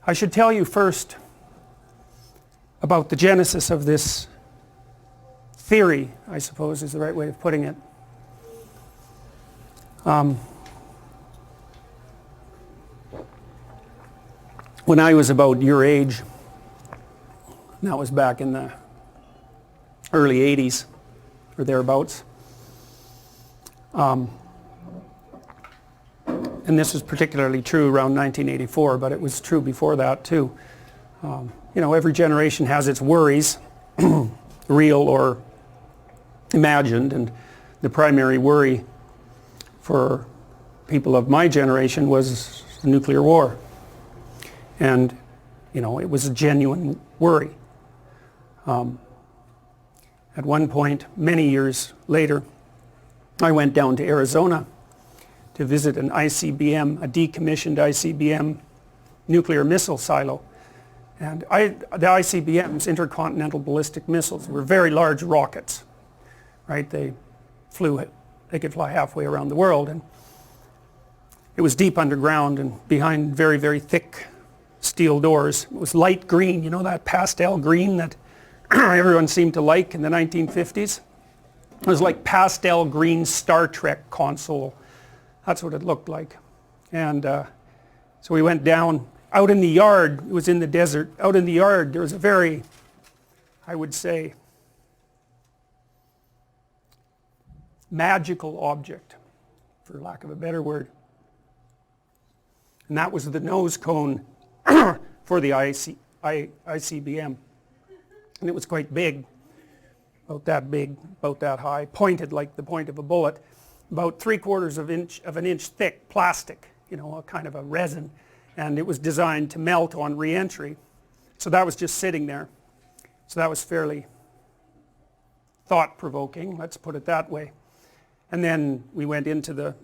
I should tell you first about the genesis of this theory, I suppose is the right way of putting it. When I was about your age, and that was back in the early 80s or thereabouts, and this was particularly true around 1984, but it was true before that too. You know, every generation has its worries, real or imagined, and the primary worry for people of my generation was the nuclear war. And, you know, it was a genuine worry. At one point, many years later, I went down to Arizona to visit an ICBM, a decommissioned ICBM nuclear missile silo. And the ICBMs, intercontinental ballistic missiles, were very large rockets, right? They could fly halfway around the world, and it was deep underground and behind very, very thick steel doors. It was light green, you know, that pastel green that everyone seemed to like in the 1950s. It was like pastel green Star Trek console. That's what it looked like. And so we went down. Out in the yard, it was in the desert, out in the yard there was a very, I would say, magical object, for lack of a better word. And that was the nose cone for the ICBM. And it was quite big, about that high, pointed like the point of a bullet, about 3/4 of an inch thick, plastic, you know, a kind of a resin. And it was designed to melt on re-entry. So that was just sitting there. So that was fairly thought-provoking, let's put it that way. And then we went into the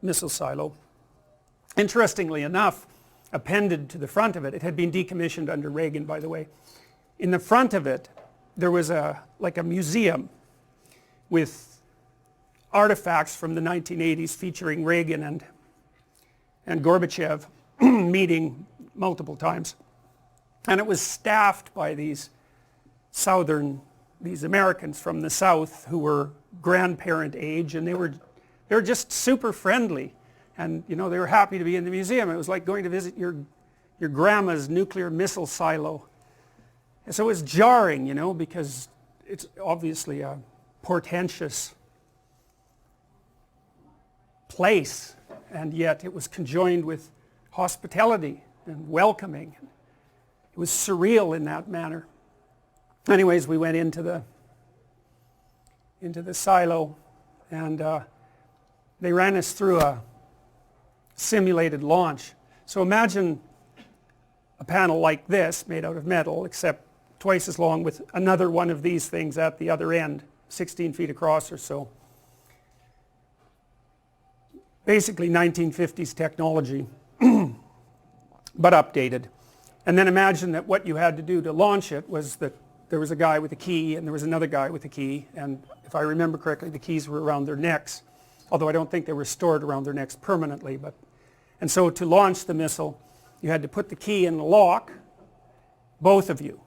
missile silo. Interestingly enough, appended to the front of it, it had been decommissioned under Reagan, by the way. In the front of it, there was like a museum with artifacts from the 1980s featuring Reagan and Gorbachev meeting multiple times. And it was staffed by these Americans from the South who were grandparent age, and they were just super friendly. And, you know, they were happy to be in the museum. It was like going to visit your grandma's nuclear missile silo. And so it was jarring, you know, because it's obviously a portentous place, and yet it was conjoined with hospitality and welcoming. It was surreal in that manner. Anyways, we went into the silo, and they ran us through a simulated launch. So imagine a panel like this made out of metal, except twice as long, with another one of these things at the other end, 16 feet across or so. Basically 1950s technology, but updated. And then imagine that what you had to do to launch it was that there was a guy with a key and there was another guy with a key, and if I remember correctly, the keys were around their necks, although I don't think they were stored around their necks permanently. And so to launch the missile, you had to put the key in the lock, both of you.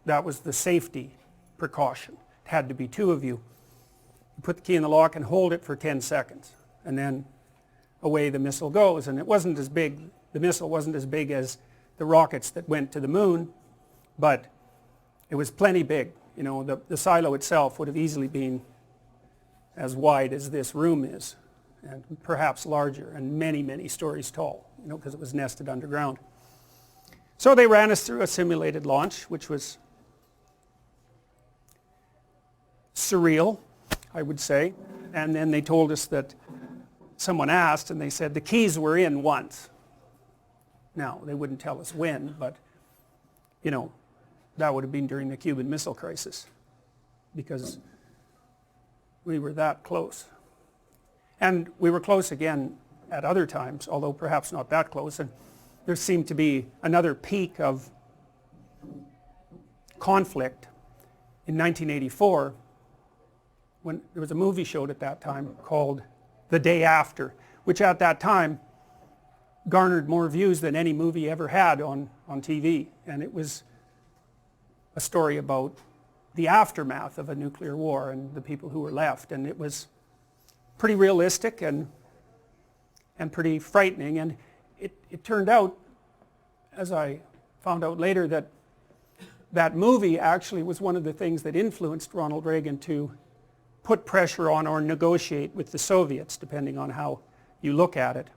That was the safety precaution. It had to be two of you. You put the key in the lock and hold it for 10 seconds, and then away the missile goes. And it wasn't as big, the missile wasn't as big as the rockets that went to the moon, but it was plenty big. You know, the silo itself would have easily been as wide as this room is, and perhaps larger, and many, many stories tall, you know, because it was nested underground. So they ran us through a simulated launch, which was surreal, I would say. And then they told us that someone asked, and they said the keys were in once. Now, they wouldn't tell us when, but, you know, that would have been during the Cuban Missile Crisis, because we were that close. And we were close again at other times, although perhaps not that close. And there seemed to be another peak of conflict in 1984, when there was a movie showed at that time called The Day After, which at that time garnered more views than any movie ever had on TV. And it was a story about the aftermath of a nuclear war and the people who were left. And it was pretty realistic and pretty frightening. And it turned out, as I found out later, that that movie actually was one of the things that influenced Ronald Reagan to put pressure on or negotiate with the Soviets, depending on how you look at it.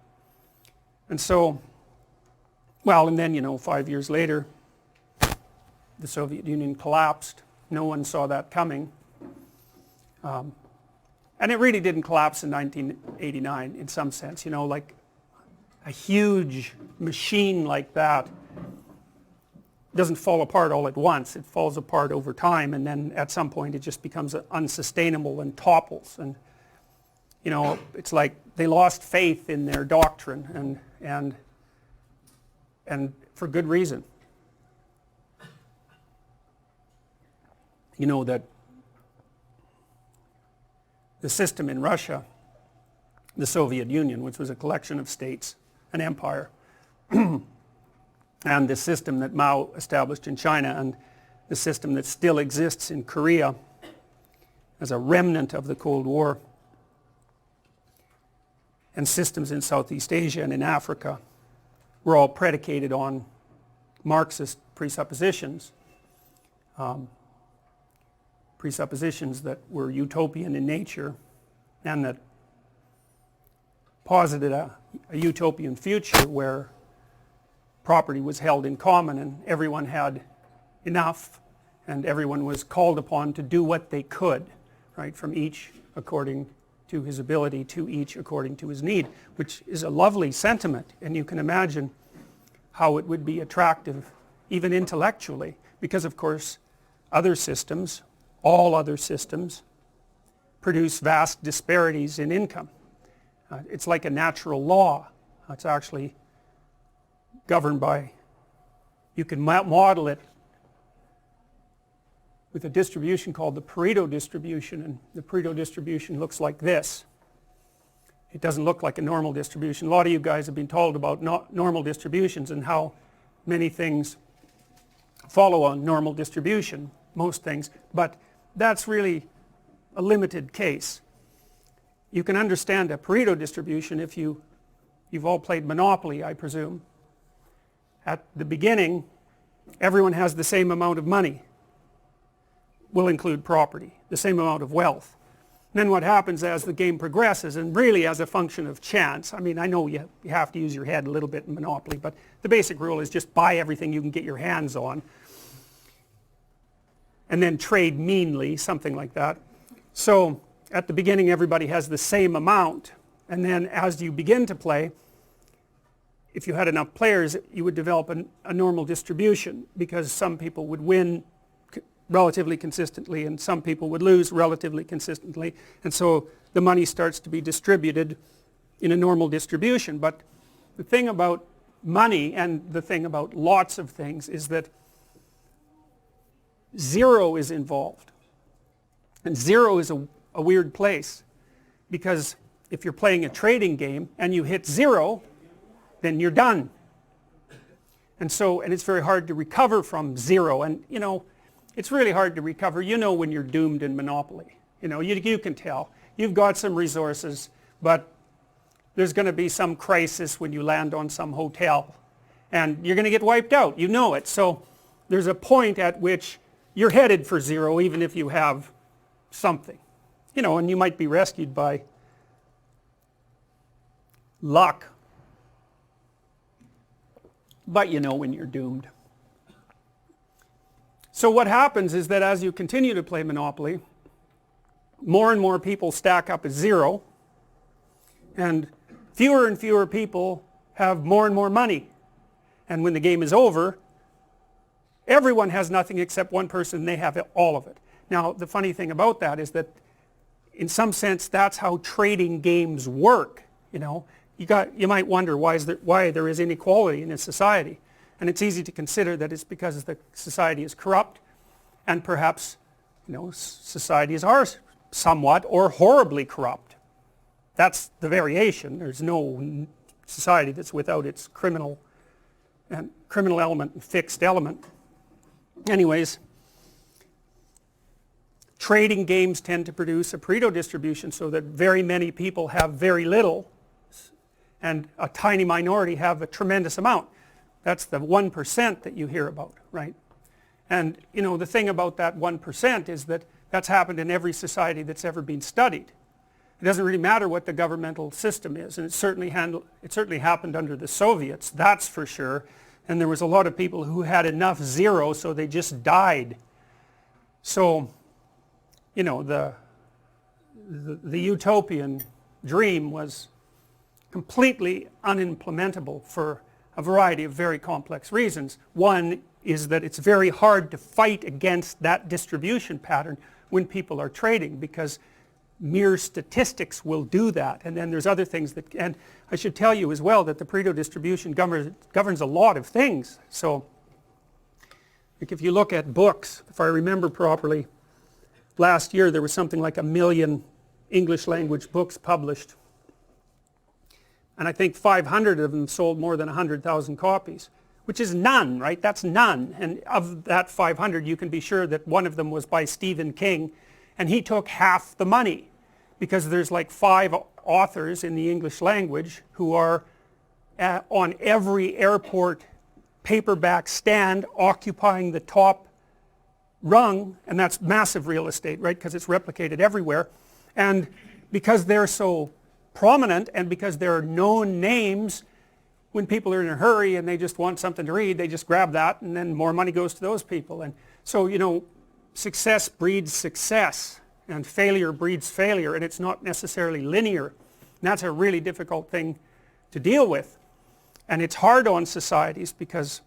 And so, well, and then, 5 years later, the Soviet Union collapsed. No one saw that coming. And it really didn't collapse in 1989 in some sense, like a huge machine like that doesn't fall apart all at once. It falls apart over time, and then at some point it just becomes unsustainable and topples. And it's like they lost faith in their doctrine, and for good reason. That the system in Russia, the Soviet Union, which was a collection of states, an empire, and the system that Mao established in China, and the system that still exists in Korea as a remnant of the Cold War, and systems in Southeast Asia and in Africa, were all predicated on Marxist presuppositions. Presuppositions that were utopian in nature and that posited a utopian future where property was held in common and everyone had enough and everyone was called upon to do what they could, right, from each according to his ability to each according to his need, which is a lovely sentiment, and you can imagine how it would be attractive even intellectually, because of course other systems, all other systems, produce vast disparities in income. It's like a natural law. It's actually governed by, you can model it with a distribution called the Pareto distribution, and the Pareto distribution looks like this. It doesn't look like a normal distribution. A lot of you guys have been told about normal distributions and how many things follow a normal distribution, most things, but that's really a limited case. You can understand a Pareto distribution if you've all played Monopoly, I presume. At the beginning, everyone has the same amount of money. Will include property, the same amount of wealth. And then what happens as the game progresses, and really as a function of chance, I mean, I know you have to use your head a little bit in Monopoly, but the basic rule is just buy everything you can get your hands on and then trade meanly, something like that. So at the beginning everybody has the same amount, and then as you begin to play, if you had enough players, you would develop a normal distribution, because some people would win relatively consistently and some people would lose relatively consistently, and so the money starts to be distributed in a normal distribution. But the thing about money, and the thing about lots of things, is that zero is involved, and zero is a weird place, because if you're playing a trading game and you hit zero, then you're done. And it's very hard to recover from zero, and it's really hard to recover. When you're doomed in Monopoly. You can tell. You've got some resources, but there's going to be some crisis when you land on some hotel, and you're going to get wiped out. You know it. So there's a point at which you're headed for zero, even if you have something. And you might be rescued by luck, but when you're doomed. So what happens is that as you continue to play Monopoly, more and more people stack up as zero, and fewer people have more and more money. And when the game is over, everyone has nothing except one person, and they have all of it. Now, the funny thing about that is that in some sense that's how trading games work. You might wonder why there is inequality in a society. And it's easy to consider that it's because the society is corrupt, and perhaps societies are somewhat or horribly corrupt. That's the variation. There's no society that's without its criminal element and fixed element. Anyways, trading games tend to produce a Pareto distribution so that very many people have very little and a tiny minority have a tremendous amount. That's the 1% that you hear about, right? And you know, the thing about that 1% is that that's happened in every society that's ever been studied. It doesn't really matter what the governmental system is, and it certainly happened under the Soviets, that's for sure. And there was a lot of people who had enough zero so they just died. So, you know, the utopian dream was completely unimplementable for a variety of very complex reasons. One is that it's very hard to fight against that distribution pattern when people are trading, because mere statistics will do that. And then there's other things that, and I should tell you as well that the Pareto distribution governs a lot of things. So like if you look at books, if I remember properly, last year there was something like 1 million English language books published, and I think 500 of them sold more than 100,000 copies, which is none, right? That's none. And of that 500, you can be sure that one of them was by Stephen King, and he took half the money, because there's like 5 authors in the English language who are on every airport paperback stand occupying the top rung, and that's massive real estate, right, because it's replicated everywhere. And because they're so prominent and because they're known names, when people are in a hurry and they just want something to read, they just grab that, and then more money goes to those people. And so, you know, success breeds success, and failure breeds failure, and it's not necessarily linear. And that's a really difficult thing to deal with. And it's hard on societies, because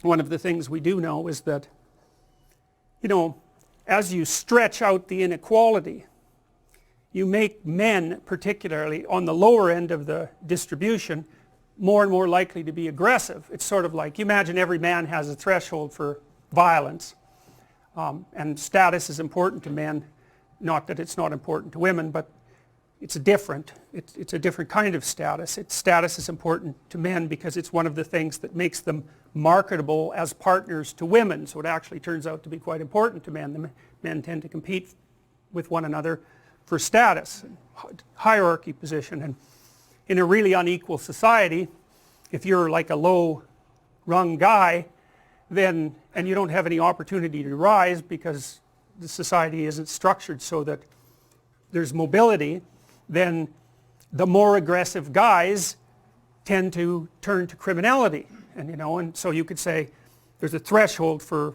one of the things we do know is that, you know, as you stretch out the inequality, you make men, particularly on the lower end of the distribution, more and more likely to be aggressive. It's sort of like, you imagine every man has a threshold for violence, and status is important to men. Not that it's not important to women, but it's different. It's a different kind of status. Status is important to men because it's one of the things that makes them marketable as partners to women. So it actually turns out to be quite important to men. The men tend to compete with one another for status, hierarchy position. And in a really unequal society, if you're like a low rung guy, then, and you don't have any opportunity to rise because the society isn't structured so that there's mobility, then the more aggressive guys tend to turn to criminality. And you know, and so you could say there's a threshold for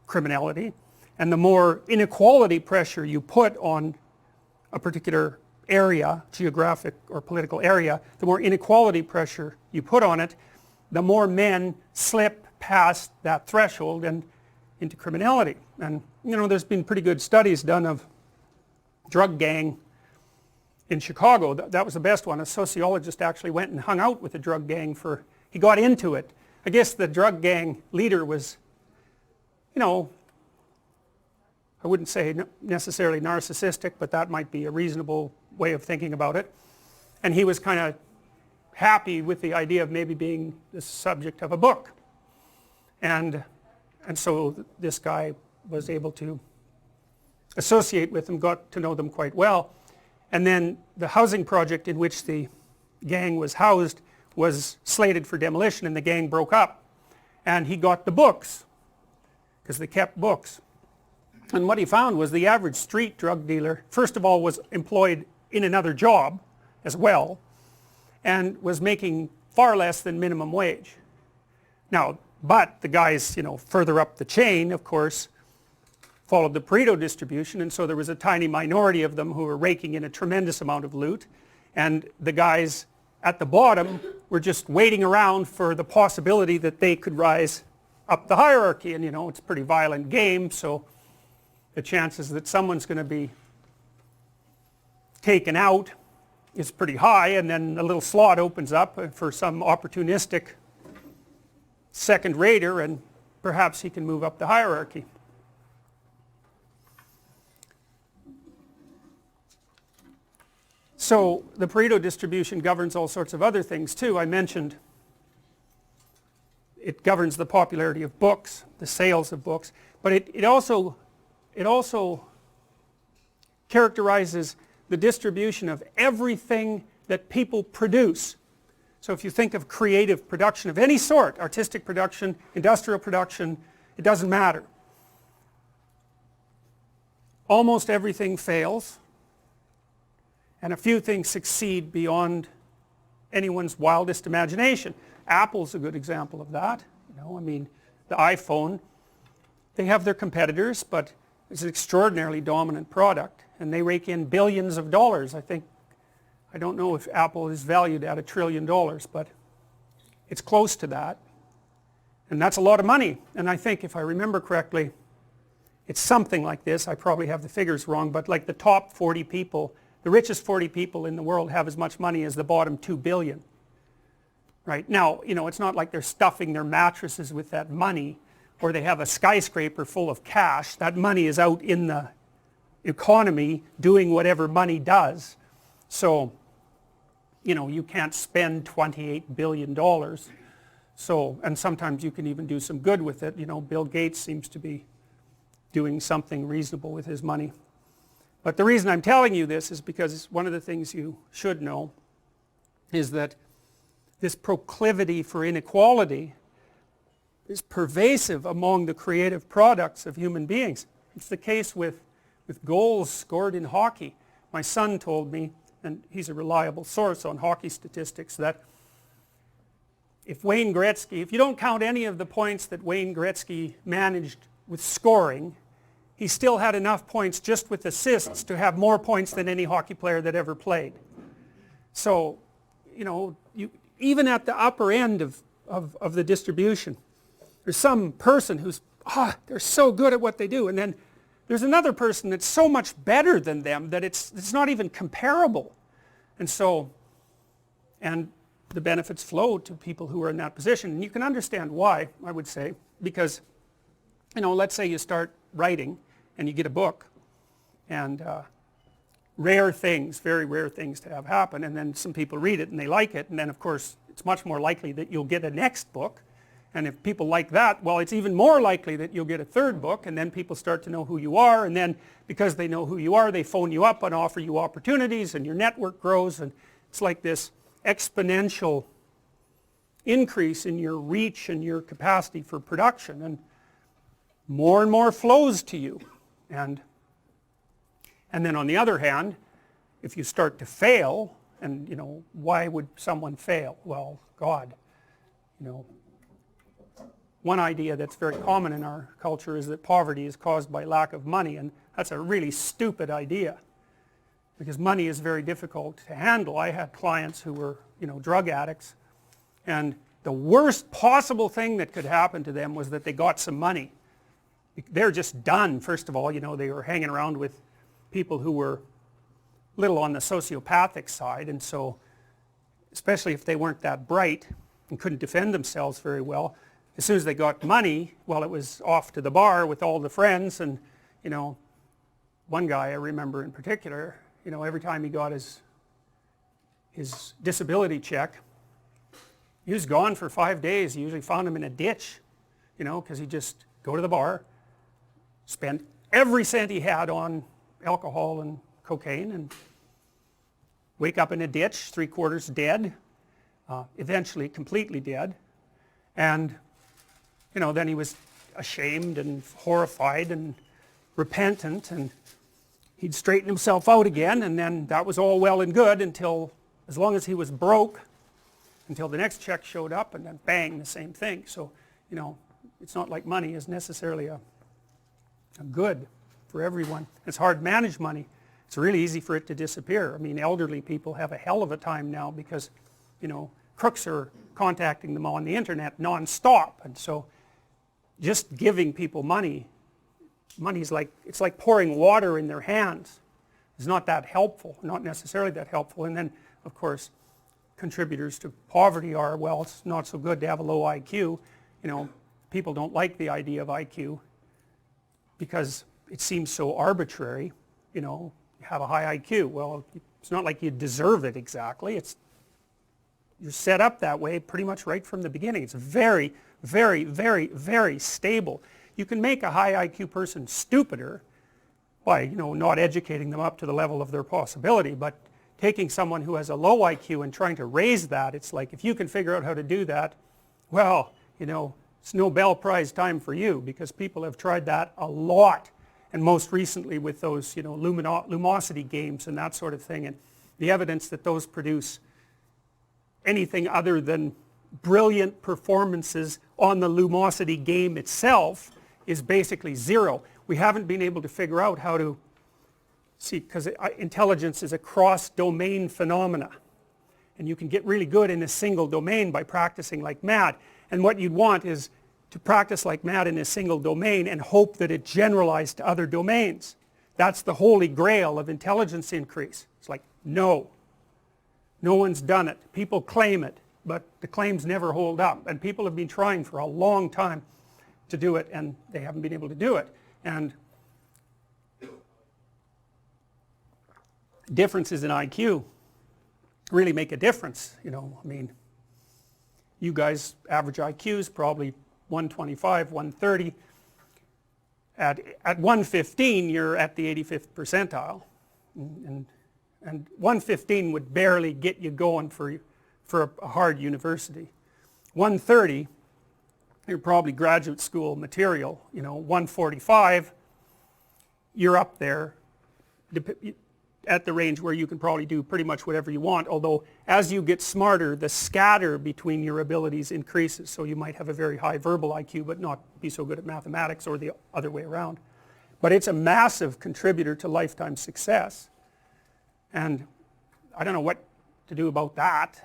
criminality, and the more inequality pressure you put on a particular area, geographic or political area, the more inequality pressure you put on it, the more men slip past that threshold and into criminality. And you know, there's been pretty good studies done of drug gang in Chicago. That was the best one. A sociologist actually went and hung out with a drug gang he got into it. I guess the drug gang leader was, you know, I wouldn't say necessarily narcissistic, but that might be a reasonable way of thinking about it. And he was kind of happy with the idea of maybe being the subject of a book. And so this guy was able to associate with them, got to know them quite well. And then the housing project in which the gang was housed was slated for demolition, and the gang broke up. And he got the books, because they kept books. And what he found was the average street drug dealer, first of all, was employed in another job as well, and was making far less than minimum wage. Now, but the guys, you know, further up the chain, of course, followed the Pareto distribution, and so there was a tiny minority of them who were raking in a tremendous amount of loot, and the guys at the bottom were just waiting around for the possibility that they could rise up the hierarchy. And you know, it's a pretty violent game, so the chances that someone's going to be taken out is pretty high, and then a little slot opens up for some opportunistic second rater, and perhaps he can move up the hierarchy. So the Pareto distribution governs all sorts of other things too. I mentioned it governs the popularity of books, the sales of books, but it also characterizes the distribution of everything that people produce. So if you think of creative production of any sort, artistic production, industrial production, it doesn't matter. Almost everything fails, and a few things succeed beyond anyone's wildest imagination. Apple's a good example of that. I mean, the iPhone, they have their competitors, but it's an extraordinarily dominant product, and they rake in billions of dollars. I don't know if Apple is valued at $1 trillion, but it's close to that, and that's a lot of money. And I think, if I remember correctly, it's something like this. I probably have the figures wrong, but like the top 40 people, the richest 40 people in the world have as much money as the bottom 2 billion. Right? Now, it's not like they're stuffing their mattresses with that money, or they have a skyscraper full of cash. That money is out in the economy doing whatever money does. So, you can't spend $28 billion. So, and sometimes you can even do some good with it. Bill Gates seems to be doing something reasonable with his money. But the reason I'm telling you this is because one of the things you should know is that this proclivity for inequality is pervasive among the creative products of human beings. It's the case with goals scored in hockey. My son told me, and he's a reliable source on hockey statistics, that if you don't count any of the points that Wayne Gretzky managed with scoring, he still had enough points just with assists to have more points than any hockey player that ever played. So, even at the upper end of the distribution, there's some person who's, they're so good at what they do, and then there's another person that's so much better than them that it's not even comparable. And so, and the benefits flow to people who are in that position. And you can understand why, I would say, because, let's say you start writing and you get a book, and rare things, very rare things to have happen, and then some people read it and they like it, and then of course it's much more likely that you'll get a next book, and if people like that, well, it's even more likely that you'll get a third book, and then people start to know who you are, and then because they know who you are, they phone you up and offer you opportunities, and your network grows, and it's like this exponential increase in your reach and your capacity for production, and more flows to you. And then on the other hand, if you start to fail, and why would someone fail? Well, God. One idea that's very common in our culture is that poverty is caused by lack of money, and that's a really stupid idea, because money is very difficult to handle. I had clients who were drug addicts, and the worst possible thing that could happen to them was that they got some money. They're just done. First of all, they were hanging around with people who were little on the sociopathic side, and so especially if they weren't that bright and couldn't defend themselves very well, as soon as they got money, well, it was off to the bar with all the friends. And one guy I remember in particular, every time he got his disability check, he was gone for 5 days. You usually found him in a ditch, because he'd just go to the bar, spend every cent he had on alcohol and cocaine, and wake up in a ditch, 3/4 dead, eventually completely dead. And then he was ashamed and horrified and repentant, and he'd straighten himself out again, and then that was all well and good until, as long as he was broke, until the next check showed up, and then bang, the same thing. So, it's not like money is necessarily a good for everyone. It's hard to manage money. It's really easy for it to disappear. I mean, elderly people have a hell of a time now because, crooks are contacting them on the internet non-stop, and so just giving people money is like, it's like pouring water in their hands. It's not that helpful, not necessarily that helpful. And then, of course, contributors to poverty are, well, it's not so good to have a low IQ. People don't like the idea of IQ because it seems so arbitrary. You have a high IQ. Well, it's not like you deserve it exactly. You're set up that way pretty much right from the beginning. It's very, very, very, very stable. You can make a high IQ person stupider by, not educating them up to the level of their possibility, but taking someone who has a low IQ and trying to raise that, it's like, if you can figure out how to do that, well, it's Nobel Prize time for you, because people have tried that a lot, and most recently with those, lumosity games and that sort of thing, and the evidence that those produce anything other than brilliant performances on the lumosity game itself is basically zero. We haven't been able to figure out how to see, because intelligence is a cross-domain phenomena, and you can get really good in a single domain by practicing like mad, and what you'd want is to practice like mad in a single domain and hope that it generalized to other domains. That's the holy grail of intelligence increase. It's like, no one's done it. People claim it, but the claims never hold up, and people have been trying for a long time to do it, and they haven't been able to do it. And differences in IQ really make a difference. You guys, average IQ is probably 125, 130. At 115, you're at the 85th percentile, and 115 would barely get you going for a hard university. 130, you're probably graduate school material. 145, you're up there at the range where you can probably do pretty much whatever you want, although as you get smarter, the scatter between your abilities increases. So you might have a very high verbal IQ but not be so good at mathematics, or the other way around. But it's a massive contributor to lifetime success, and I don't know what to do about that.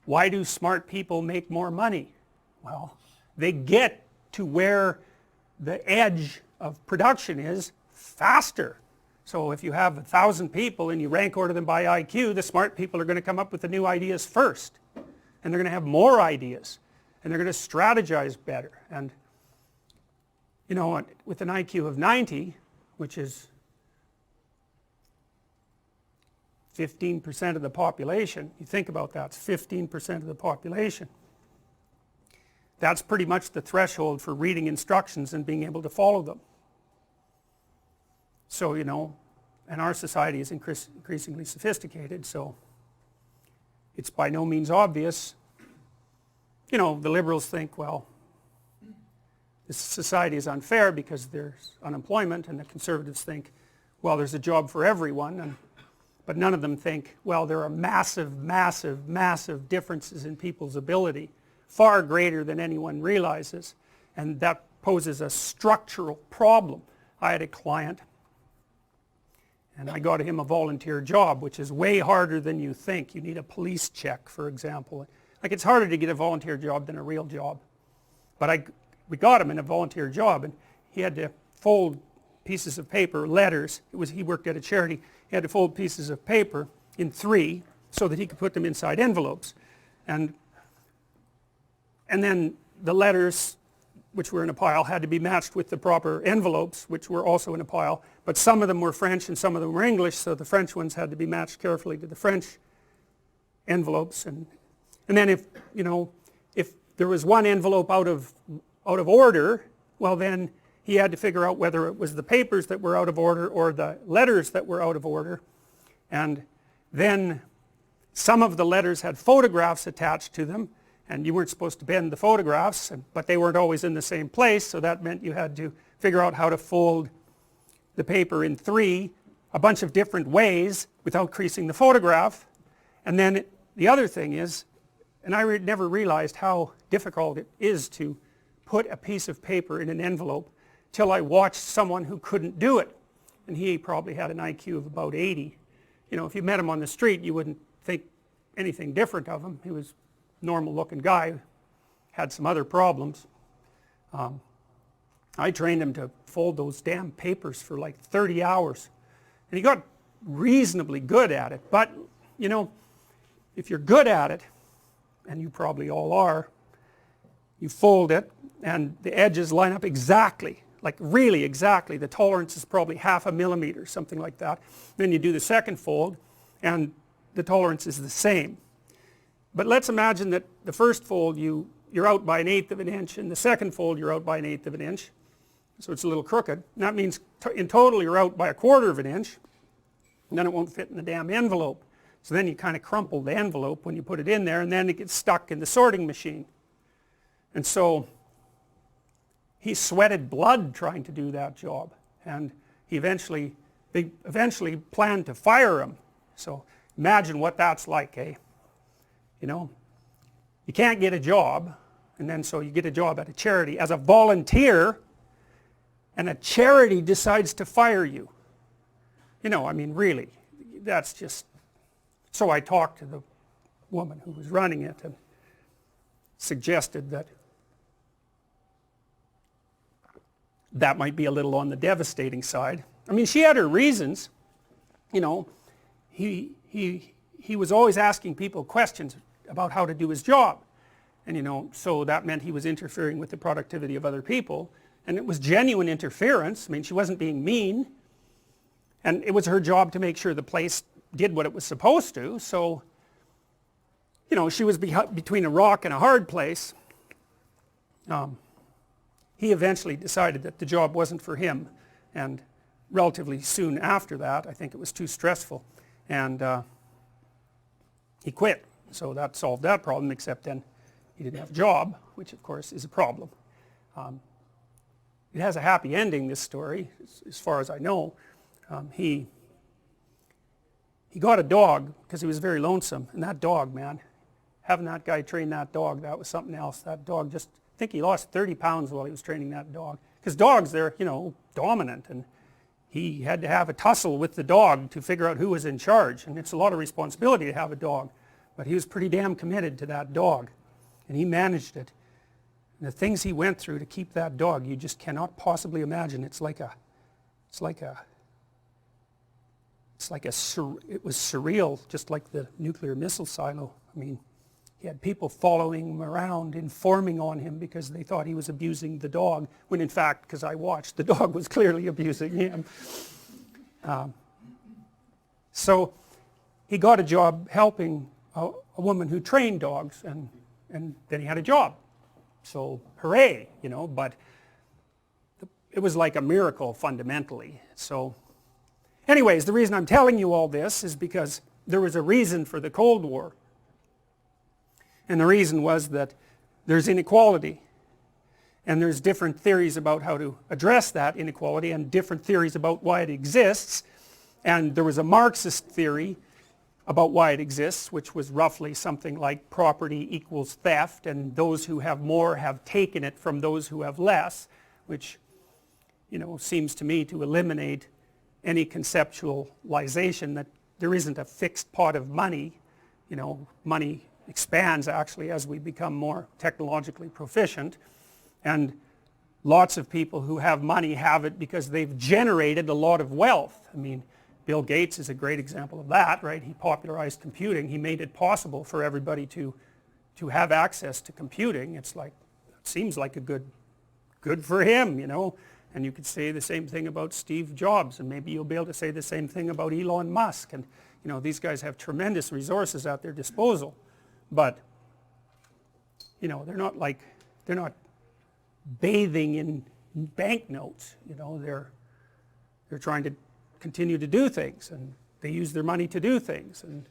Why do smart people make more money? Well, they get to where the edge of production is faster. So if you have 1,000 people and you rank order them by IQ, the smart people are going to come up with the new ideas first, and they're going to have more ideas, and they're going to strategize better. And with an IQ of 90, which is 15% of the population, you think about that, it's 15% of the population. That's pretty much the threshold for reading instructions and being able to follow them. So, and our society is increasingly sophisticated, so it's by no means obvious. The liberals think, well, this society is unfair because there's unemployment, and the conservatives think, well, there's a job for everyone, but none of them think, well, there are massive, massive, massive differences in people's ability, far greater than anyone realizes, and that poses a structural problem. I had a client, and I got him a volunteer job, which is way harder than you think. You need a police check, for example. Like, it's harder to get a volunteer job than a real job. But we got him in a volunteer job, and he had to fold pieces of paper, letters. He worked at a charity. He had to fold pieces of paper in 3 so that he could put them inside envelopes. And then the letters, which were in a pile, had to be matched with the proper envelopes, which were also in a pile, but some of them were French and some of them were English, so the French ones had to be matched carefully to the French envelopes, and then if there was one envelope out of order, well, then he had to figure out whether it was the papers that were out of order or the letters that were out of order, and then some of the letters had photographs attached to them, and you weren't supposed to bend the photographs, but they weren't always in the same place, so that meant you had to figure out how to fold the paper in 3, a bunch of different ways without creasing the photograph. And then the other thing is, and I never realized how difficult it is to put a piece of paper in an envelope till I watched someone who couldn't do it, and he probably had an IQ of about 80. If you met him on the street, you wouldn't think anything different of him. He was normal looking guy, had some other problems. I trained him to fold those damn papers for like 30 hours, and he got reasonably good at it. But if you're good at it, and you probably all are, you fold it and the edges line up exactly like really exactly. The tolerance is probably 1/2 millimeter, something like that. Then you do the second fold and the tolerance is the same. But let's imagine that the first fold you're out by 1/8 of an inch, and the second fold you're out by 1/8 of an inch, so it's a little crooked, and that means in total you're out by 1/4 of an inch, and then it won't fit in the damn envelope. So then you kind of crumple the envelope when you put it in there, and then it gets stuck in the sorting machine. And so he sweated blood trying to do that job, and they eventually planned to fire him. So imagine what that's like, eh? You know, you can't get a job, and then so you get a job at a charity as a volunteer, and a charity decides to fire you. You know, I mean, really, that's just... So I talked to the woman who was running it and suggested that that might be a little on the devastating side. I mean, she had her reasons. You know, he was always asking people questions about how to do his job, and you know, so that meant he was interfering with the productivity of other people, and it was genuine interference. I mean, she wasn't being mean, and it was her job to make sure the place did what it was supposed to. So you know, she was between a rock and a hard place. He eventually decided that the job wasn't for him, and relatively soon after that, I think it was too stressful, and he quit. So that solved that problem, except then he didn't have a job, which of course is a problem. It has a happy ending, this story, as far as I know. He got a dog because he was very lonesome, and that dog, man, having that guy train that dog, that was something else. That dog just, I think he lost 30 pounds while he was training that dog, because dogs, they're, you know, dominant, and he had to have a tussle with the dog to figure out who was in charge, and it's a lot of responsibility to have a dog, but he was pretty damn committed to that dog, and he managed it. And the things he went through to keep that dog, you just cannot possibly imagine. It was surreal, just like the nuclear missile silo. I mean, he had people following him around, informing on him because they thought he was abusing the dog, when in fact, because I watched, the dog was clearly abusing him. So he got a job helping a woman who trained dogs, and then he had a job. So hooray, you know, but it was like a miracle fundamentally. So anyways, the reason I'm telling you all this is because there was a reason for the Cold War. And the reason was that there's inequality, and there's different theories about how to address that inequality, and different theories about why it exists. And there was a Marxist theory about why it exists, which was roughly something like property equals theft, and those who have more have taken it from those who have less, which, you know, seems to me to eliminate any conceptualization that there isn't a fixed pot of money. You know, money expands actually as we become more technologically proficient, and lots of people who have money have it because they've generated a lot of wealth. I mean, Bill Gates is a great example of that, right? He popularized computing. He made it possible for everybody to have access to computing. It's like, it seems like a good for him, you know. And you could say the same thing about Steve Jobs, and maybe you'll be able to say the same thing about Elon Musk. And you know, these guys have tremendous resources at their disposal, but you know, they're not bathing in banknotes. You know, they're trying to continue to do things, and they use their money to do things. And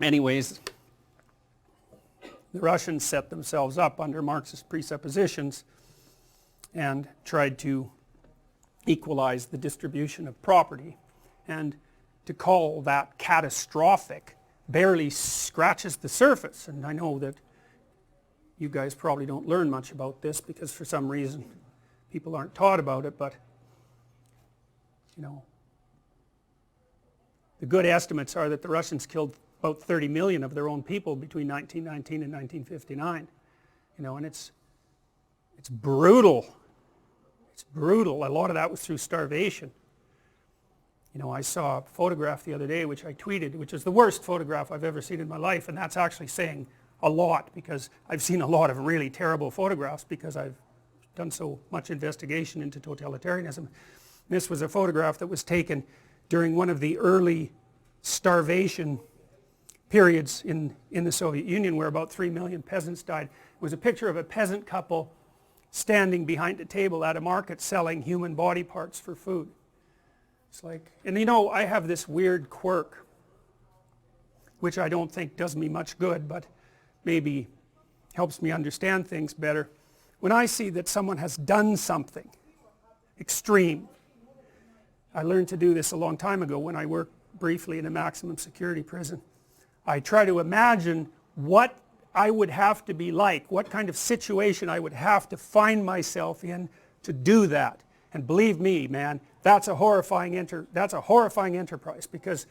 anyways, the Russians set themselves up under Marxist presuppositions and tried to equalize the distribution of property, and to call that catastrophic barely scratches the surface. And I know that you guys probably don't learn much about this because for some reason people aren't taught about it, but you know, the good estimates are that the Russians killed about 30 million of their own people between 1919 and 1959. You know, and it's brutal. It's brutal. A lot of that was through starvation. You know, I saw a photograph the other day which I tweeted, which is the worst photograph I've ever seen in my life, and that's actually saying a lot, because I've seen a lot of really terrible photographs because I've done so much investigation into totalitarianism. This was a photograph that was taken during one of the early starvation periods in the Soviet Union, where about 3 million peasants died. It was a picture of a peasant couple standing behind a table at a market selling human body parts for food. It's like, and you know, I have this weird quirk, which I don't think does me much good, but maybe helps me understand things better. When I see that someone has done something extreme, I learned to do this a long time ago when I worked briefly in a maximum security prison. I try to imagine what I would have to be like, what kind of situation I would have to find myself in to do that. And believe me, man, that's a horrifying enterprise, because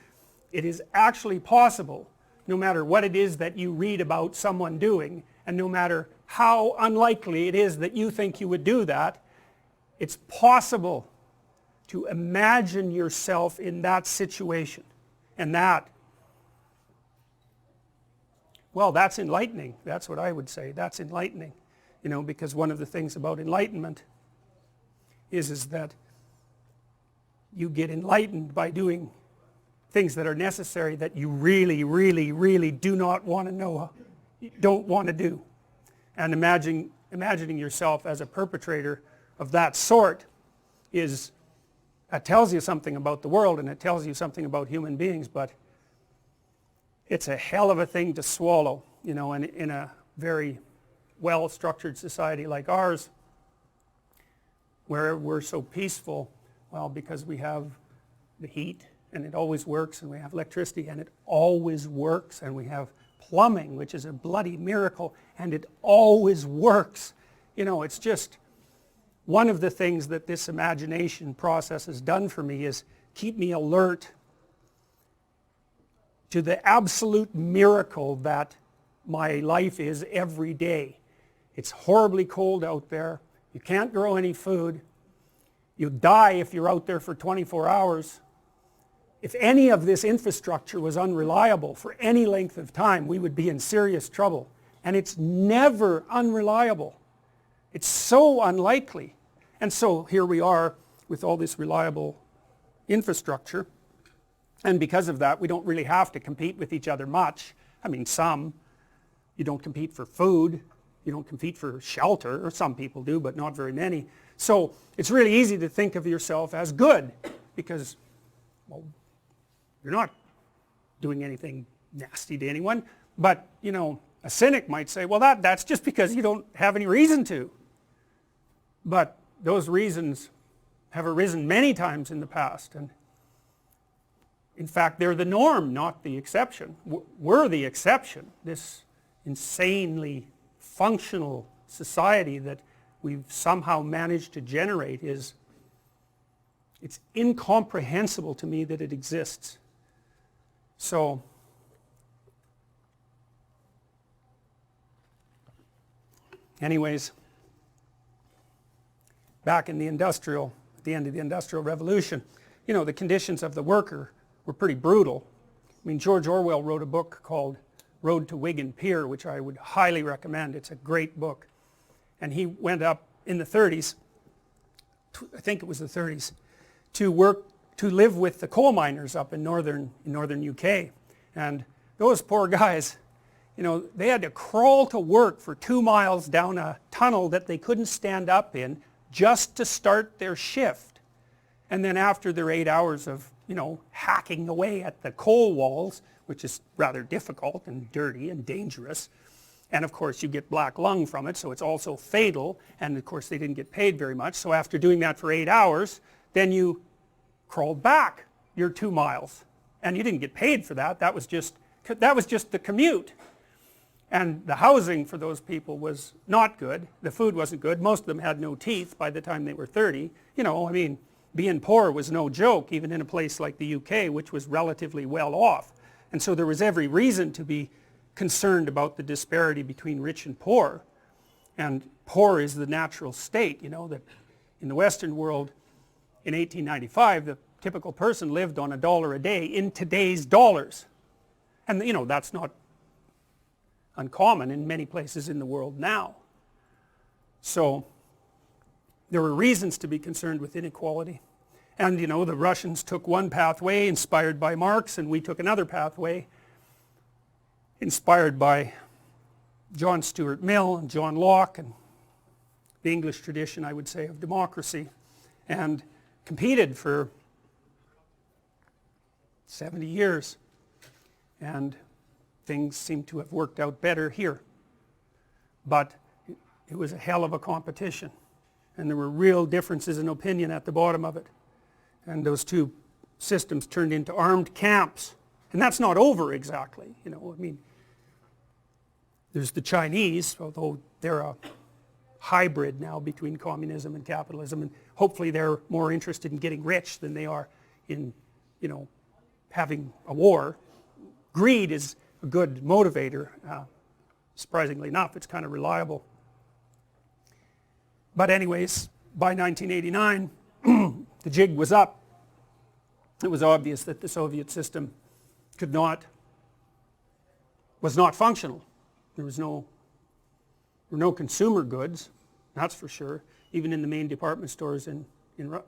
it is actually possible, no matter what it is that you read about someone doing, and no matter how unlikely it is that you think you would do that, it's possible to imagine yourself in that situation. And that, well, that's enlightening. That's what I would say. That's enlightening. You know, because one of the things about enlightenment is that you get enlightened by doing things that are necessary that you really, really, really do not want to know, don't want to do. And imagining yourself as a perpetrator of that sort is, that tells you something about the world, and it tells you something about human beings, but it's a hell of a thing to swallow, you know, and in a very well-structured society like ours, where we're so peaceful, well, because we have the heat, and it always works, and we have electricity, and it always works, and we have plumbing, which is a bloody miracle, and it always works. You know, it's just one of the things that this imagination process has done for me is keep me alert to the absolute miracle that my life is every day. It's horribly cold out there. You can't grow any food. You die if you're out there for 24 hours. If any of this infrastructure was unreliable for any length of time, we would be in serious trouble. And it's never unreliable. It's so unlikely. And so here we are with all this reliable infrastructure. And because of that, we don't really have to compete with each other much. I mean, some. You don't compete for food. You don't compete for shelter, or some people do, but not very many. So it's really easy to think of yourself as good, because, well, you're not doing anything nasty to anyone. But, you know, a cynic might say, well, that's just because you don't have any reason to. But those reasons have arisen many times in the past, and in fact they're the norm, not the exception. We're the exception. This insanely functional society that we've somehow managed to generate it's incomprehensible to me that it exists. So anyways, back in the end of the Industrial Revolution, you know, the conditions of the worker were pretty brutal. I mean, George Orwell wrote a book called Road to Wigan Pier, which I would highly recommend. It's a great book. And he went up in the 30s, I think it was the 30s, to live with the coal miners up in northern UK. And those poor guys, you know, they had to crawl to work for 2 miles down a tunnel that they couldn't stand up in just to start their shift. And then after their 8 hours of, you know, hacking away at the coal walls, which is rather difficult and dirty and dangerous, and of course you get black lung from it, so it's also fatal, and of course they didn't get paid very much. So after doing that for 8 hours, then you crawled back your 2 miles, and you didn't get paid for that. That was just the commute. And the housing for those people was not good. The food wasn't good. Most of them had no teeth by the time they were 30. You know, I mean, being poor was no joke, even in a place like the UK, which was relatively well off. And so there was every reason to be concerned about the disparity between rich and poor. And poor is the natural state, you know, that in the Western world in 1895, the typical person lived on $1 a day in today's dollars. And, you know, that's not uncommon in many places in the world now. So there were reasons to be concerned with inequality. And you know, the Russians took one pathway inspired by Marx, and we took another pathway inspired by John Stuart Mill and John Locke and the English tradition, I would say, of democracy, and competed for 70 years, and things seem to have worked out better here. But it was a hell of a competition, and there were real differences in opinion at the bottom of it, and those two systems turned into armed camps. And that's not over exactly, you know, I mean, there's the Chinese, although they're a hybrid now between communism and capitalism, and hopefully they're more interested in getting rich than they are in, you know, having a war. Greed is a good motivator. Surprisingly enough, it's kind of reliable. But anyways, by 1989, the jig was up. It was obvious that the Soviet system was not functional. There were no consumer goods, that's for sure, even in the main department stores in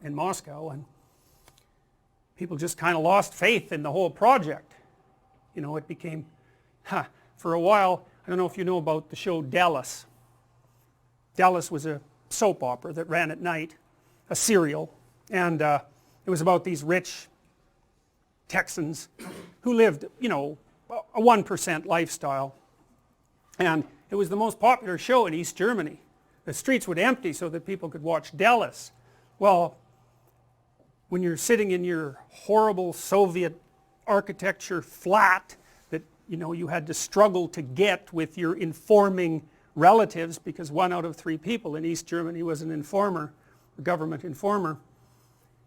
Moscow, and people just kind of lost faith in the whole project. You know, it became, for a while, I don't know if you know about the show Dallas. Dallas was a soap opera that ran at night, a serial, and it was about these rich Texans who lived, you know, a 1% lifestyle. And it was the most popular show in East Germany. The streets would empty so that people could watch Dallas. Well, when you're sitting in your horrible Soviet architecture flat that, you know, you had to struggle to get with your informing relatives, because 1 out of 3 people in East Germany was an informer, a government informer,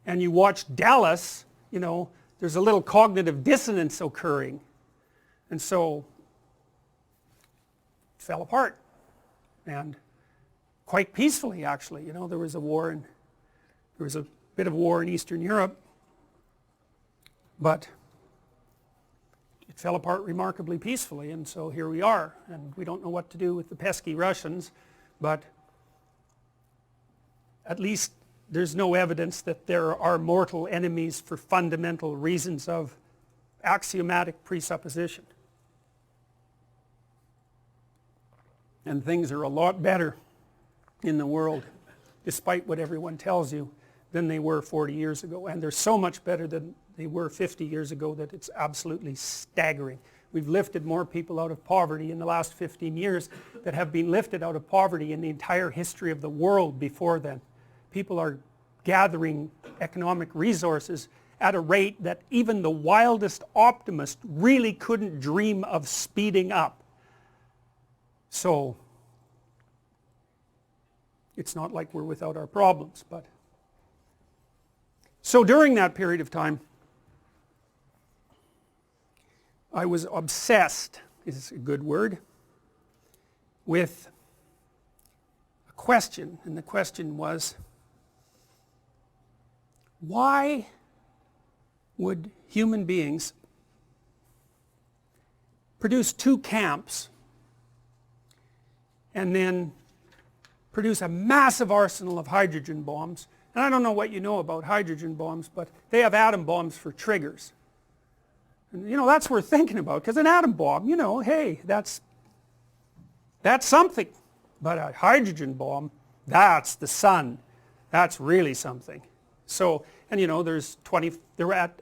and you watch Dallas, you know, there's a little cognitive dissonance occurring, and so it fell apart, and quite peacefully actually. You know, there was a bit of war in Eastern Europe, but it fell apart remarkably peacefully, and so here we are, and we don't know what to do with the pesky Russians, but at least there's no evidence that there are mortal enemies for fundamental reasons of axiomatic presupposition. And things are a lot better in the world, despite what everyone tells you, than they were 40 years ago. And they're so much better than they were 50 years ago that it's absolutely staggering. We've lifted more people out of poverty in the last 15 years that have been lifted out of poverty in the entire history of the world before then. People are gathering economic resources at a rate that even the wildest optimist really couldn't dream of speeding up. So it's not like we're without our problems, but so during that period of time, I was obsessed, is a good word, with a question, and the question was, why would human beings produce 2 camps and then produce a massive arsenal of hydrogen bombs? And I don't know what you know about hydrogen bombs, but they have atom bombs for triggers. And you know, that's worth thinking about, because an atom bomb, you know, hey, that's something. But a hydrogen bomb, that's the sun. That's really something. So, and you know, they were at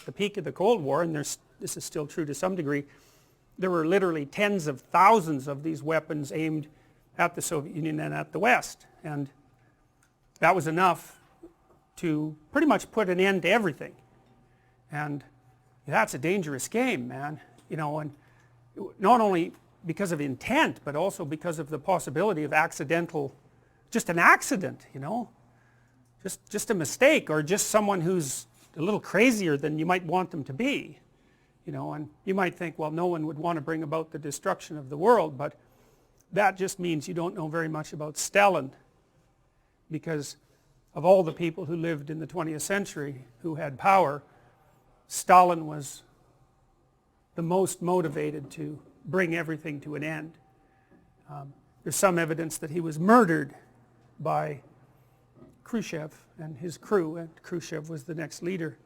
the peak of the Cold War, and this is still true to some degree, there were literally tens of thousands of these weapons aimed at the Soviet Union and at the West. And that was enough to pretty much put an end to everything. And that's a dangerous game, man. You know, and not only because of intent, but also because of the possibility of accidental, just an accident, you know. Just a mistake, or just someone who's a little crazier than you might want them to be. You know, and you might think, well, no one would want to bring about the destruction of the world, but that just means you don't know very much about Stalin, because of all the people who lived in the 20th century who had power, Stalin was the most motivated to bring everything to an end. There's some evidence that he was murdered by Khrushchev and his crew, and Khrushchev was the next leader.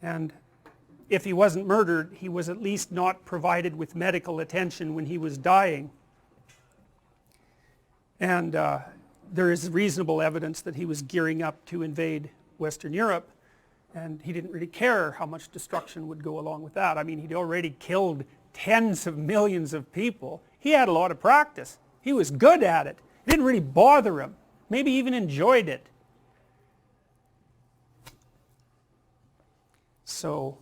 And if he wasn't murdered, he was at least not provided with medical attention when he was dying. And there is reasonable evidence that he was gearing up to invade Western Europe, and he didn't really care how much destruction would go along with that. I mean, he'd already killed tens of millions of people. He had a lot of practice. He was good at it. It didn't really bother him. Maybe even enjoyed it. So,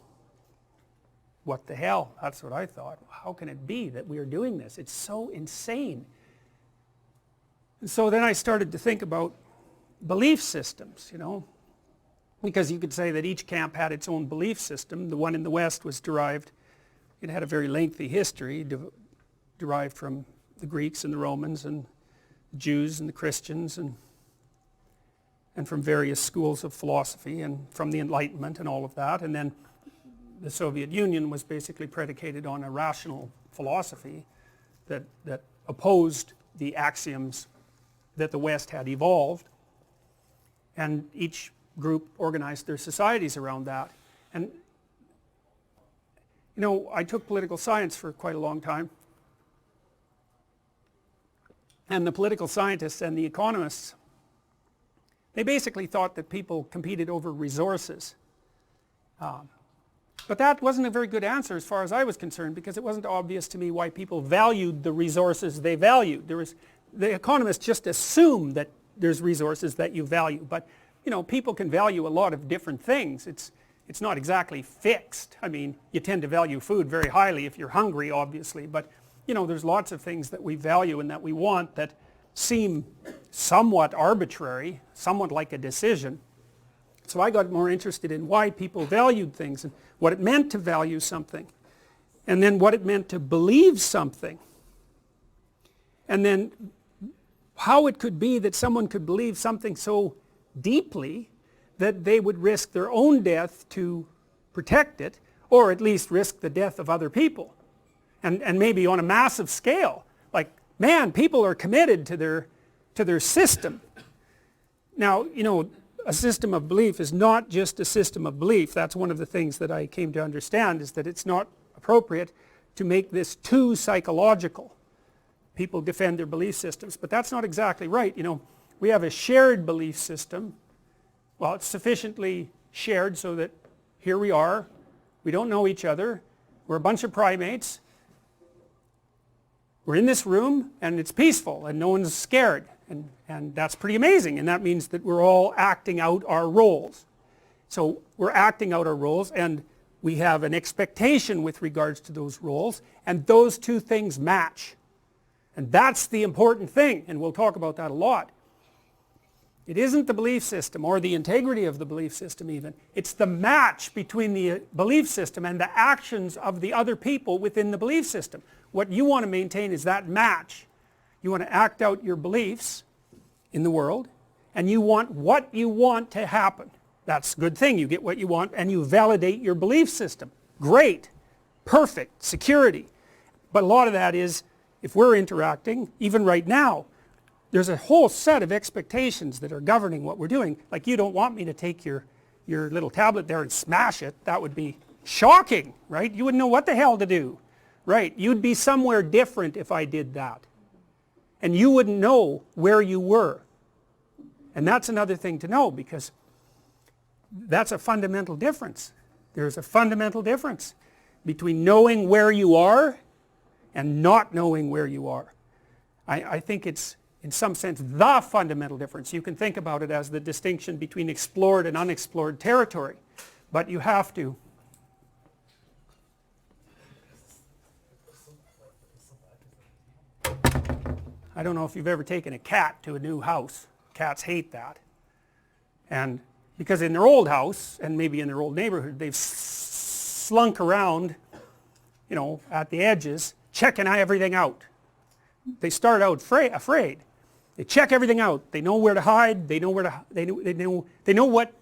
what the hell? That's what I thought. How can it be that we are doing this? It's so insane. And so then I started to think about belief systems, you know, because you could say that each camp had its own belief system. The one in the West was derived, it had a very lengthy history, derived from the Greeks and the Romans and the Jews and the Christians, and from various schools of philosophy and from the Enlightenment and all of that. And then the Soviet Union was basically predicated on a rational philosophy that opposed the axioms that the West had evolved, and each group organized their societies around that. And you know, I took political science for quite a long time, and the political scientists and the economists, they basically thought that people competed over resources. But that wasn't a very good answer as far as I was concerned, because it wasn't obvious to me why people valued the resources they valued. The economists just assume that there's resources that you value, but you know, people can value a lot of different things. It's not exactly fixed. I mean, you tend to value food very highly if you're hungry, obviously, but you know, there's lots of things that we value and that we want that seem somewhat arbitrary, somewhat like a decision. So I got more interested in why people valued things and what it meant to value something, and then what it meant to believe something, and then how it could be that someone could believe something so deeply that they would risk their own death to protect it, or at least risk the death of other people, and maybe on a massive scale. Like, man, people are committed to their system. Now, you know, a system of belief is not just a system of belief. That's one of the things that I came to understand, is that it's not appropriate to make this too psychological. People defend their belief systems, but that's not exactly right. You know, we have a shared belief system. Well, it's sufficiently shared so that here we are, we don't know each other, we're a bunch of primates, we're in this room and it's peaceful and no one's scared, and that's pretty amazing, and that means that we're all acting out our roles. So we're acting out our roles, and we have an expectation with regards to those roles, and those two things match. And that's the important thing, and we'll talk about that a lot. It isn't the belief system or the integrity of the belief system even. It's the match between the belief system and the actions of the other people within the belief system. What you want to maintain is that match. You want to act out your beliefs in the world, and you want what you want to happen. That's a good thing. You get what you want and you validate your belief system. Great, perfect, security. But a lot of that is, if we're interacting, even right now, there's a whole set of expectations that are governing what we're doing. Like, you don't want me to take your little tablet there and smash it. That would be shocking, right? You wouldn't know what the hell to do, right? You'd be somewhere different if I did that. And you wouldn't know where you were. And that's another thing to know, because that's a fundamental difference. There's a fundamental difference between knowing where you are and not knowing where you are. I think it's, in some sense, the fundamental difference. You can think about it as the distinction between explored and unexplored territory, but you have to. I don't know if you've ever taken a cat to a new house. Cats hate that. And because in their old house, and maybe in their old neighborhood, they've slunk around, you know, at the edges, checking everything out. They start out afraid. They check everything out. They know where to hide. They know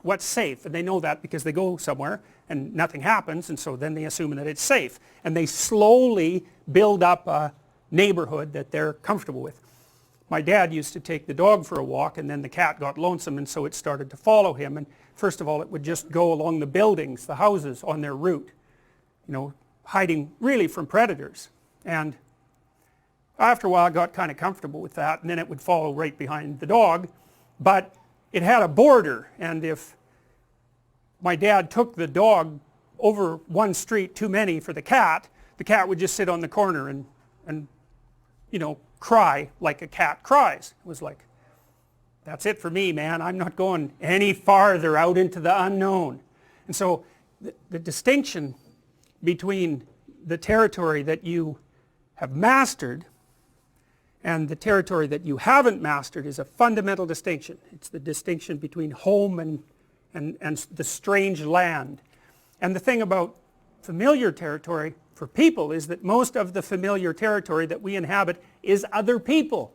what's safe, and they know that because they go somewhere and nothing happens, and so then they assume that it's safe, and they slowly build up a neighborhood that they're comfortable with. my dad used to take the dog for a walk, and then the cat got lonesome, and so it started to follow him. And first of all, it would just go along the buildings, the houses, on their route, you know, hiding really from predators. And after a while I got kind of comfortable with that, and then it would follow right behind the dog. But it had a border, and if my dad took the dog over one street too many for the cat would just sit on the corner and you know, cry like a cat cries. It was like, that's it for me, man, I'm not going any farther out into the unknown. And so the distinction between the territory that you have mastered and the territory that you haven't mastered is a fundamental distinction. It's the distinction between home and the strange land. And the thing about familiar territory for people is that most of the familiar territory that we inhabit is other people,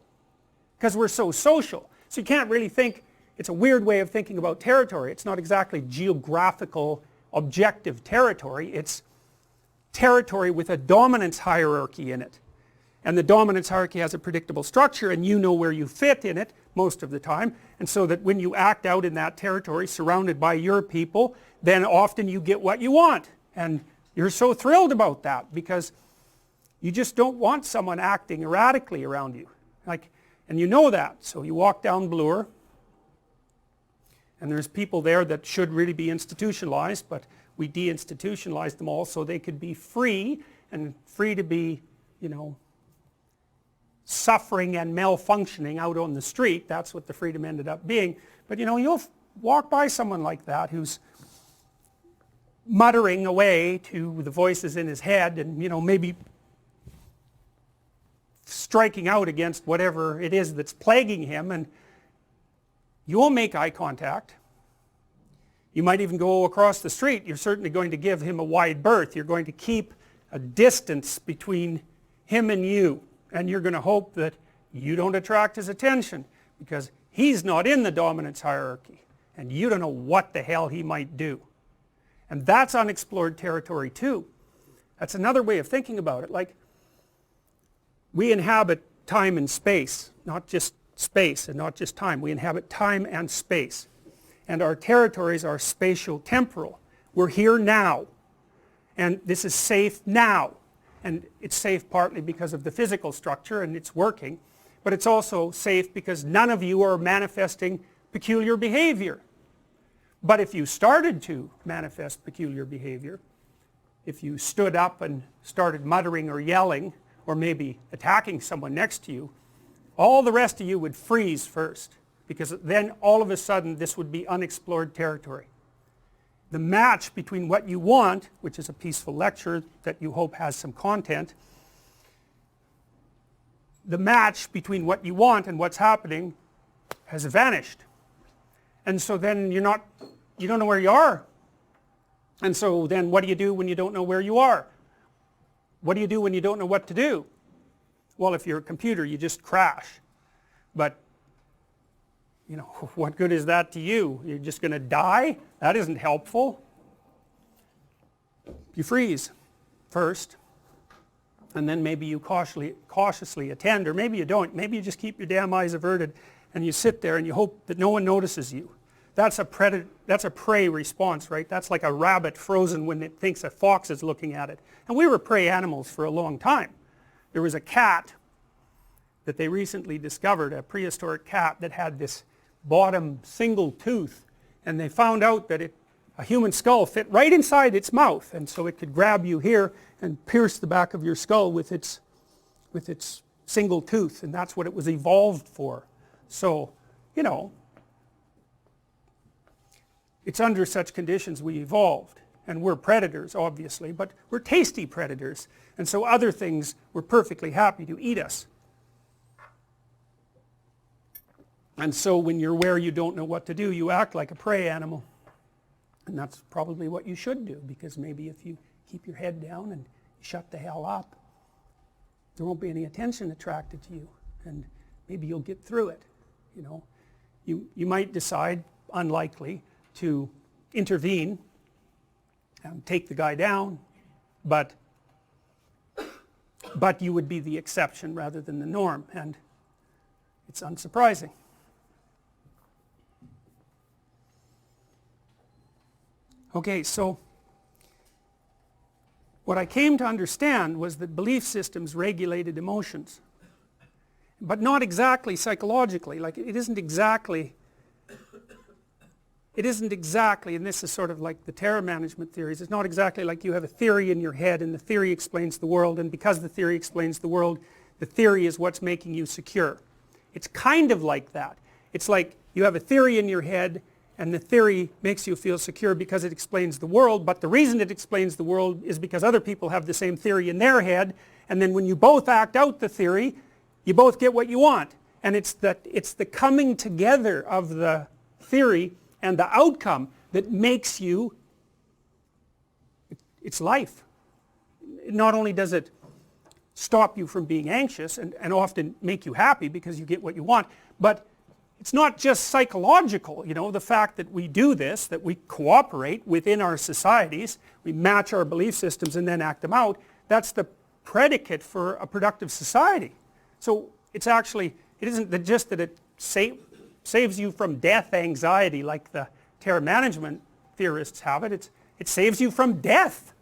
because we're so social. So you can't really think, it's a weird way of thinking about territory. It's not exactly geographical, objective territory. It's territory with a dominance hierarchy in it. And the dominance hierarchy has a predictable structure, and you know where you fit in it most of the time. And so that when you act out in that territory surrounded by your people, then often you get what you want. And you're so thrilled about that, because you just don't want someone acting erratically around you. And you know that. So you walk down Bloor, and there's people there that should really be institutionalized, but we deinstitutionalized them all so they could be free, and free to be, you know, suffering and malfunctioning out on the street. That's what the freedom ended up being. But you know, you'll walk by someone like that who's muttering away to the voices in his head, and you know, maybe striking out against whatever it is that's plaguing him, and you won't make eye contact. You might even go across the street. You're certainly going to give him a wide berth. You're going to keep a distance between him and you, and you're going to hope that you don't attract his attention, because he's not in the dominance hierarchy, and you don't know what the hell he might do. And that's unexplored territory too. That's another way of thinking about it. Like, we inhabit time and space, not just space and not just time. We inhabit time and space. And our territories are spatial temporal. We're here now. And this is safe now. And it's safe partly because of the physical structure and it's working. But it's also safe because none of you are manifesting peculiar behavior. But if you started to manifest peculiar behavior, if you stood up and started muttering or yelling, or maybe attacking someone next to you, all the rest of you would freeze first, because then all of a sudden this would be unexplored territory. The match between what you want, which is a peaceful lecture that you hope has some content, the match between what you want and what's happening has vanished. And so then you don't know where you are. And so then what do you do when you don't know where you are? What do you do when you don't know what to do? Well, if you're a computer, you just crash. But, you know, what good is that to you? You're just going to die? That isn't helpful. You freeze first, and then maybe you cautiously attend, or maybe you don't. Maybe you just keep your damn eyes averted, and you sit there and you hope that no one notices you. That's a prey response, right? That's like a rabbit frozen when it thinks a fox is looking at it. And we were prey animals for a long time. There was a cat that they recently discovered, a prehistoric cat that had this bottom single tooth, and they found out that a human skull fit right inside its mouth, and so it could grab you here and pierce the back of your skull with its single tooth, and that's what it was evolved for. So, you know, it's under such conditions we evolved. And we're predators, obviously, but we're tasty predators. And so other things were perfectly happy to eat us. And so when you're where you don't know what to do, you act like a prey animal. And that's probably what you should do, because maybe if you keep your head down and shut the hell up, there won't be any attention attracted to you. And maybe you'll get through it. You know, you might decide, unlikely, to intervene and take the guy down, but you would be the exception rather than the norm. And It's unsurprising. Okay, so what I came to understand was that belief systems regulated emotions, but not exactly psychologically. Like it isn't exactly, and this is sort of like the terror management theories, it's not exactly like you have a theory in your head and the theory explains the world, and because the theory explains the world, the theory is what's making you secure. It's kind of like that. It's like you have a theory in your head and the theory makes you feel secure because it explains the world, but the reason it explains the world is because other people have the same theory in their head, and then when you both act out the theory, you both get what you want. And it's the coming together of the theory and the outcome that makes you, it's life. Not only does it stop you from being anxious and often make you happy because you get what you want, but it's not just psychological, the fact that we do this, that we cooperate within our societies, we match our belief systems and then act them out, that's the predicate for a productive society. So it's actually, it isn't just that it saves you from death anxiety like the terror management theorists have it, it saves you from death.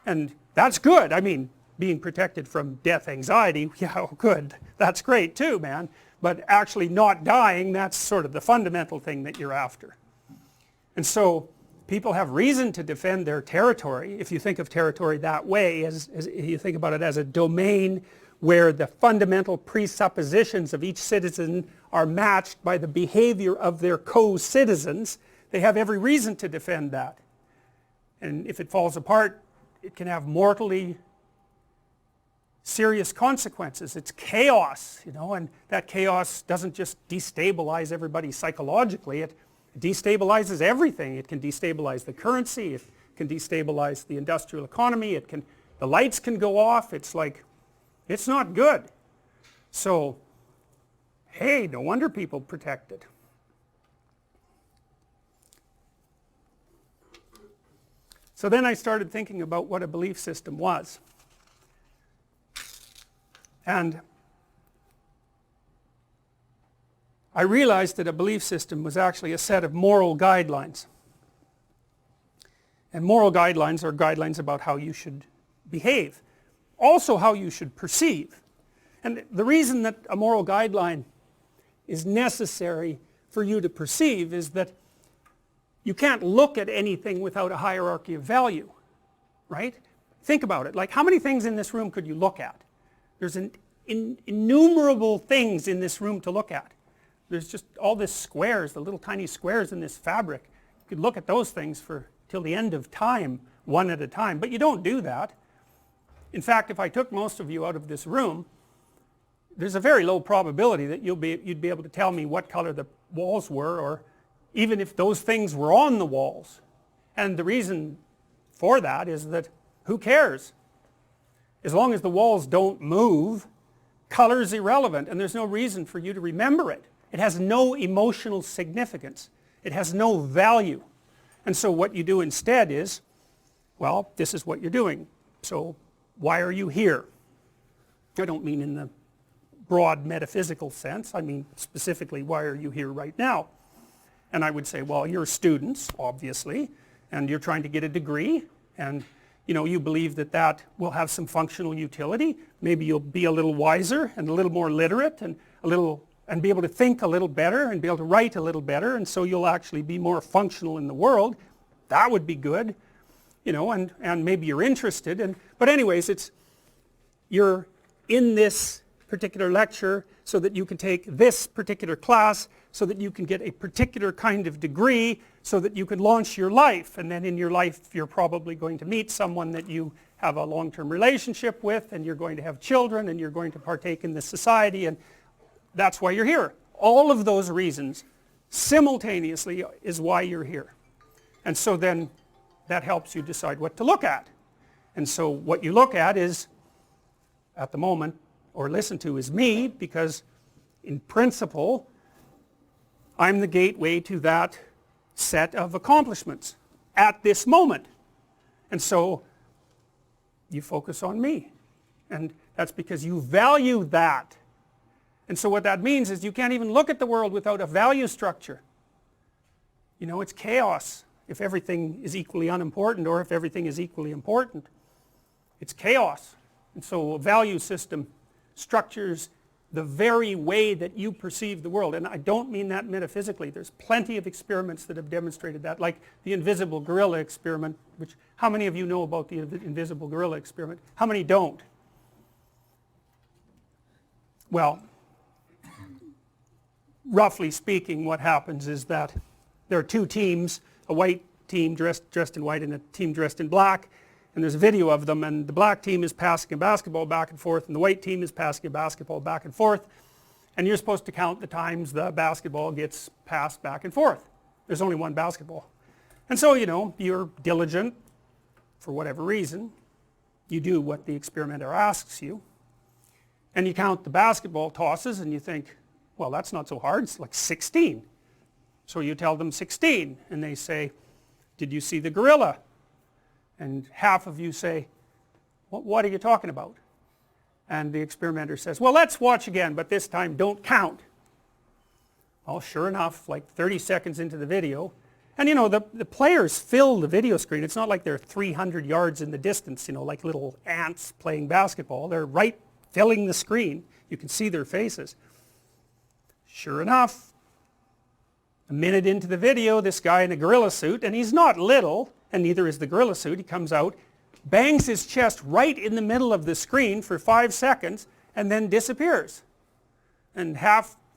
And that's good. I mean, being protected from death anxiety, yeah, good, that's great too, man. But actually not dying, that's sort of the fundamental thing that you're after. And so people have reason to defend their territory, if you think of territory that way, as you think about it as a domain where the fundamental presuppositions of each citizen are matched by the behavior of their co-citizens. They have every reason to defend that. And if it falls apart, it can have mortally serious consequences. It's chaos, and that chaos doesn't just destabilize everybody psychologically, it destabilizes everything. It can destabilize the currency, it can destabilize the industrial economy, the lights can go off, it's like, it's not good. So, hey, no wonder people protect it. So then I started thinking about what a belief system was. And I realized that a belief system was actually a set of moral guidelines. And moral guidelines are guidelines about how you should behave. Also how you should perceive. And the reason that a moral guideline is necessary for you to perceive is that you can't look at anything without a hierarchy of value, right? Think about it. Like, how many things in this room could you look at? There's innumerable things in this room to look at. There's just all these squares, the little tiny squares in this fabric. You could look at those things till the end of time, one at a time, but you don't do that. In fact, if I took most of you out of this room, there's a very low probability that you'd be able to tell me what color the walls were, or even if those things were on the walls. And the reason for that is that who cares? As long as the walls don't move, color is irrelevant, and there's no reason for you to remember it. It has no emotional significance. It has no value. And so what you do instead is, well, this is what you're doing. So why are you here? I don't mean in the broad metaphysical sense. I mean specifically, why are you here right now? And I would say, well, you're students, obviously, and you're trying to get a degree, and you believe that will have some functional utility. Maybe you'll be a little wiser and a little more literate and be able to think a little better and be able to write a little better, and so you'll actually be more functional in the world. That would be good, and maybe you're interested. But anyways, you're in this particular lecture so that you can take this particular class, so that you can get a particular kind of degree, so that you can launch your life. And then in your life you're probably going to meet someone that you have a long-term relationship with, and you're going to have children, and you're going to partake in this society, and that's why you're here. All of those reasons simultaneously is why you're here. And so then that helps you decide what to look at. And so what you look at is, at the moment, or listen to, is me, because in principle I'm the gateway to that set of accomplishments at this moment. And so you focus on me. And that's because you value that. And so what that means is you can't even look at the world without a value structure. You know, it's chaos if everything is equally unimportant, or if everything is equally important. It's chaos. And so a value system structures the very way that you perceive the world. And I don't mean that metaphysically. There's plenty of experiments that have demonstrated that, like the invisible gorilla experiment, which, how many of you know about the invisible gorilla experiment? How many don't? Well, roughly speaking, what happens is that there are two teams, a white team dressed in white and a team dressed in black, and there's a video of them, and the black team is passing a basketball back and forth, and the white team is passing a basketball back and forth, and you're supposed to count the times the basketball gets passed back and forth. There's only one basketball. And so, you know, you're diligent for whatever reason. You do what the experimenter asks you, and you count the basketball tosses, and you think, well, that's not so hard, it's like 16. So you tell them 16, and they say, did you see the gorilla? And half of you say, what are you talking about? And the experimenter says, well, let's watch again, but this time don't count. Well, sure enough, like 30 seconds into the video, and you know, the players fill the video screen. It's not like they're 300 yards in the distance, you know, like little ants playing basketball. They're right filling the screen. You can see their faces. Sure enough, a minute into the video, this guy in a gorilla suit, and he's not little, and neither is the gorilla suit, he comes out, bangs his chest right in the middle of the screen for 5 seconds, and then disappears. And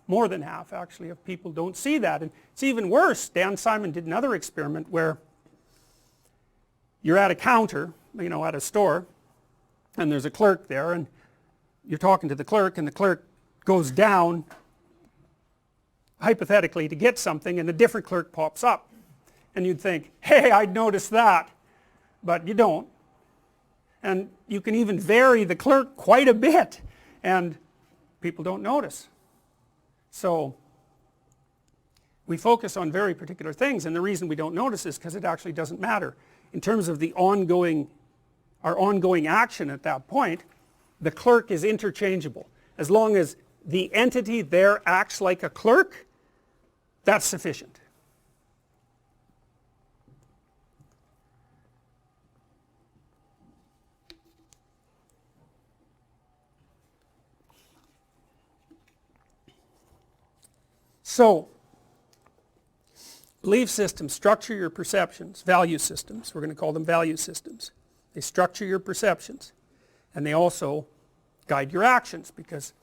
more than half actually of people don't see that. And it's even worse. Dan Simon did another experiment where you're at a counter, you know, at a store, and there's a clerk there, and you're talking to the clerk, and the clerk goes down hypothetically to get something, and a different clerk pops up, and you'd think, hey, I'd notice that, but you don't. And you can even vary the clerk quite a bit, and people don't notice. So we focus on very particular things, and the reason we don't notice is because it actually doesn't matter. In terms of our ongoing action at that point, the clerk is interchangeable. As long as the entity there acts like a clerk, that's sufficient. So, belief systems structure your perceptions, value systems, we're going to call them value systems. They structure your perceptions, and they also guide your actions, because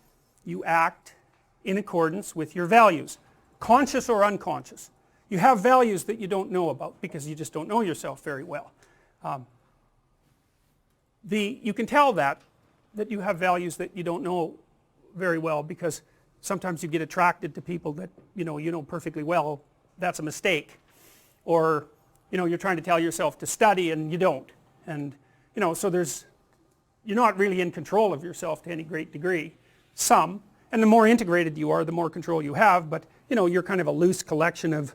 you act in accordance with your values, conscious or unconscious. You have values that you don't know about because you just don't know yourself very well. You can tell that you have values that you don't know very well because sometimes you get attracted to people that you know perfectly well that's a mistake, or you're trying to tell yourself to study and you don't, and so you're not really in control of yourself to any great degree. Some, and the more integrated you are, the more control you have, but you're kind of a loose collection of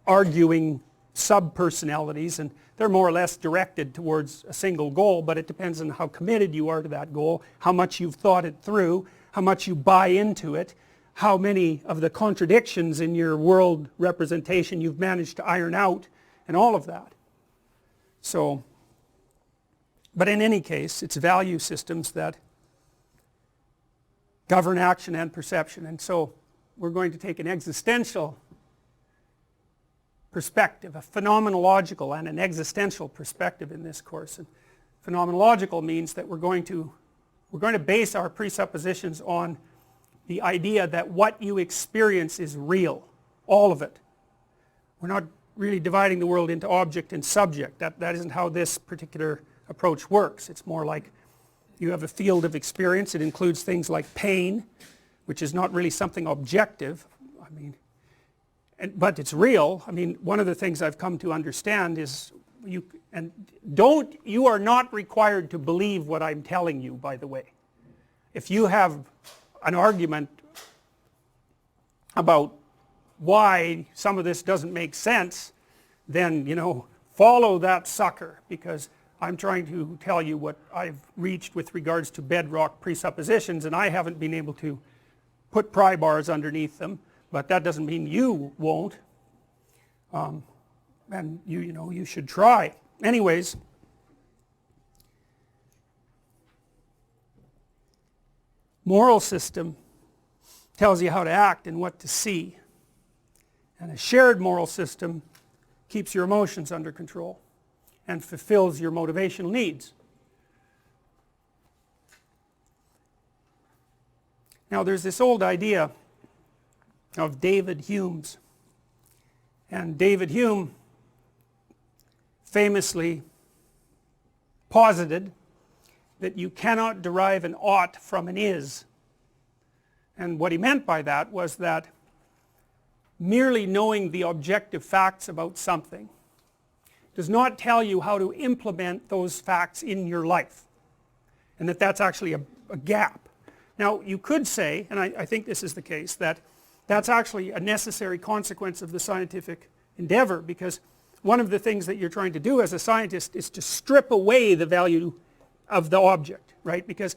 arguing sub-personalities, and they're more or less directed towards a single goal, but it depends on how committed you are to that goal, how much you've thought it through, how much you buy into it, how many of the contradictions in your world representation you've managed to iron out, and all of that. So, but in any case, it's value systems that govern action and perception, and so we're going to take an existential perspective, a phenomenological and an existential perspective in this course. And phenomenological means that we're going to base our presuppositions on the idea that what you experience is real, all of it. We're not really dividing the world into object and subject. That isn't how this particular approach works. It's more like you have a field of experience. It includes things like pain, which is not really something objective. But it's real. One of the things I've come to understand is you are not required to believe what I'm telling you, by the way. If you have an argument about why some of this doesn't make sense, then follow that sucker, because I'm trying to tell you what I've reached with regards to bedrock presuppositions, and I haven't been able to put pry bars underneath them, but that doesn't mean you won't. And you know, you should try. Anyways, moral system tells you how to act and what to see. And a shared moral system keeps your emotions under control and fulfills your motivational needs. Now there's this old idea of David Hume's, and David Hume famously posited that you cannot derive an ought from an is. And what he meant by that was that merely knowing the objective facts about something does not tell you how to implement those facts in your life, and that that's actually a gap. Now you could say, and I think this is the case, that that's actually a necessary consequence of the scientific endeavor, because one of the things that you're trying to do as a scientist is to strip away the value of the object, right? Because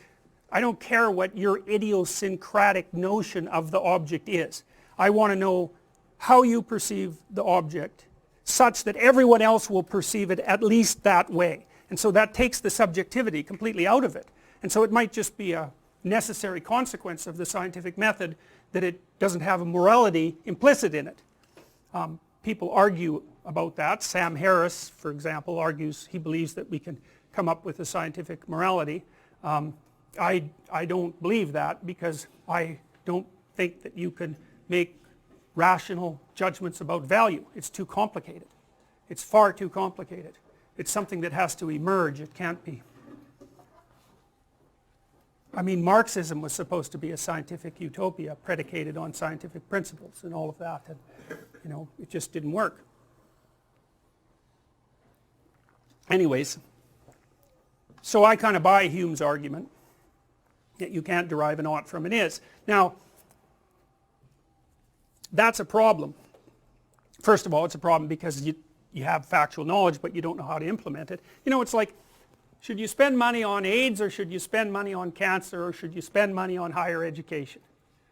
I don't care what your idiosyncratic notion of the object is. I want to know how you perceive the object such that everyone else will perceive it at least that way. And so that takes the subjectivity completely out of it. And so it might just be a necessary consequence of the scientific method that it doesn't have a morality implicit in it. People argue about that. Sam Harris, for example, argues, he believes that we can come up with a scientific morality. I don't believe that, because I don't think that you can make rational judgments about value. It's too complicated. It's far too complicated. It's something that has to emerge. It can't be. I mean, Marxism was supposed to be a scientific utopia predicated on scientific principles and all of that, and you know, it just didn't work. Anyways, so I kind of buy Hume's argument that you can't derive an ought from an is. Now, that's a problem. First of all, it's a problem because you have factual knowledge, but you don't know how to implement it. You know, it's like, should you spend money on AIDS, or should you spend money on cancer, or should you spend money on higher education?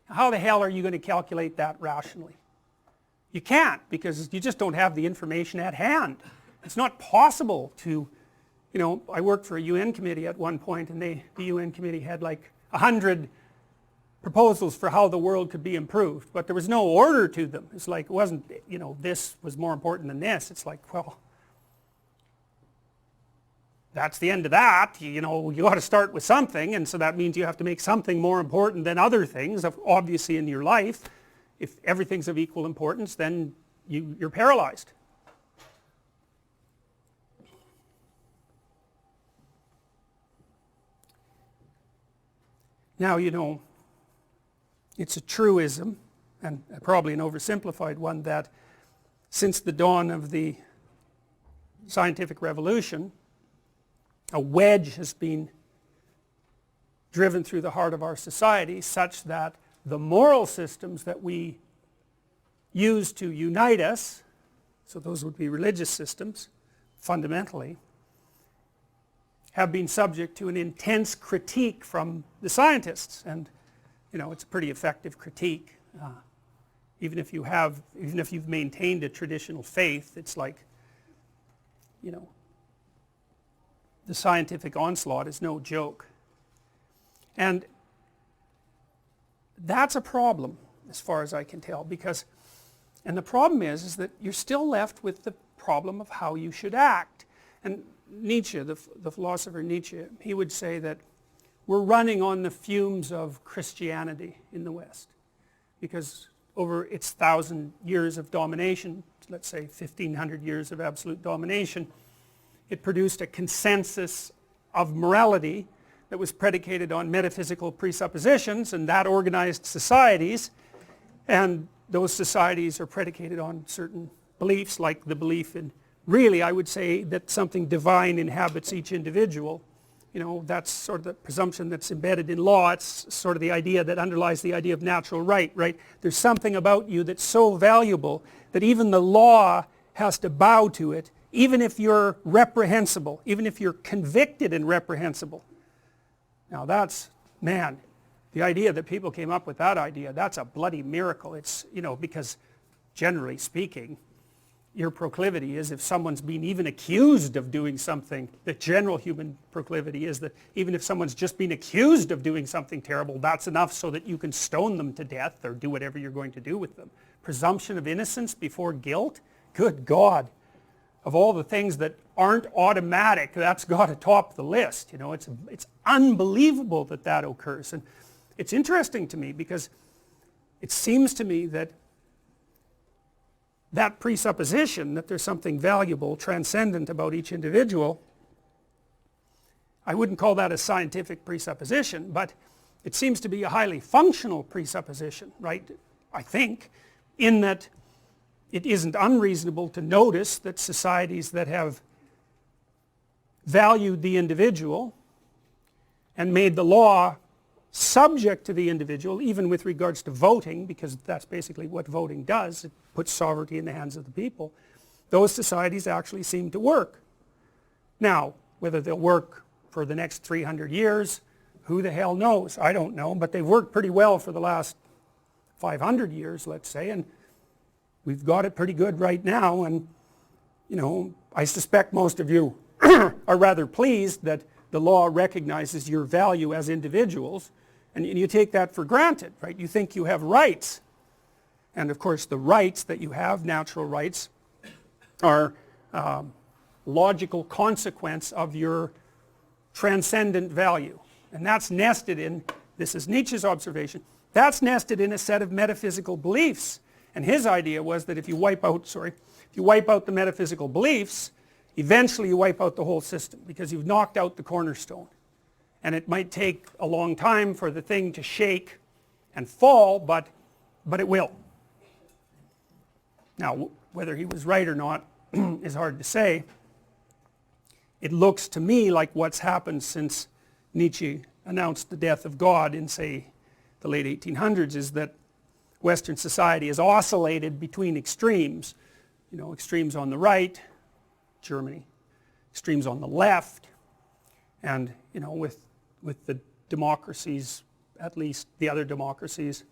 How the hell are you going to calculate that rationally? You can't, because you just don't have the information at hand. It's not possible to, you know, I worked for a UN committee at one point, and the UN committee had like 100 proposals for how the world could be improved, but there was no order to them. It's like, it wasn't, you know, this was more important than this. It's like, well, that's the end of that. You know, you got to start with something, and so that means you have to make something more important than other things, obviously, in your life. If everything's of equal importance, then you're paralyzed. Now, you know, it's a truism, and probably an oversimplified one, that since the dawn of the scientific revolution, a wedge has been driven through the heart of our society such that the moral systems that we use to unite us, so those would be religious systems, fundamentally, have been subject to an intense critique from the scientists. And you know, it's a pretty effective critique. Even if you've maintained a traditional faith, it's like, you know, the scientific onslaught is no joke. And that's a problem, as far as I can tell, because, and the problem is that you're still left with the problem of how you should act. And Nietzsche, the philosopher Nietzsche, he would say that we're running on the fumes of Christianity in the West, because over its 1,000 years of domination, let's say 1,500 years of absolute domination, it produced a consensus of morality that was predicated on metaphysical presuppositions, and that organized societies, and those societies are predicated on certain beliefs, like the belief in, really I would say, that something divine inhabits each individual. You know, that's sort of the presumption that's embedded in law. It's sort of the idea that underlies the idea of natural right, right? There's something about you that's so valuable that even the law has to bow to it, even if you're reprehensible, even if you're convicted and reprehensible. Now that's, man, the idea that people came up with that idea, that's a bloody miracle. It's, you know, because generally speaking, your proclivity is, if someone's been even accused of doing something, the general human proclivity is that even if someone's just been accused of doing something terrible, that's enough so that you can stone them to death or do whatever you're going to do with them. Presumption of innocence before guilt? Good God. Of all the things that aren't automatic, that's got to top the list. You know, it's unbelievable that that occurs. And it's interesting to me because it seems to me that that presupposition that there's something valuable, transcendent about each individual, I wouldn't call that a scientific presupposition, but it seems to be a highly functional presupposition, right? I think, in that it isn't unreasonable to notice that societies that have valued the individual and made the law subject to the individual, even with regards to voting, because that's basically what voting does, it puts sovereignty in the hands of the people, those societies actually seem to work. Now, whether they'll work for the next 300 years, who the hell knows? I don't know, but they've worked pretty well for the last 500 years, let's say, and we've got it pretty good right now, and, you know, I suspect most of you are rather pleased that the law recognizes your value as individuals, and you take that for granted, right? You think you have rights, and of course the rights that you have, natural rights, are logical consequence of your transcendent value, and that's nested in, this is Nietzsche's observation, that's nested in a set of metaphysical beliefs, and his idea was that if you wipe out the metaphysical beliefs, eventually you wipe out the whole system, because you've knocked out the cornerstone. And it might take a long time for the thing to shake and fall, but it will. Now, whether he was right or not is hard to say. It looks to me like what's happened since Nietzsche announced the death of God in, say, the late 1800s is that Western society has oscillated between extremes. You know, extremes on the right, Germany, extremes on the left, and, you know, with the democracies, at least the other democracies,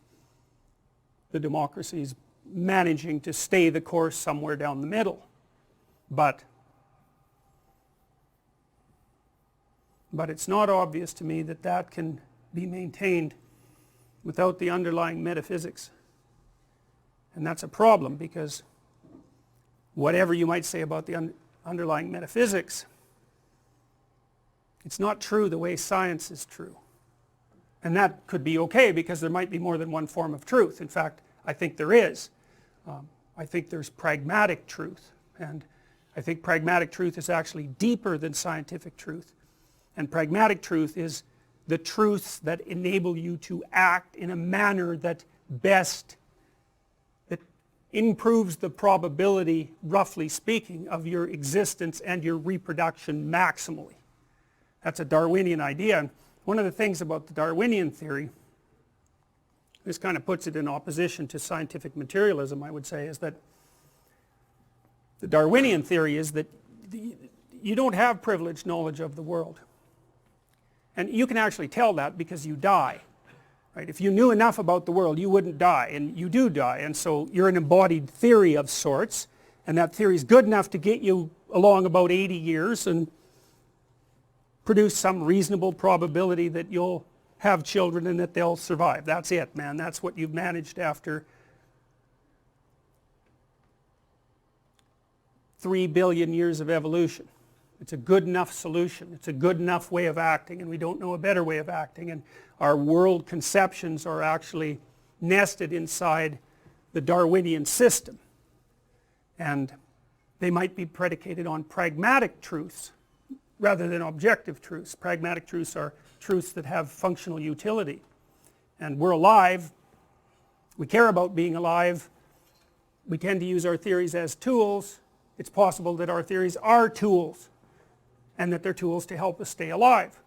the democracies managing to stay the course somewhere down the middle. But it's not obvious to me that that can be maintained without the underlying metaphysics. And that's a problem, because whatever you might say about the underlying metaphysics, it's not true the way science is true. And that could be okay, because there might be more than one form of truth. In fact, I think there is. I think there's pragmatic truth, and I think pragmatic truth is actually deeper than scientific truth. And pragmatic truth is the truths that enable you to act in a manner that best, that improves the probability, roughly speaking, of your existence and your reproduction maximally. That's a Darwinian idea. And one of the things about the Darwinian theory, this kind of puts it in opposition to scientific materialism, I would say, is that the Darwinian theory is that you don't have privileged knowledge of the world. And you can actually tell that because you die. Right? If you knew enough about the world, you wouldn't die, and you do die. And so you're an embodied theory of sorts, and that theory is good enough to get you along about 80 years and produce some reasonable probability that you'll have children and that they'll survive. That's it, man. That's what you've managed after 3 billion years of evolution. It's a good enough solution. It's a good enough way of acting, and we don't know a better way of acting. And our world conceptions are actually nested inside the Darwinian system. And they might be predicated on pragmatic truths rather than objective truths. Pragmatic truths are truths that have functional utility. And we're alive. We care about being alive. We tend to use our theories as tools. It's possible that our theories are tools, and that they're tools to help us stay alive.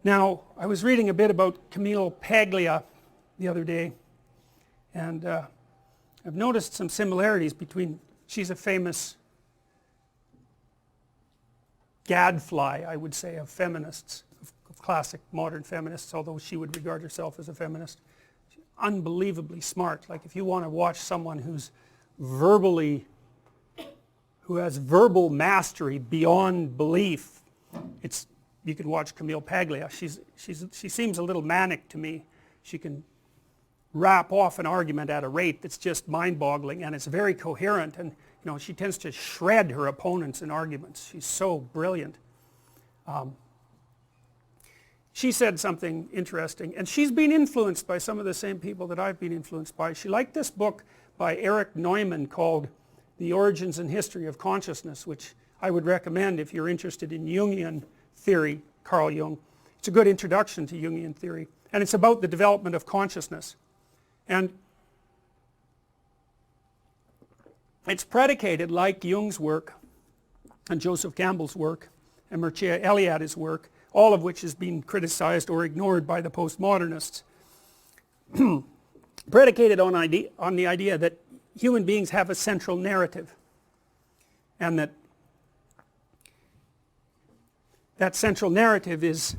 Now, I was reading a bit about Camille Paglia the other day, and I've noticed some similarities between, she's a famous gadfly, I would say, of feminists, of classic modern feminists, although she would regard herself as a feminist. She's unbelievably smart. Like if you want to watch someone who's verbally, who has verbal mastery beyond belief, you can watch Camille Paglia. She seems a little manic to me. She can wrap off an argument at a rate that's just mind-boggling, and it's very coherent, and she tends to shred her opponents in arguments. She's so brilliant. She said something interesting, and she's been influenced by some of the same people that I've been influenced by. She liked this book by Erich Neumann called The Origins and History of Consciousness, which I would recommend if you're interested in Jungian theory, Carl Jung. It's a good introduction to Jungian theory, and it's about the development of consciousness. And it's predicated, like Jung's work and Joseph Campbell's work and Mircea Eliade's work, all of which has been criticized or ignored by the postmodernists, predicated on the idea that human beings have a central narrative, and that central narrative is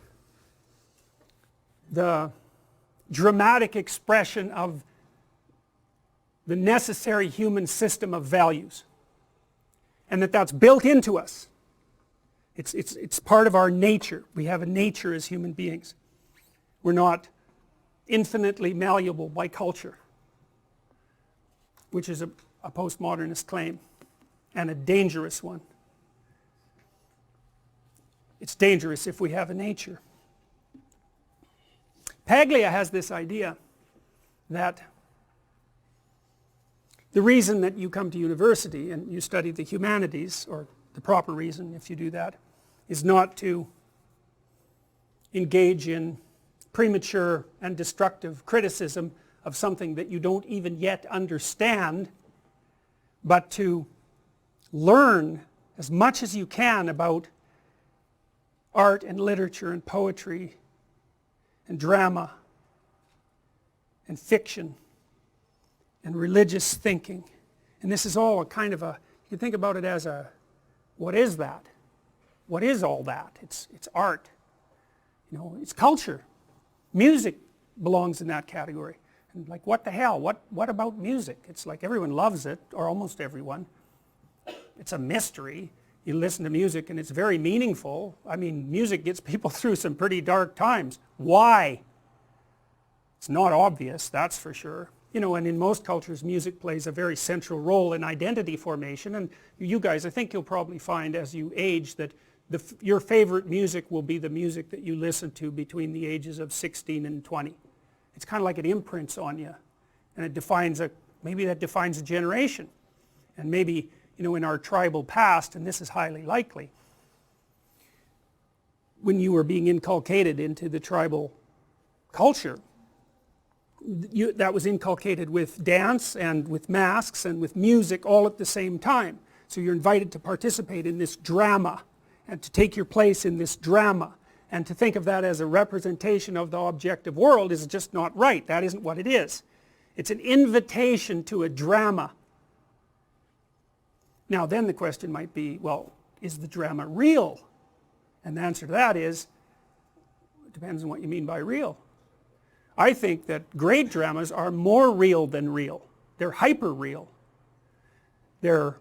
the dramatic expression of the necessary human system of values, and that's built into us. It's part of our nature. We have a nature as human beings. We're not infinitely malleable by culture, which is a postmodernist claim, and a dangerous one. It's dangerous if we have a nature. Paglia has this idea that the reason that you come to university and you study the humanities, or the proper reason if you do that, is not to engage in premature and destructive criticism of something that you don't even yet understand, but to learn as much as you can about art and literature and poetry and drama and fiction and religious thinking. And this is all a kind of a, you can think about it as a, what is that? What is all that? It's art. It's culture. Music belongs in that category. And like, what the hell? What about music? It's like everyone loves it, or almost everyone. It's a mystery. You listen to music and it's very meaningful. I mean, music gets people through some pretty dark times. Why? It's not obvious, that's for sure. And in most cultures, music plays a very central role in identity formation, and you guys, I think you'll probably find as you age that your favorite music will be the music that you listen to between the ages of 16 and 20. It's kind of like it imprints on you, and it defines maybe that defines a generation. And maybe, in our tribal past, and this is highly likely, when you were being inculcated into the tribal culture, that was inculcated with dance and with masks and with music all at the same time. So you're invited to participate in this drama and to take your place in this drama, and to think of that as a representation of the objective world is just not right. That isn't what it is. It's an invitation to a drama. Now then the question might be, well, is the drama real? And the answer to that is, it depends on what you mean by real. I think that great dramas are more real than real. They're hyper real. They're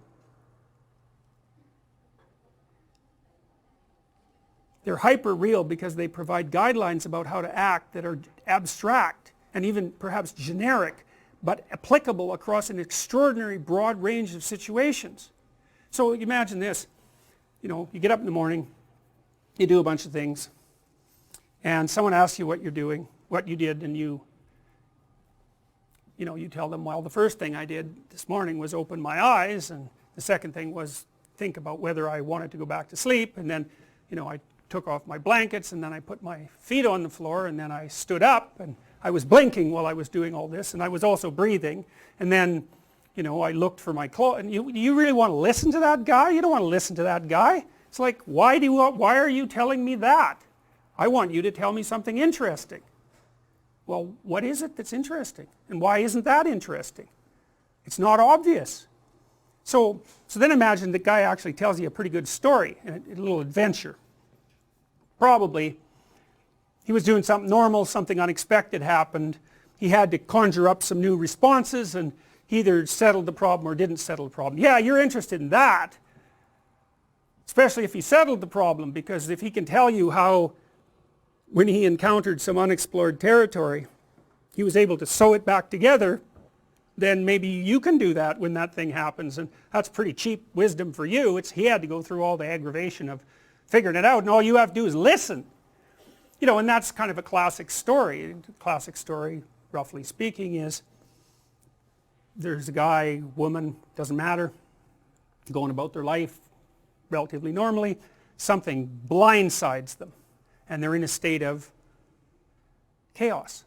hyper real because they provide guidelines about how to act that are abstract and even perhaps generic, but applicable across an extraordinary broad range of situations. So imagine this, you get up in the morning, you do a bunch of things, and someone asks you what you're doing, what you did, and you tell them, well, the first thing I did this morning was open my eyes, and the second thing was think about whether I wanted to go back to sleep, and then, I took off my blankets, and then I put my feet on the floor, and then I stood up, and I was blinking while I was doing all this, and I was also breathing, and then, I looked for my clothes. And you really want to listen to that guy? You don't want to listen to that guy. It's like, why are you telling me that? I want you to tell me something interesting. Well, what is it that's interesting? And why isn't that interesting? It's not obvious. So then imagine the guy actually tells you a pretty good story, a little adventure. Probably he was doing something normal, something unexpected happened, he had to conjure up some new responses, and he either settled the problem or didn't settle the problem. Yeah, you're interested in that, especially if he settled the problem, because if he can tell you how when he encountered some unexplored territory he was able to sew it back together, then maybe you can do that when that thing happens, and that's pretty cheap wisdom for you. He had to go through all the aggravation of figuring it out, and all you have to do is listen. You know, and that's kind of a classic story. A classic story, roughly speaking, is there's a guy, woman, doesn't matter, going about their life relatively normally, something blindsides them, and they're in a state of chaos.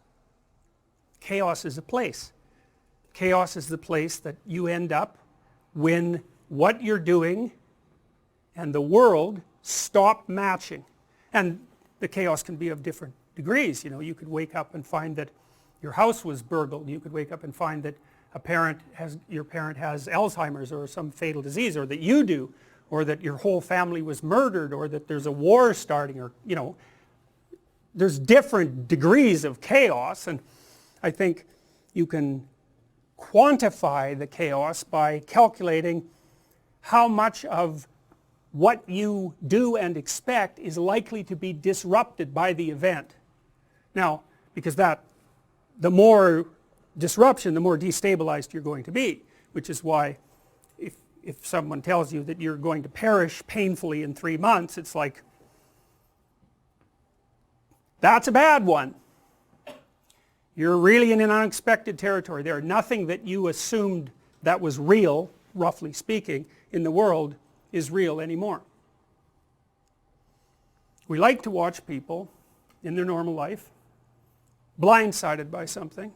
Chaos is a place. Chaos is the place that you end up when what you're doing and the world stop matching. And the chaos can be of different degrees. You know, you could wake up and find that your house was burgled. You could wake up and find that your parent has Alzheimer's or some fatal disease, or that you do, or that your whole family was murdered, or that there's a war starting, or, you know, there's different degrees of chaos. And I think you can quantify the chaos by calculating how much of what you do and expect is likely to be disrupted by the event. Now, because the more disruption, the more destabilized you're going to be, which is why if someone tells you that you're going to perish painfully in 3 months, it's like, that's a bad one. You're really in an unexpected territory there. Nothing that you assumed that was real, roughly speaking, in the world is real anymore. We like to watch people in their normal life blindsided by something,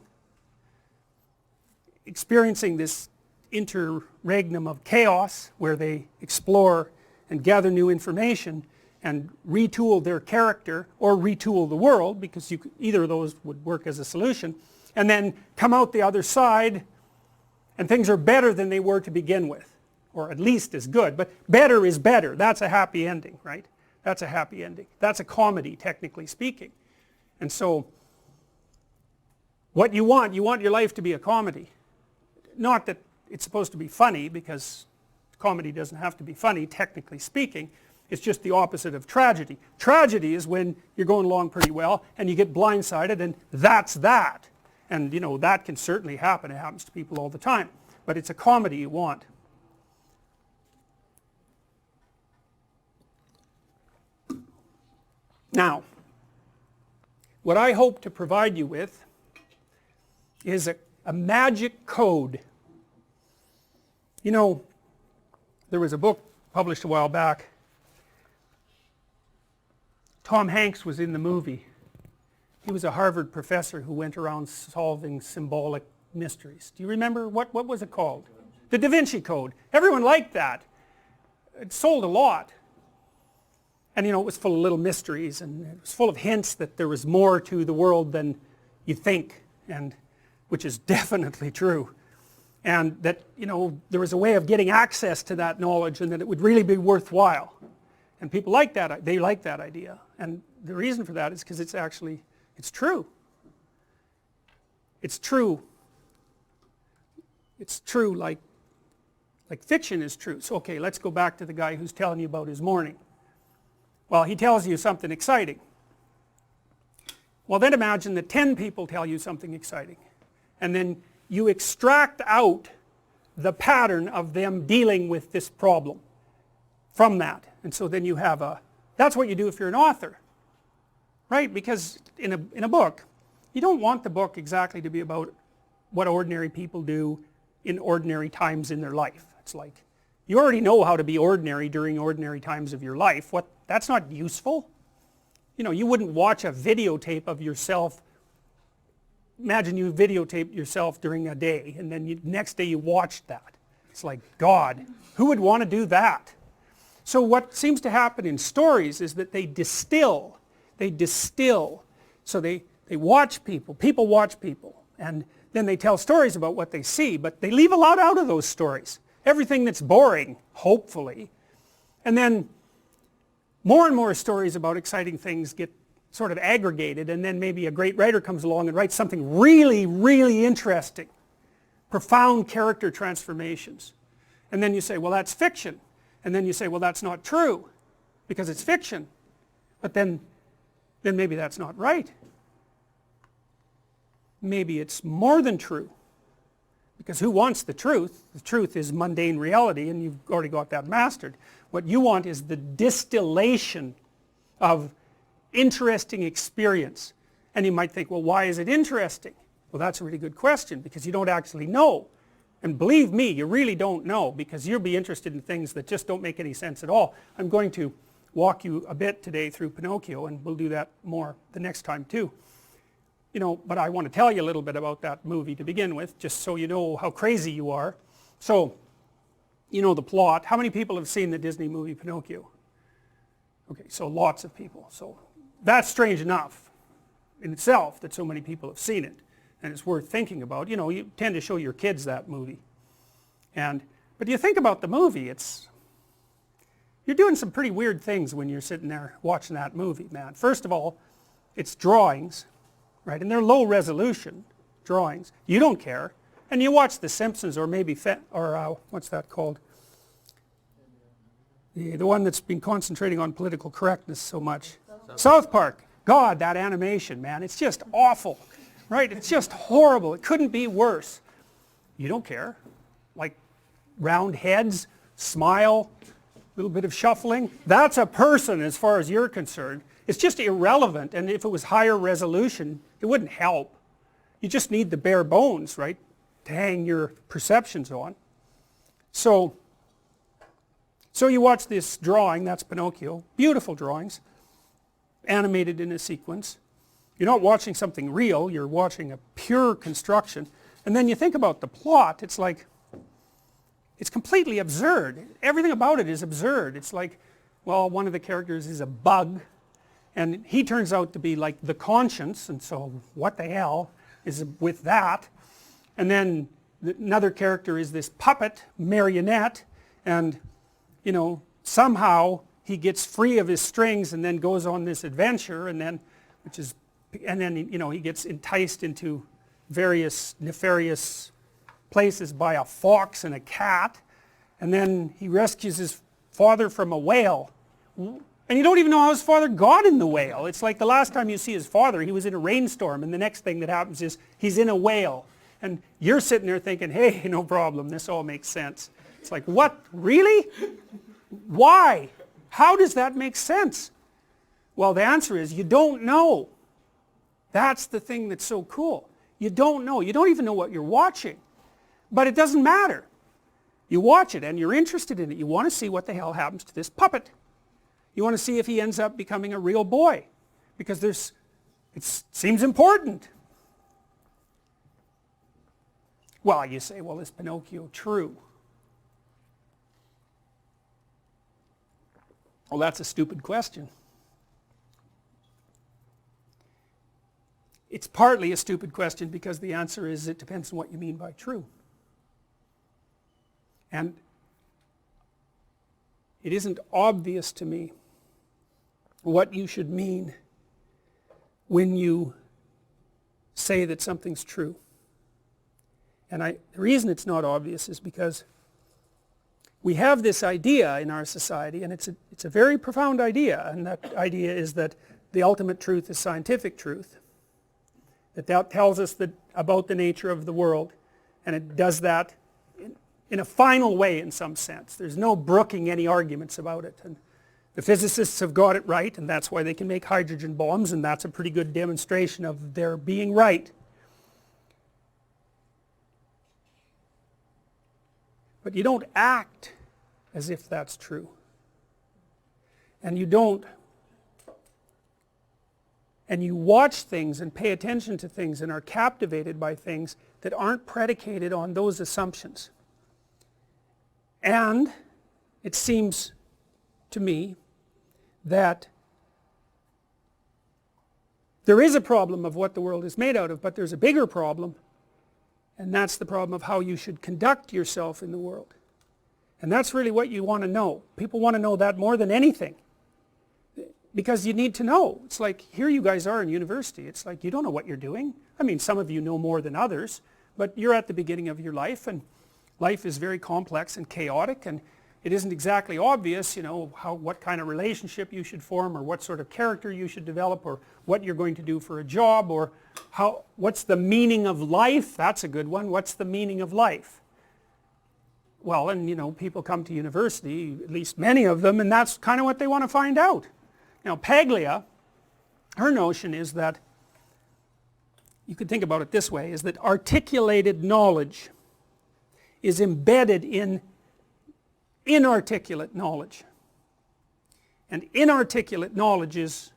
experiencing this interregnum of chaos where they explore and gather new information and retool their character or retool the world, because either of those would work as a solution, and then come out the other side and things are better than they were to begin with, or at least as good. But better is better. That's a happy ending, right? That's a happy ending. That's a comedy, technically speaking. And so what you want your life to be a comedy. Not that it's supposed to be funny, because comedy doesn't have to be funny, technically speaking. It's just the opposite of tragedy. Tragedy is when you're going along pretty well and you get blindsided, and that's that. And you know, that can certainly happen. It happens to people all the time. But it's a comedy you want. Now, what I hope to provide you with is a magic code. You know, there was a book published a while back. Tom Hanks was in the movie. He was a Harvard professor who went around solving symbolic mysteries. Do you remember? What was it called? The Da Vinci Code. Everyone liked that. It sold a lot. And you know, it was full of little mysteries, and it was full of hints that there was more to the world than you think, and which is definitely true. And that, you know, there was a way of getting access to that knowledge, and that it would really be worthwhile. And people like that. They like that idea. And the reason for that is because it's true. It's true. It's true like fiction is true. So okay, let's go back to the guy who's telling you about his morning. Well, he tells you something exciting. Well, then imagine that 10 people tell you something exciting. And then you extract out the pattern of them dealing with this problem from that. And so then you have that's what you do if you're an author. Right? Because in a book, you don't want the book exactly to be about what ordinary people do in ordinary times in their life. It's like, you already know how to be ordinary during ordinary times of your life. That's not useful. You know, you wouldn't watch a videotape of yourself. Imagine you videotaped yourself during a day, and then next day you watched that. It's like, God, who would want to do that? So what seems to happen in stories is that they distill. So they watch people watch people, and then they tell stories about what they see, but they leave a lot out of those stories. everything that's boring, hopefully. And then more and more stories about exciting things get sort of aggregated, and then maybe a great writer comes along and writes something really, really interesting. Profound character transformations. And then you say, well, that's fiction. And then you say, well, that's not true because it's fiction. But then maybe that's not right. Maybe it's more than true. Because who wants the truth? The truth is mundane reality, and you've already got that mastered. What you want is the distillation of interesting experience. And you might think, well, why is it interesting? Well, that's a really good question, because you don't actually know. And believe me, you really don't know, because you'll be interested in things that just don't make any sense at all. I'm going to walk you a bit today through Pinocchio, and we'll do that more the next time too. You know, but I want to tell you a little bit about that movie to begin with, just so you know how crazy you are. So, you know the plot. How many people have seen the Disney movie Pinocchio? Okay, so lots of people. So that's strange enough in itself that so many people have seen it. And it's worth thinking about. You know, you tend to show your kids that movie. But you think about the movie, you're doing some pretty weird things when you're sitting there watching that movie, man. First of all, it's drawings, right? And they're low resolution drawings. You don't care. And you watch The Simpsons, or maybe, what's that called? The one that's been concentrating on political correctness so much. South Park. God, that animation, man, it's just awful. Right? It's just horrible. It couldn't be worse. You don't care. Like round heads, smile, a little bit of shuffling. That's a person as far as you're concerned. It's just irrelevant, and if it was higher resolution, it wouldn't help. You just need the bare bones, right, to hang your perceptions on. So you watch this drawing, that's Pinocchio, beautiful drawings, animated in a sequence. You're not watching something real, you're watching a pure construction. And then you think about the plot, it's like, it's completely absurd. Everything about it is absurd. It's like, well, one of the characters is a bug, and he turns out to be like the conscience, and so what the hell is with that? And then another character is this puppet, marionette, and, you know, somehow he gets free of his strings and then goes on this adventure, and then, you know, he gets enticed into various nefarious places by a fox and a cat, and then he rescues his father from a whale. And you don't even know how his father got in the whale. It's like the last time you see his father, he was in a rainstorm, and the next thing that happens is he's in a whale. And you're sitting there thinking, hey, no problem, this all makes sense. It's like, what? Really? Why? How does that make sense? Well, the answer is you don't know. That's the thing that's so cool. You don't know. You don't even know what you're watching. But it doesn't matter. You watch it and you're interested in it. You want to see what the hell happens to this puppet. You want to see if he ends up becoming a real boy. Because it seems important. Well, you say, well, is Pinocchio true? Well, that's a stupid question. It's partly a stupid question because the answer is it depends on what you mean by true. And it isn't obvious to me what you should mean when you say that something's true. And the reason it's not obvious is because we have this idea in our society, and it's a very profound idea, and that idea is that the ultimate truth is scientific truth. That tells us about the nature of the world, and it does that in a final way in some sense. There's no brooking any arguments about it. And the physicists have got it right, and that's why they can make hydrogen bombs, and that's a pretty good demonstration of their being right. But you don't act as if that's true. And you don't. And you watch things and pay attention to things and are captivated by things that aren't predicated on those assumptions. And it seems to me that there is a problem of what the world is made out of, but there's a bigger problem, and that's the problem of how you should conduct yourself in the world. And that's really what you want to know. People want to know that more than anything. Because you need to know. It's like, here you guys are in university. It's like, you don't know what you're doing. I mean, some of you know more than others, but you're at the beginning of your life, and life is very complex and chaotic, and it isn't exactly obvious, you know, what kind of relationship you should form, or what sort of character you should develop, or what you're going to do for a job, or what's the meaning of life. That's a good one. What's the meaning of life? Well, and you know, people come to university, at least many of them, and that's kind of what they want to find out. Now, Paglia, her notion is that, you could think about it this way, is that articulated knowledge is embedded in inarticulate knowledge. And inarticulate knowledge is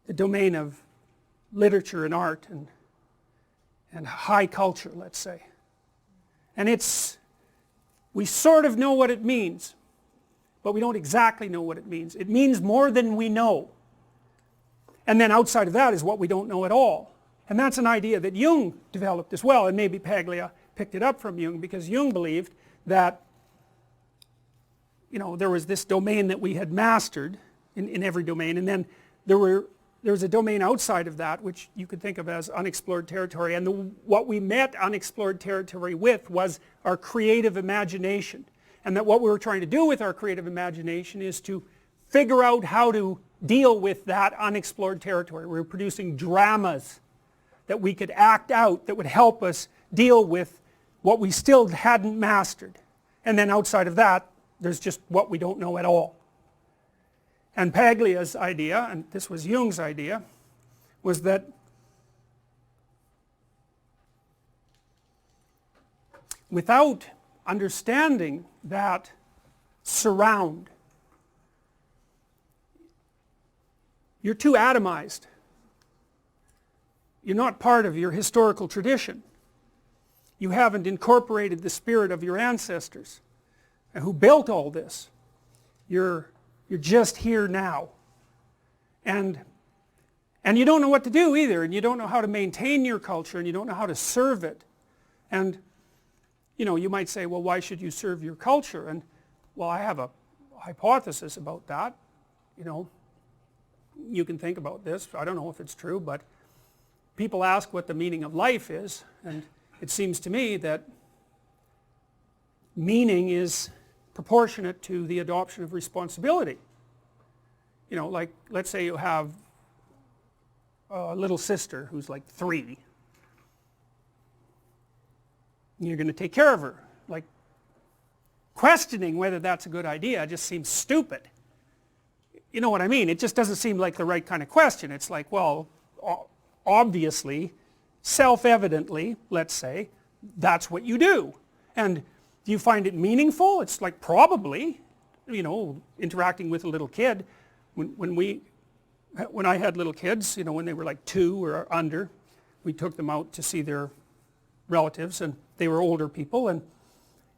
the domain of literature and art and high culture, let's say. And we sort of know what it means, but we don't exactly know what it means. It means more than we know. And then outside of that is what we don't know at all. And that's an idea that Jung developed as well, and maybe Paglia picked it up from Jung, because Jung believed that, you know, there was this domain that we had mastered in every domain, and then there was a domain outside of that which you could think of as unexplored territory, and what we met unexplored territory with was our creative imagination, and that what we were trying to do with our creative imagination is to figure out how to deal with that unexplored territory. We were producing dramas that we could act out that would help us deal with what we still hadn't mastered, and then outside of that there's just what we don't know at all. And Paglia's idea, and this was Jung's idea, was that without understanding that surround, you're too atomized. You're not part of your historical tradition. You haven't incorporated the spirit of your ancestors who built all this. You're just here now. And you don't know what to do either, and you don't know how to maintain your culture, and you don't know how to serve it. And you know, you might say, well, why should you serve your culture? And well, I have a hypothesis about that. You know, you can think about this. I don't know if it's true, but people ask what the meaning of life is, and it seems to me that meaning is proportionate to the adoption of responsibility. You know, like, let's say you have a little sister who's like 3. You're going to take care of her. Like, questioning whether that's a good idea just seems stupid. You know what I mean? It just doesn't seem like the right kind of question. It's like, well, obviously, self-evidently, let's say, that's what you do. And do you find it meaningful? It's like, probably, you know, interacting with a little kid. When I had little kids, you know, when they were like 2 or under, we took them out to see their relatives, and they were older people, and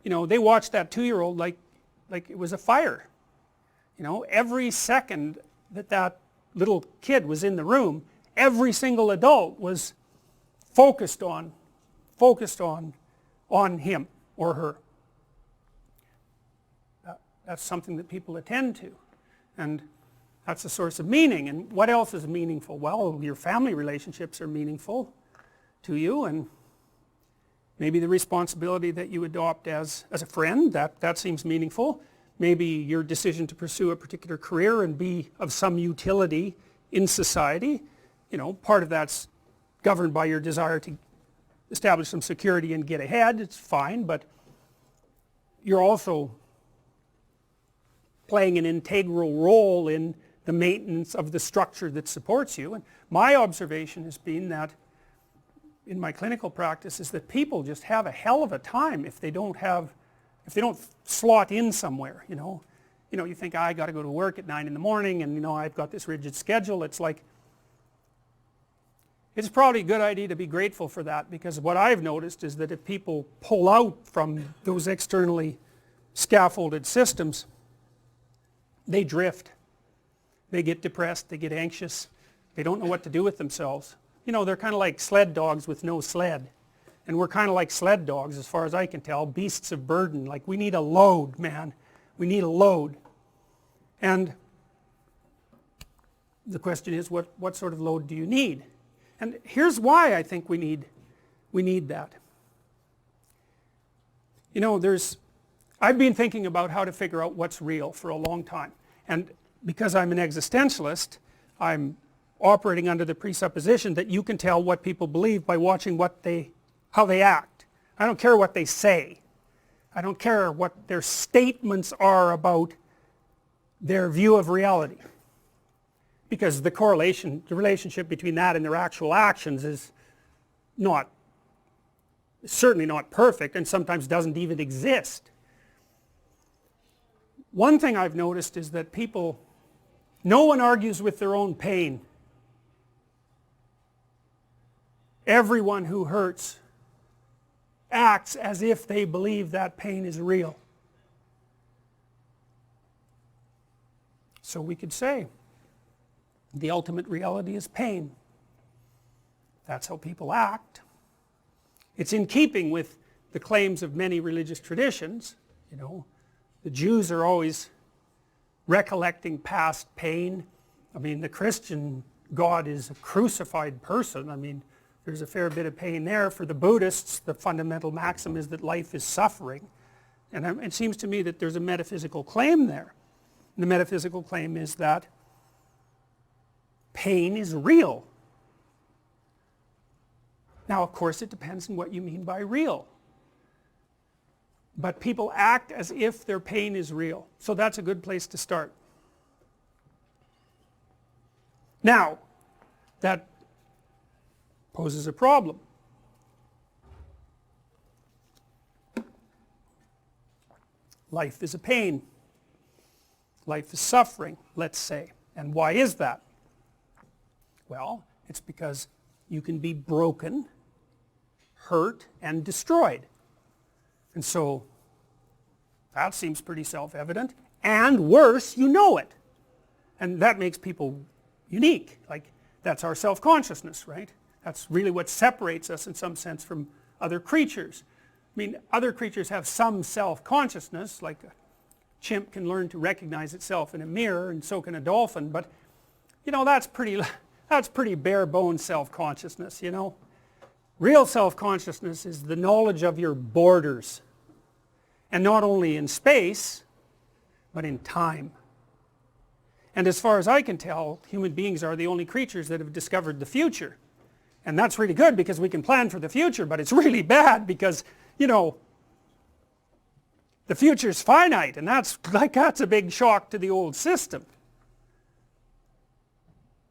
you know, they watched that 2-year-old like it was a fire. You know, every second that little kid was in the room, every single adult was focused on him or her. That's something that people attend to, and that's a source of meaning. And what else is meaningful? Well, your family relationships are meaningful to you, and maybe the responsibility that you adopt as a friend, that seems meaningful. Maybe your decision to pursue a particular career and be of some utility in society, you know, part of that's governed by your desire to establish some security and get ahead. It's fine, but you're also playing an integral role in the maintenance of the structure that supports you. And my observation has been that in my clinical practice is that people just have a hell of a time if they don't slot in somewhere, you know. You know, you think, I got to go to work at 9 in the morning, and you know, I've got this rigid schedule. It's like, it's probably a good idea to be grateful for that, because what I've noticed is that if people pull out from those externally scaffolded systems, they drift. They get depressed, they get anxious, they don't know what to do with themselves. You know, they're kind of like sled dogs with no sled. and we're kind of like sled dogs as far as I can tell, beasts of burden. Like, we need a load, man. We need a load. And the question is, what sort of load do you need? And here's why I think we need that. You know, I've been thinking about how to figure out what's real for a long time. And because I'm an existentialist, I'm operating under the presupposition that you can tell what people believe by watching how they act. I don't care what they say. I don't care what their statements are about their view of reality. Because the relationship between that and their actual actions is certainly not perfect, and sometimes doesn't even exist. One thing I've noticed is that no one argues with their own pain. Everyone who hurts acts as if they believe that pain is real. So we could say the ultimate reality is pain. That's how people act. It's in keeping with the claims of many religious traditions. You know, the Jews are always recollecting past pain. I mean, the Christian God is a crucified person. I mean, there's a fair bit of pain there. For the Buddhists, the fundamental maxim is that life is suffering. And it seems to me that there's a metaphysical claim there. And the metaphysical claim is that pain is real. Now, of course, it depends on what you mean by real. But people act as if their pain is real. So that's a good place to start. Now, that poses a problem. Life is a pain. Life is suffering, let's say. And why is that? Well, it's because you can be broken, hurt, and destroyed. And so that seems pretty self-evident. And worse, you know it. And that makes people unique. Like, that's our self-consciousness, right? That's really what separates us in some sense from other creatures. I mean, other creatures have some self-consciousness, like a chimp can learn to recognize itself in a mirror, and so can a dolphin, but you know, that's pretty bare bones self-consciousness, you know. Real self-consciousness is the knowledge of your borders, and not only in space, but in time. And as far as I can tell, human beings are the only creatures that have discovered the future. And that's really good because we can plan for the future, but it's really bad because, you know, the future's finite, and that's a big shock to the old system.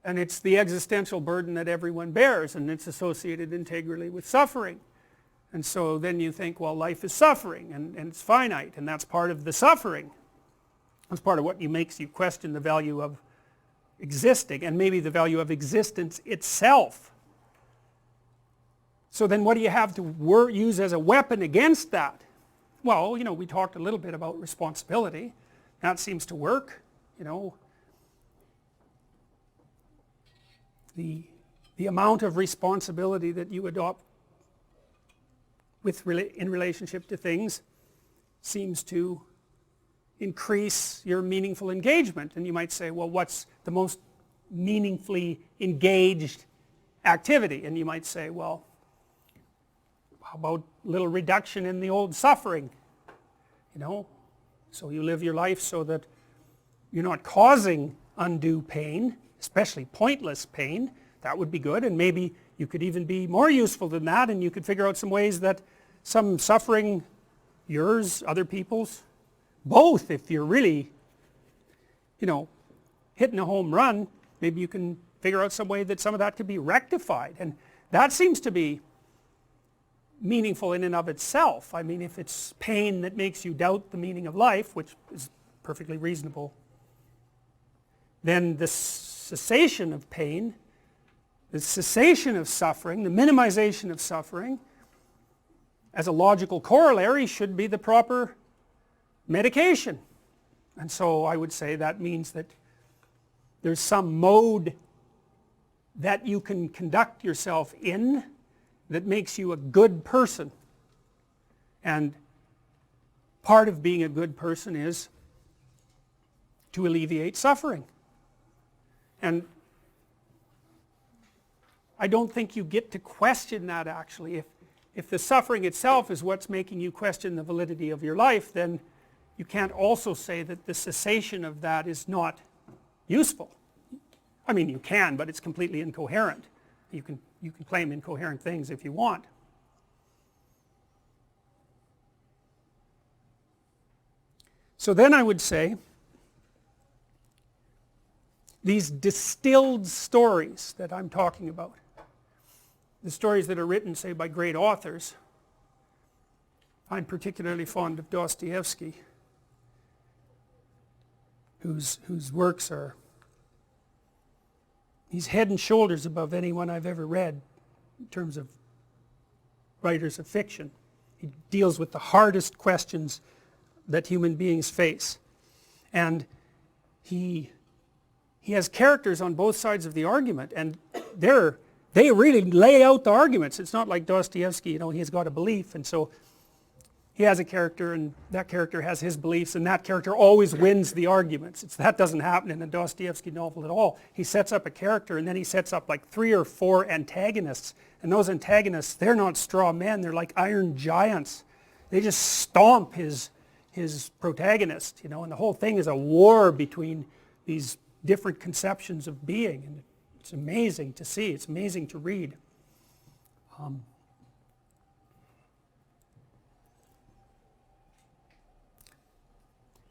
And it's the existential burden that everyone bears, and it's associated integrally with suffering. And so then you think, well, life is suffering, and it's finite, and that's part of the suffering. That's part of what makes you question the value of existing, and maybe the value of existence itself. So then what do you have to use as a weapon against that? Well, you know, we talked a little bit about responsibility. That seems to work, you know. The amount of responsibility that you adopt in relationship to things seems to increase your meaningful engagement. And you might say, well, what's the most meaningfully engaged activity? And you might say, well, how about a little reduction in the old suffering? You know, so you live your life so that you're not causing undue pain, especially pointless pain. That would be good, and maybe you could even be more useful than that, and you could figure out some ways that some suffering, yours, other people's, both, if you're really, you know, hitting a home run, maybe you can figure out some way that some of that could be rectified. And that seems to be meaningful in and of itself. I mean, if it's pain that makes you doubt the meaning of life, which is perfectly reasonable, then the cessation of pain, the cessation of suffering, the minimization of suffering, as a logical corollary, should be the proper medication. And so I would say that means that there's some mode that you can conduct yourself in that makes you a good person. And part of being a good person is to alleviate suffering. And I don't think you get to question that actually. If the suffering itself is what's making you question the validity of your life, then you can't also say that the cessation of that is not useful. I mean, you can, but it's completely incoherent. You can claim incoherent things if you want. So then I would say these distilled stories that I'm talking about, the stories that are written, say, by great authors. I'm particularly fond of Dostoevsky, whose works are, he's head and shoulders above anyone I've ever read in terms of writers of fiction. He deals with the hardest questions that human beings face. And he has characters on both sides of the argument, and they really lay out the arguments. It's not like Dostoevsky, you know, he's got a belief, and so he has a character, and that character has his beliefs, and that character always wins the arguments. That doesn't happen in a Dostoevsky novel at all. He sets up a character, and then he sets up like 3 or 4 antagonists, and those antagonists, they're not straw men, they're like iron giants. They just stomp his protagonist, you know, and the whole thing is a war between these different conceptions of being, and it's amazing to see, it's amazing to read.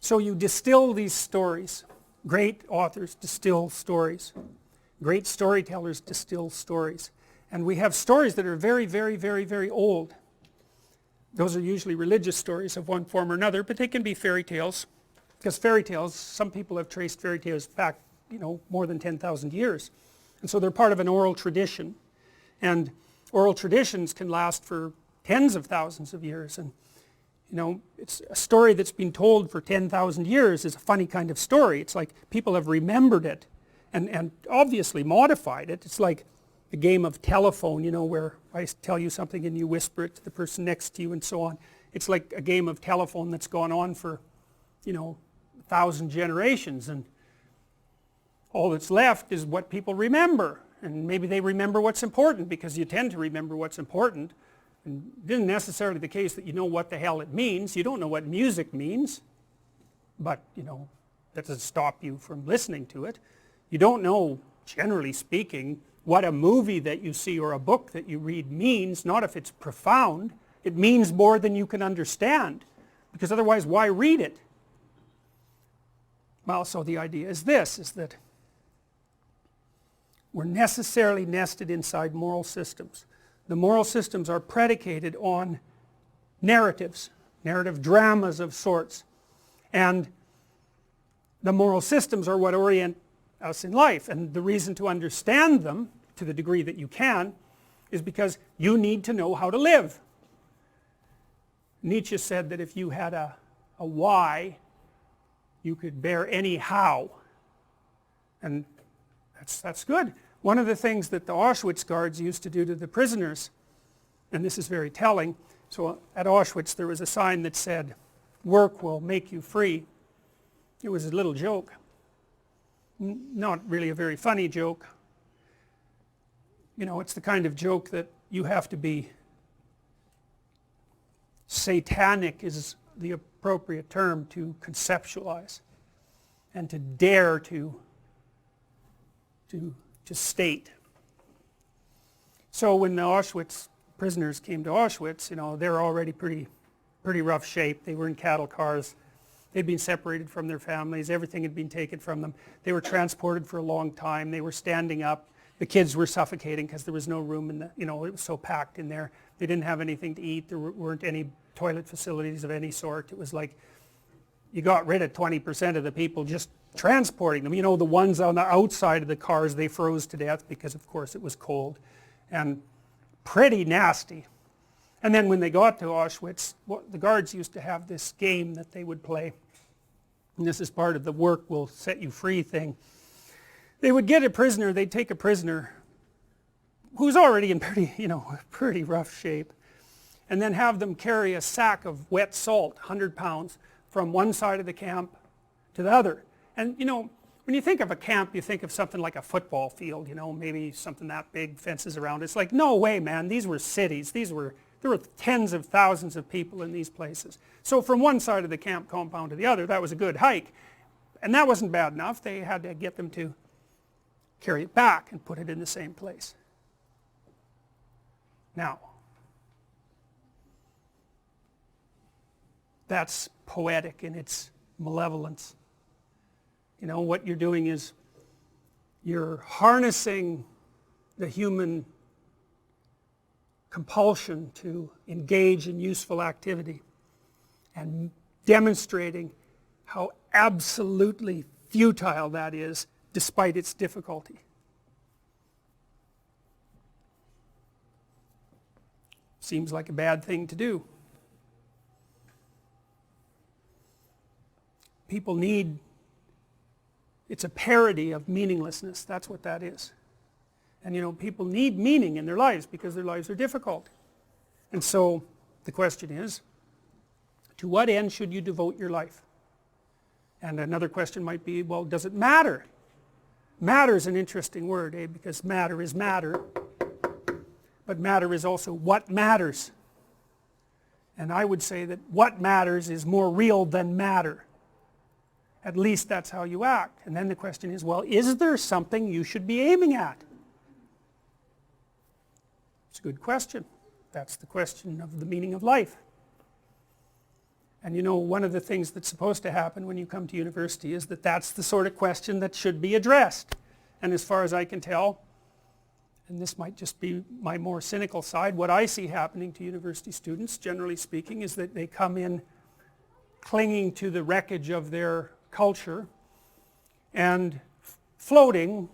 So you distill these stories. Great authors distill stories. Great storytellers distill stories. And we have stories that are very, very, very, very old. Those are usually religious stories of one form or another, but they can be fairy tales. Because fairy tales, some people have traced fairy tales back, you know, more than 10,000 years. And so they're part of an oral tradition. And oral traditions can last for tens of thousands of years. And, you know, it's a story that's been told for 10,000 years is a funny kind of story. It's like people have remembered it and obviously modified it. It's like the game of telephone, you know, where I tell you something and you whisper it to the person next to you and so on. It's like a game of telephone that's gone on for, you know, 1,000 generations, and all that's left is what people remember. And maybe they remember what's important, because you tend to remember what's important. And it isn't necessarily the case that you know what the hell it means. You don't know what music means, but, you know, that doesn't stop you from listening to it. You don't know, generally speaking, what a movie that you see or a book that you read means, not if it's profound. It means more than you can understand, because otherwise why read it? Well, so the idea is this, is that we're necessarily nested inside moral systems. The moral systems are predicated on narratives, narrative dramas of sorts. And the moral systems are what orient us in life. And the reason to understand them, to the degree that you can, is because you need to know how to live. Nietzsche said that if you had a why, you could bear any how. And that's good. One of the things that the Auschwitz guards used to do to the prisoners, and this is very telling, so at Auschwitz there was a sign that said, "Work will make you free." It was a little joke. Not really a very funny joke. You know, it's the kind of joke that you have to be satanic is the appropriate term to conceptualize and to dare to state. So when the Auschwitz prisoners came to Auschwitz, you know, they're already pretty rough shape. They were in cattle cars. They'd been separated from their families. Everything had been taken from them. They were transported for a long time. They were standing up. The kids were suffocating because there was no room in the, you know, it was so packed in there. They didn't have anything to eat. There weren't any toilet facilities of any sort. It was like you got rid of 20% of the people just transporting them. You know, the ones on the outside of the cars, they froze to death because of course it was cold, and pretty nasty. And then when they got to Auschwitz, the guards used to have this game that they would play, and this is part of the work will set you free thing. They would get a prisoner, they'd take a prisoner, who's already in pretty rough shape, and then have them carry a sack of wet salt, 100 pounds, from one side of the camp to the other. And when you think of a camp, you think of something like a football field, maybe something that big, fences around it. It's like, no way, man, these were cities. There were tens of thousands of people in these places. So from one side of the camp compound to the other, that was a good hike. And that wasn't bad enough. They had to get them to carry it back and put it in the same place. Now, that's poetic in its malevolence. What you're doing is you're harnessing the human compulsion to engage in useful activity and demonstrating how absolutely futile that is despite its difficulty. Seems like a bad thing to do. People need, it's a parody of meaninglessness, that's what that is. And people need meaning in their lives because their lives are difficult. And so the question is, to what end should you devote your life? And another question might be, well, does it matter? Matter is an interesting word, because matter is matter, but matter is also what matters. And I would say that what matters is more real than matter. At least that's how you act. And then the question is, well, is there something you should be aiming at? It's a good question. That's the question of the meaning of life. And one of the things that's supposed to happen when you come to university is that that's the sort of question that should be addressed. And as far as I can tell, and this might just be my more cynical side, what I see happening to university students, generally speaking, is that they come in clinging to the wreckage of their culture and floating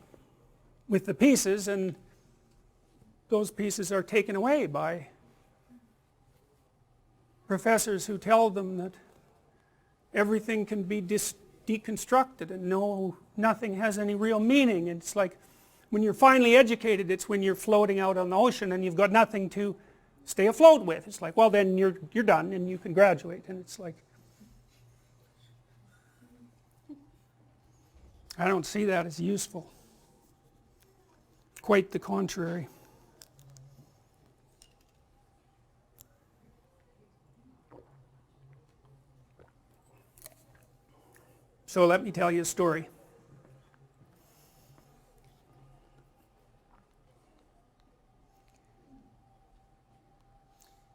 with the pieces, and those pieces are taken away by professors who tell them that everything can be deconstructed and nothing has any real meaning. And it's like when you're finally educated, it's when you're floating out on the ocean and you've got nothing to stay afloat with. It's like, well, then you're done and you can graduate. And it's like, I don't see that as useful. Quite the contrary. So let me tell you a story.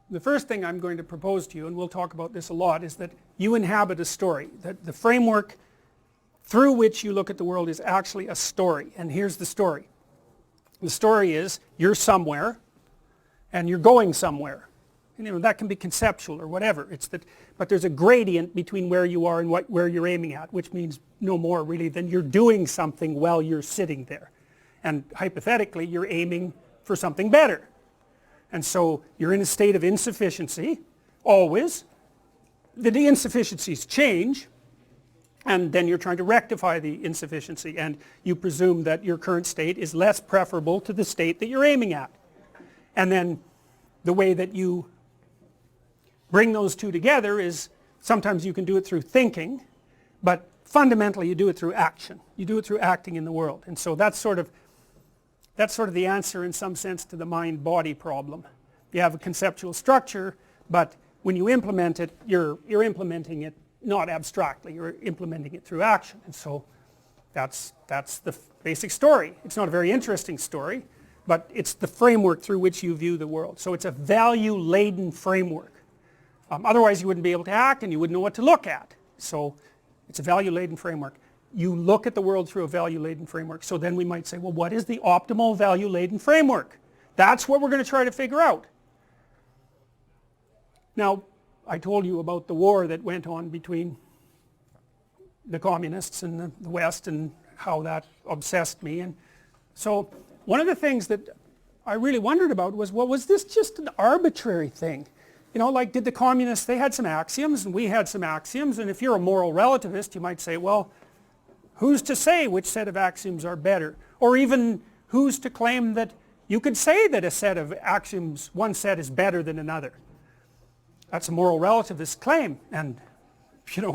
The first thing I'm going to propose to you, and we'll talk about this a lot, is that you inhabit a story. That the framework through which you look at the world is actually a story. And here's the story. The story is you're somewhere and you're going somewhere. And that can be conceptual or whatever. But there's a gradient between where you are and where you're aiming at, which means no more really than you're doing something while you're sitting there. And hypothetically, you're aiming for something better. And so you're in a state of insufficiency, always. The insufficiencies change, and then you're trying to rectify the insufficiency, and you presume that your current state is less preferable to the state that you're aiming at. And then the way that you bring those two together is sometimes you can do it through thinking, but fundamentally you do it through action. You do it through acting in the world. And so that's sort of the answer in some sense to the mind-body problem. You have a conceptual structure, but when you implement it, you're implementing it not abstractly, you're implementing it through action. And so that's the basic story. It's not a very interesting story, but it's the framework through which you view the world. So it's a value-laden framework. Otherwise you wouldn't be able to act and you wouldn't know what to look at. So it's a value-laden framework. You look at the world through a value-laden framework. So then we might say, well, what is the optimal value-laden framework? That's what we're going to try to figure out. Now, I told you about the war that went on between the communists and the West and how that obsessed me. And so one of the things that I really wondered about was, well, was this just an arbitrary thing? Like did the communists, they had some axioms and we had some axioms, and if you're a moral relativist, you might say, well, who's to say which set of axioms are better? Or even who's to claim that, you could say that a set of axioms, one set is better than another. That's a moral relativist claim, and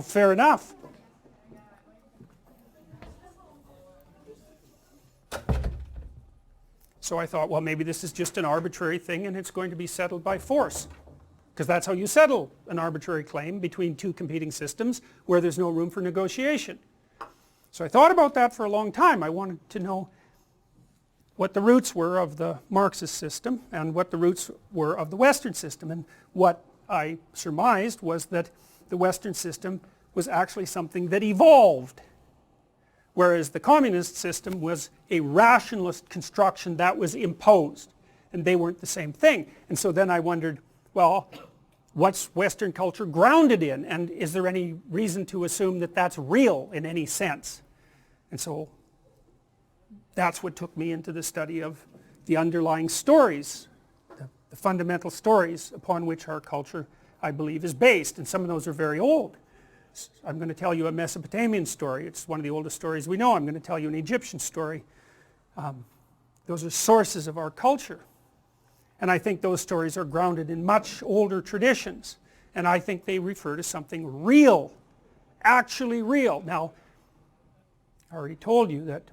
fair enough. So I thought, well, maybe this is just an arbitrary thing and it's going to be settled by force, because that's how you settle an arbitrary claim between two competing systems where there's no room for negotiation. So I thought about that for a long time. I wanted to know what the roots were of the Marxist system and what the roots were of the Western system, and what I surmised was that the Western system was actually something that evolved, whereas the communist system was a rationalist construction that was imposed, and they weren't the same thing. And so then I wondered, well, what's Western culture grounded in, and is there any reason to assume that that's real in any sense? And so that's what took me into the study of the underlying stories, the fundamental stories upon which our culture, I believe, is based, and some of those are very old. I'm going to tell you a Mesopotamian story. It's one of the oldest stories we know. I'm going to tell you an Egyptian story. Those are sources of our culture. And I think those stories are grounded in much older traditions. And I think they refer to something real, actually real. Now, I already told you that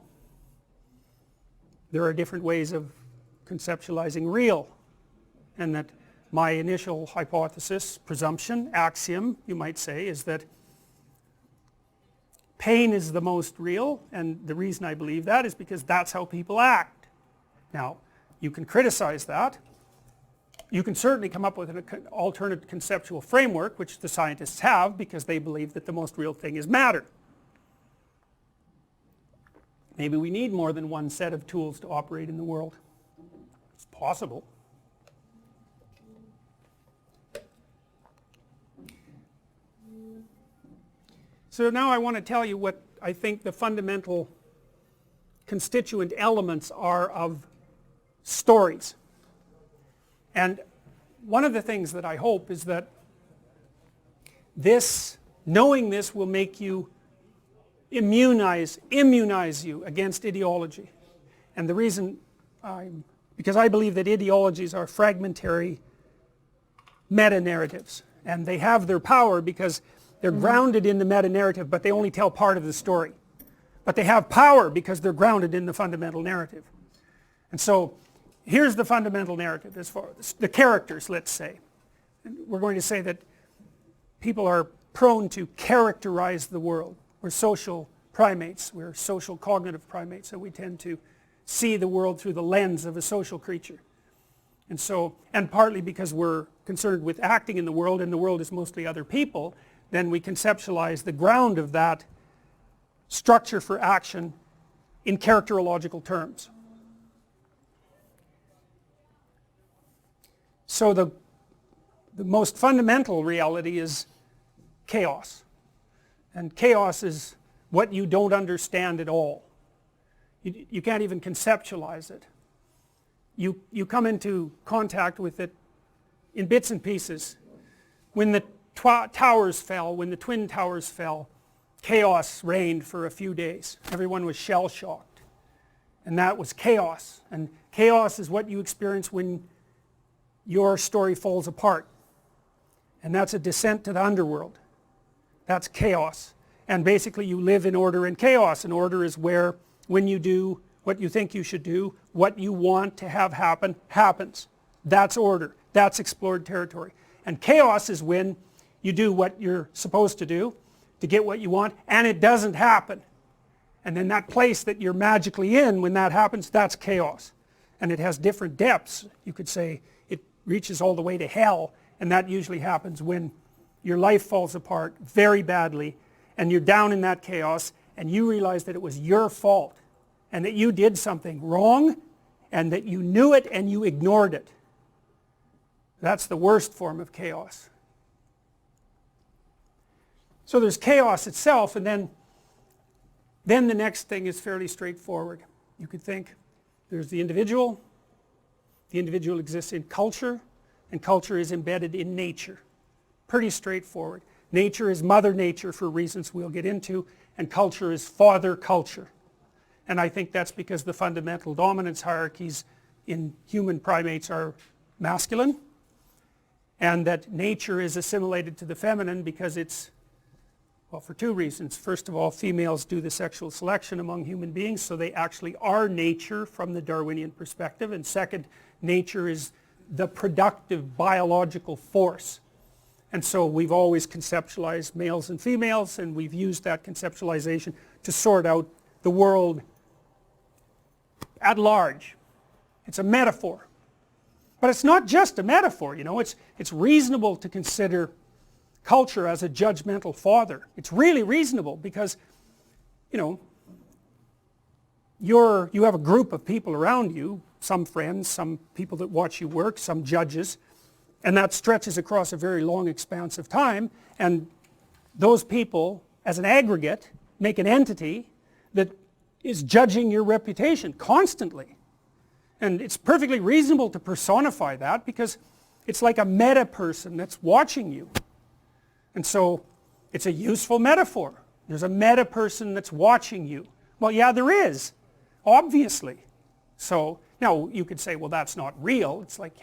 there are different ways of conceptualizing real, and that my initial hypothesis, presumption, axiom, you might say, is that pain is the most real, and the reason I believe that is because that's how people act. Now, you can criticize that. You can certainly come up with an alternate conceptual framework, which the scientists have, because they believe that the most real thing is matter. Maybe we need more than one set of tools to operate in the world. It's possible. So now I want to tell you what I think the fundamental constituent elements are of stories. And one of the things that I hope is that knowing this will make you immunize you against ideology. And the reason, because I believe that ideologies are fragmentary meta-narratives, and they have their power because they're grounded in the meta-narrative, but they only tell part of the story. But they have power because they're grounded in the fundamental narrative. And so here's the fundamental narrative as far as the characters, let's say. We're going to say that people are prone to characterize the world. We're social primates, we're social cognitive primates, so we tend to see the world through the lens of a social creature. And so, and partly because we're concerned with acting in the world, and the world is mostly other people, then we conceptualize the ground of that structure for action in characterological terms. So the most fundamental reality is chaos. And chaos is what you don't understand at all. You can't even conceptualize it. You come into contact with it in bits and pieces. When the towers fell, when the Twin Towers fell, chaos reigned for a few days. Everyone was shell-shocked. And that was chaos. And chaos is what you experience when your story falls apart. And that's a descent to the underworld. That's chaos. And basically you live in order and chaos. And order is where, when you do what you think you should do, what you want to have happen, happens. That's order. That's explored territory. And chaos is when you do what you're supposed to do to get what you want, and it doesn't happen. And then that place that you're magically in when that happens, that's chaos. And it has different depths. You could say it reaches all the way to hell, and that usually happens when your life falls apart very badly, and you're down in that chaos, and you realize that it was your fault, and that you did something wrong, and that you knew it and you ignored it. That's the worst form of chaos. So there's chaos itself, and then the next thing is fairly straightforward. You could think there's the individual exists in culture, and culture is embedded in nature. Pretty straightforward. Nature is mother nature for reasons we'll get into, and culture is father culture. And I think that's because the fundamental dominance hierarchies in human primates are masculine, and that nature is assimilated to the feminine because it's, well, for two reasons. First of all, females do the sexual selection among human beings, so they actually are nature from the Darwinian perspective. And second, nature is the productive biological force. And so we've always conceptualized males and females, and we've used that conceptualization to sort out the world at large. It's a metaphor. But it's not just a metaphor, you know. It's reasonable to consider culture as a judgmental father. It's really reasonable because, you know, you have a group of people around you, some friends, some people that watch you work, some judges, and that stretches across a very long expanse of time, and those people as an aggregate make an entity that is judging your reputation constantly. And it's perfectly reasonable to personify that because it's like a meta person that's watching you. And so it's a useful metaphor. There's a meta person that's watching you. Well, yeah, there is, obviously. So now you could say, well, that's not real. It's like,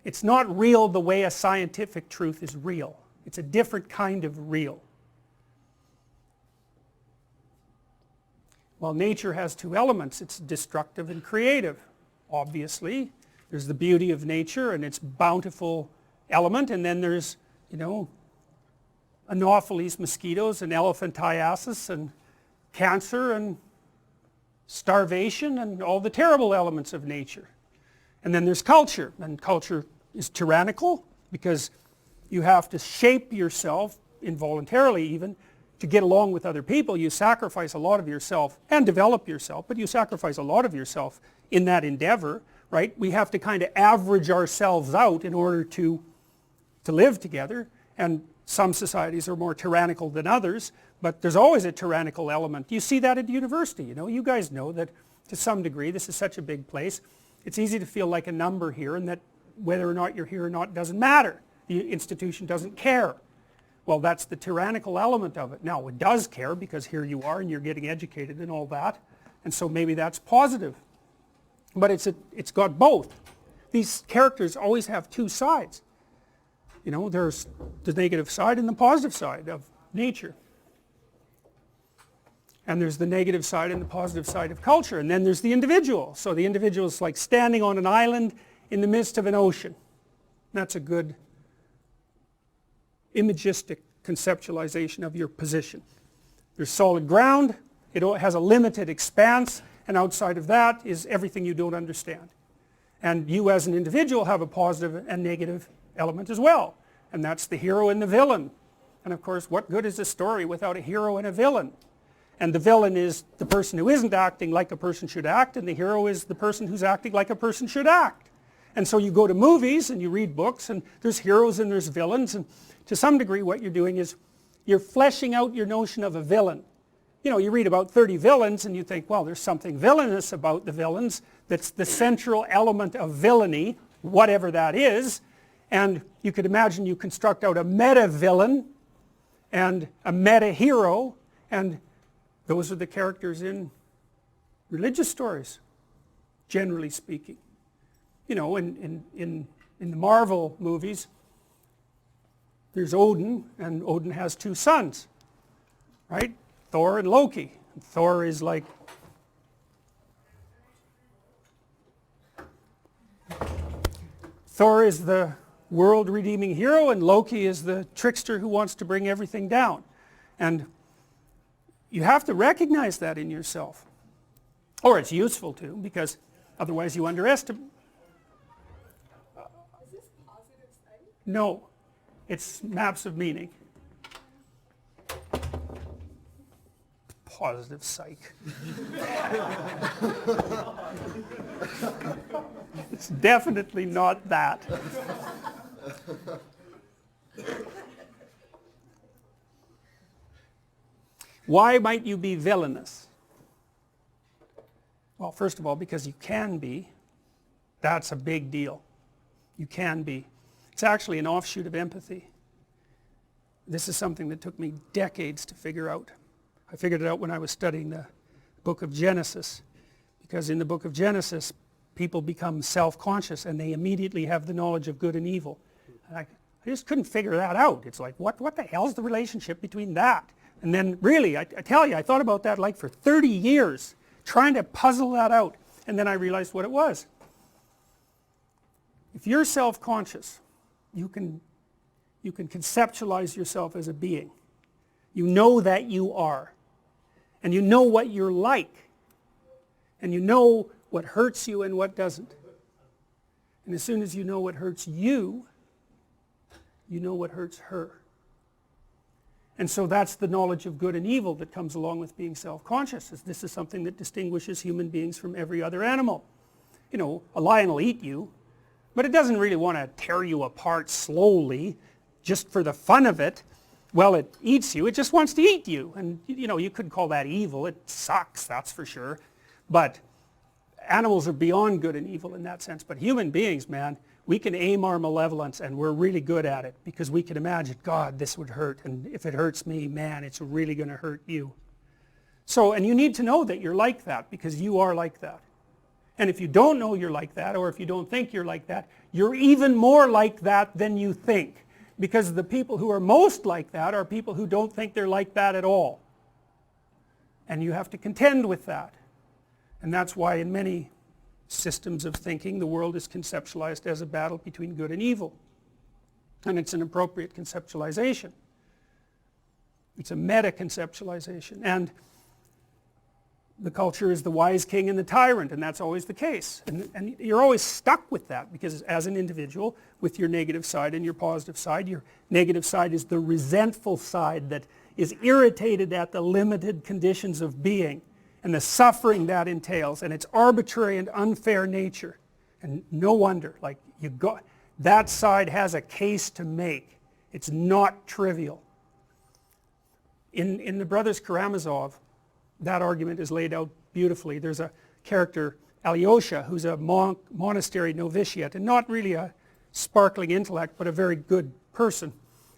it's not real the way a scientific truth is real. It's a different kind of real. Well, nature has two elements. It's destructive and creative. Obviously, there's the beauty of nature and its bountiful element, and then there's, you know, Anopheles mosquitoes and elephantiasis and cancer and starvation and all the terrible elements of nature. And then there's culture, and culture is tyrannical because you have to shape yourself, involuntarily even, to get along with other people. You sacrifice a lot of yourself and develop yourself, but you sacrifice a lot of yourself in that endeavor, right? We have to kind of average ourselves out in order to live together, and some societies are more tyrannical than others, but there's always a tyrannical element. You see that at university, you know. You guys know that to some degree, this is such a big place, it's easy to feel like a number here, and that whether or not you're here or not doesn't matter. The institution doesn't care. Well, that's the tyrannical element of it. Now, it does care because here you are and you're getting educated and all that, and so maybe that's positive. But it's got both. These characters always have two sides. You know, there's the negative side and the positive side of nature. And there's the negative side and the positive side of culture. And then there's the individual. So the individual is like standing on an island in the midst of an ocean. That's a good imagistic conceptualization of your position. There's solid ground, it has a limited expanse, and outside of that is everything you don't understand. And you as an individual have a positive and negative element as well, and that's the hero and the villain. And of course, what good is a story without a hero and a villain? And the villain is the person who isn't acting like a person should act, and the hero is the person who's acting like a person should act. And so you go to movies and you read books, and there's heroes and there's villains, and to some degree what you're doing is you're fleshing out your notion of a villain. You know, you read about 30 villains and you think, well, there's something villainous about the villains that's the central element of villainy, whatever that is, and you could imagine you construct out a meta-villain and a meta-hero, and those are the characters in religious stories, generally speaking. You know, in the Marvel movies, there's Odin, and Odin has two sons, right? Thor and Loki. And Thor is like, Thor is the world-redeeming hero, and Loki is the trickster who wants to bring everything down. And you have to recognize that in yourself. Or it's useful to, because otherwise you underestimate. Is this positive psych? No, it's maps of meaning. Positive psych. It's definitely not that. Why might you be villainous? Well, first of all, because you can be. That's a big deal. You can be. It's actually an offshoot of empathy. This is something that took me decades to figure out. I figured it out when I was studying the book of Genesis. because in the book of Genesis, people become self-conscious and they immediately have the knowledge of good and evil. And I just couldn't figure that out. It's like, what the hell's the relationship between that? And then really, I tell you, I thought about that like for 30 years, trying to puzzle that out. And then I realized what it was. If you're self-conscious, you can conceptualize yourself as a being. You know that you are. And you know what you're like. And you know what hurts you and what doesn't. And as soon as you know what hurts you, you know what hurts her. And so that's the knowledge of good and evil that comes along with being self-conscious. This is something that distinguishes human beings from every other animal. You know, a lion will eat you, but it doesn't really want to tear you apart slowly just for the fun of it. Well, it eats you, it just wants to eat you. And you know, you could call that evil. It sucks, that's for sure. But animals are beyond good and evil in that sense. But human beings, man, we can aim our malevolence and we're really good at it because we can imagine, God, this would hurt, and if it hurts me, man, it's really going to hurt you. So, and you need to know that you're like that because you are like that. And if you don't know you're like that, or if you don't think you're like that, you're even more like that than you think. Because the people who are most like that are people who don't think they're like that at all. And you have to contend with that. And that's why in many systems of thinking, the world is conceptualized as a battle between good and evil. And it's an appropriate conceptualization. It's a meta-conceptualization. And the culture is the wise king and the tyrant, and that's always the case. And you're always stuck with that, because as an individual, with your negative side and your positive side, your negative side is the resentful side that is irritated at the limited conditions of being and the suffering that entails, and its arbitrary and unfair nature. And no wonder, like, that side has a case to make. It's not trivial. In the Brothers Karamazov, that argument is laid out beautifully. There's a character, Alyosha, who's a monastery novitiate, and not really a sparkling intellect, but a very good person.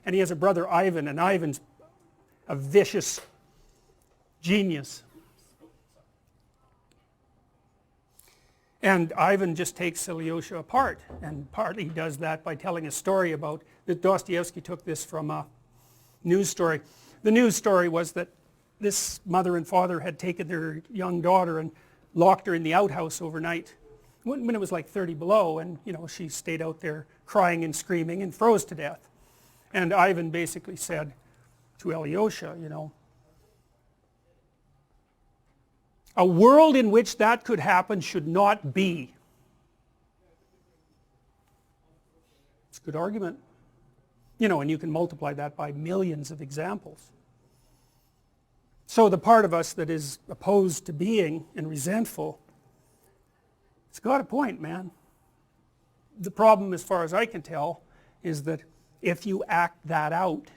And he has a brother, Ivan, and Ivan's a vicious genius. And Ivan just takes Alyosha apart, and partly he does that by telling a story about, that Dostoevsky took this from a news story. The news story was that this mother and father had taken their young daughter and locked her in the outhouse overnight when it was like 30 below, and you know, she stayed out there crying and screaming and froze to death. And Ivan basically said to Alyosha, you know, a world in which that could happen should not be. It's a good argument. You know, and you can multiply that by millions of examples. So the part of us that is opposed to being and resentful, it's got a point, man. The problem, as far as I can tell, is that if you act that out,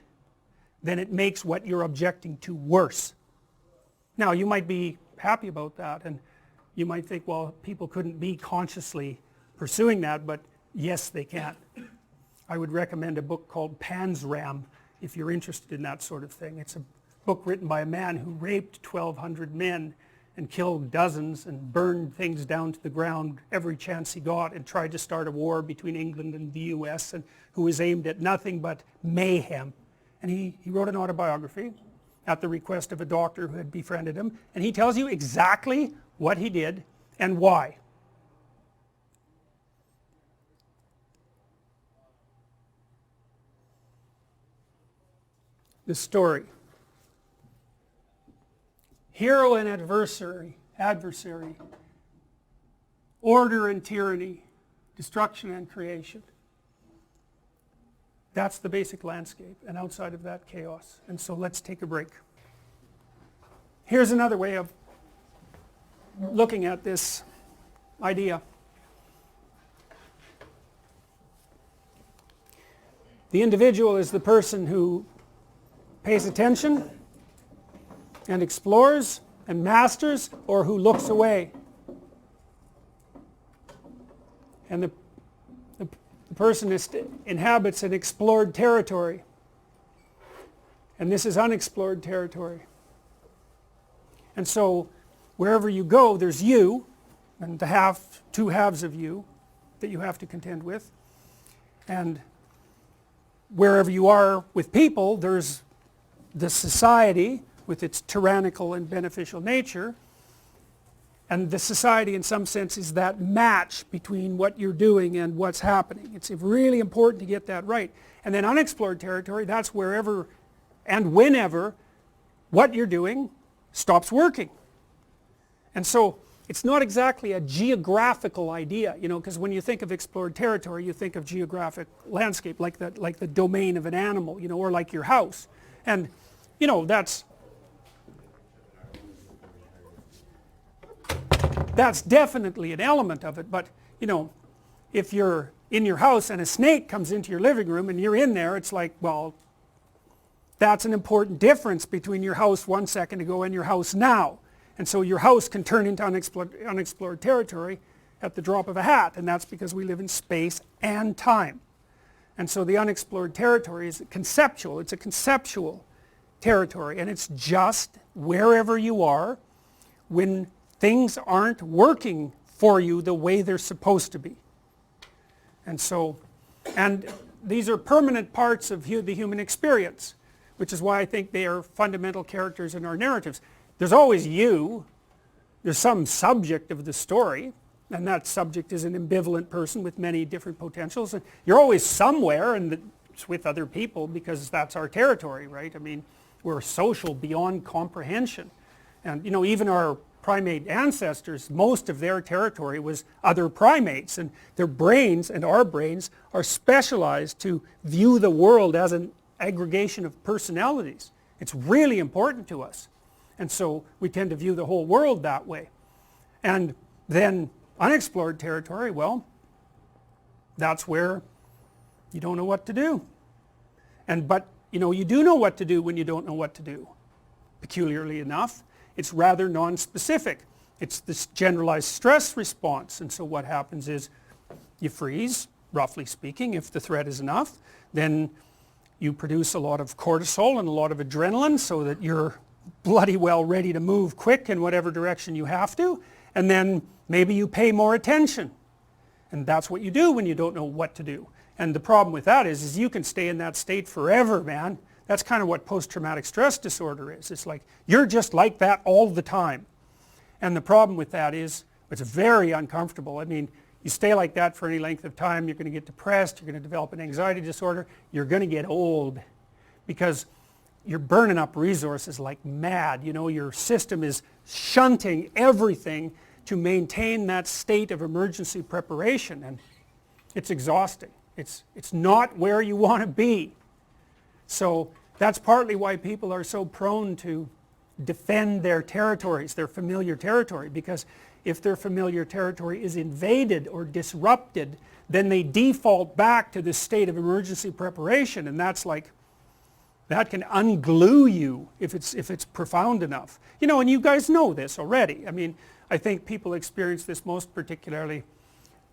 then it makes what you're objecting to worse. Now, you might be happy about that, and you might think, well, people couldn't be consciously pursuing that, but yes, they can. I would recommend a book called Panzram if you're interested in that sort of thing. It's a book written by a man who raped 1,200 men and killed dozens and burned things down to the ground every chance he got, and tried to start a war between England and the US, and who was aimed at nothing but mayhem. And he wrote an autobiography at the request of a doctor who had befriended him, and he tells you exactly what he did and why. The story. Hero and adversary, order and tyranny, destruction and creation. That's the basic landscape, and outside of that, chaos. And so let's take a break. Here's another way of looking at this idea. The individual is the person who pays attention and explores and masters, or who looks away. And the person inhabits an explored territory, and this is unexplored territory. And so wherever you go, there's you, and two halves of you that you have to contend with. And wherever you are with people, there's the society with its tyrannical and beneficial nature, and the society in some sense is that match between what you're doing and what's happening. It's really important to get that right. And then unexplored territory, that's wherever and whenever what you're doing stops working. And so it's not exactly a geographical idea, you know, because when you think of explored territory, you think of geographic landscape, like the domain of an animal, you know, or like your house. And, you know, that's definitely an element of it, but, you know, if you're in your house and a snake comes into your living room and you're in there, it's like, well, that's an important difference between your house 1 second ago and your house now. And so your house can turn into unexplored territory at the drop of a hat, and that's because we live in space and time. And so the unexplored territory is conceptual. It's a conceptual territory, and it's just wherever you are when things aren't working for you the way they're supposed to be. And so, and these are permanent parts of the human experience, which is why I think they are fundamental characters in our narratives. There's always you, there's some subject of the story, and that subject is an ambivalent person with many different potentials, and you're always somewhere, and it's with other people because that's our territory, right? I mean, we're social beyond comprehension. And you know, even our primate ancestors, most of their territory was other primates, and their brains and our brains are specialized to view the world as an aggregation of personalities. It's really important to us, and so we tend to view the whole world that way. And then unexplored territory, well, that's where you don't know what to do. But you know, you do know what to do when you don't know what to do. Peculiarly enough, it's rather non-specific. It's this generalized stress response, and so what happens is you freeze, roughly speaking, if the threat is enough. Then you produce a lot of cortisol and a lot of adrenaline so that you're bloody well ready to move quick in whatever direction you have to, and then maybe you pay more attention. And that's what you do when you don't know what to do. And the problem with that is you can stay in that state forever, man. That's kind of what post-traumatic stress disorder is. It's like, you're just like that all the time. And the problem with that is, it's very uncomfortable. I mean, you stay like that for any length of time, you're going to get depressed, you're going to develop an anxiety disorder, you're going to get old. Because you're burning up resources like mad. You know, your system is shunting everything to maintain that state of emergency preparation. And it's exhausting. It's not where you want to be. So that's partly why people are so prone to defend their territories, their familiar territory, because if their familiar territory is invaded or disrupted, then they default back to this state of emergency preparation, and that's like, that can unglue you if it's profound enough. You know, and you guys know this already. I mean, I think people experience this most particularly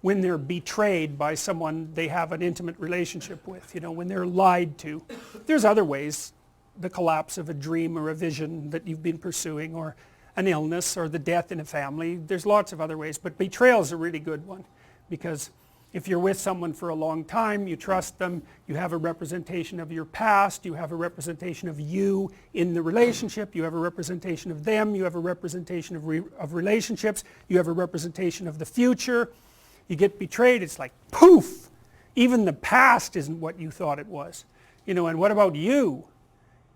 when they're betrayed by someone they have an intimate relationship with, you know, when they're lied to. There's other ways, the collapse of a dream or a vision that you've been pursuing, or an illness, or the death in a family. There's lots of other ways, but betrayal is a really good one, because if you're with someone for a long time, you trust them, you have a representation of your past, you have a representation of you in the relationship, you have a representation of them, you have a representation of relationships, you have a representation of the future. You get betrayed, it's like poof, even the past isn't what you thought it was. You know, and what about you?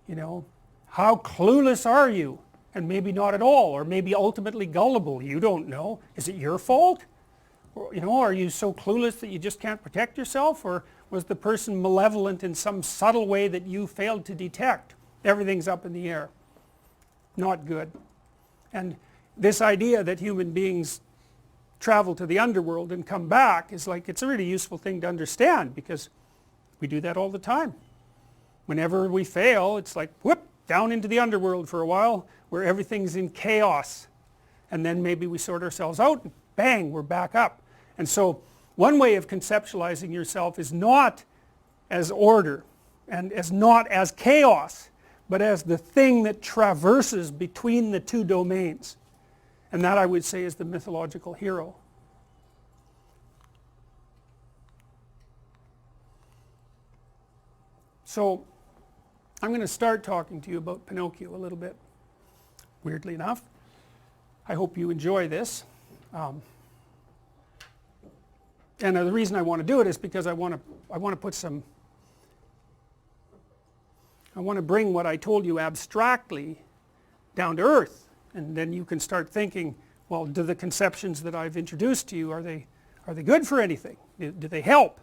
You know, how clueless are you? And maybe not at all, or maybe ultimately gullible, you don't know. Is it your fault? Or, you know, are you so clueless that you just can't protect yourself? Or was the person malevolent in some subtle way that you failed to detect? Everything's up in the air. Not good. And this idea that human beings travel to the underworld and come back is like, it's a really useful thing to understand, because we do that all the time. Whenever we fail, it's like, whoop, down into the underworld for a while, where everything's in chaos, and then maybe we sort ourselves out, and bang, we're back up. And so one way of conceptualizing yourself is not as order, and as not as chaos, but as the thing that traverses between the two domains. And that, I would say, is the mythological hero. So I'm going to start talking to you about Pinocchio a little bit, weirdly enough. I hope you enjoy this. And the reason I want to do it is because I want to put some, I want to bring what I told you abstractly down to earth, and then you can start thinking, well, do the conceptions that I've introduced to you, are they good for anything? Do they help?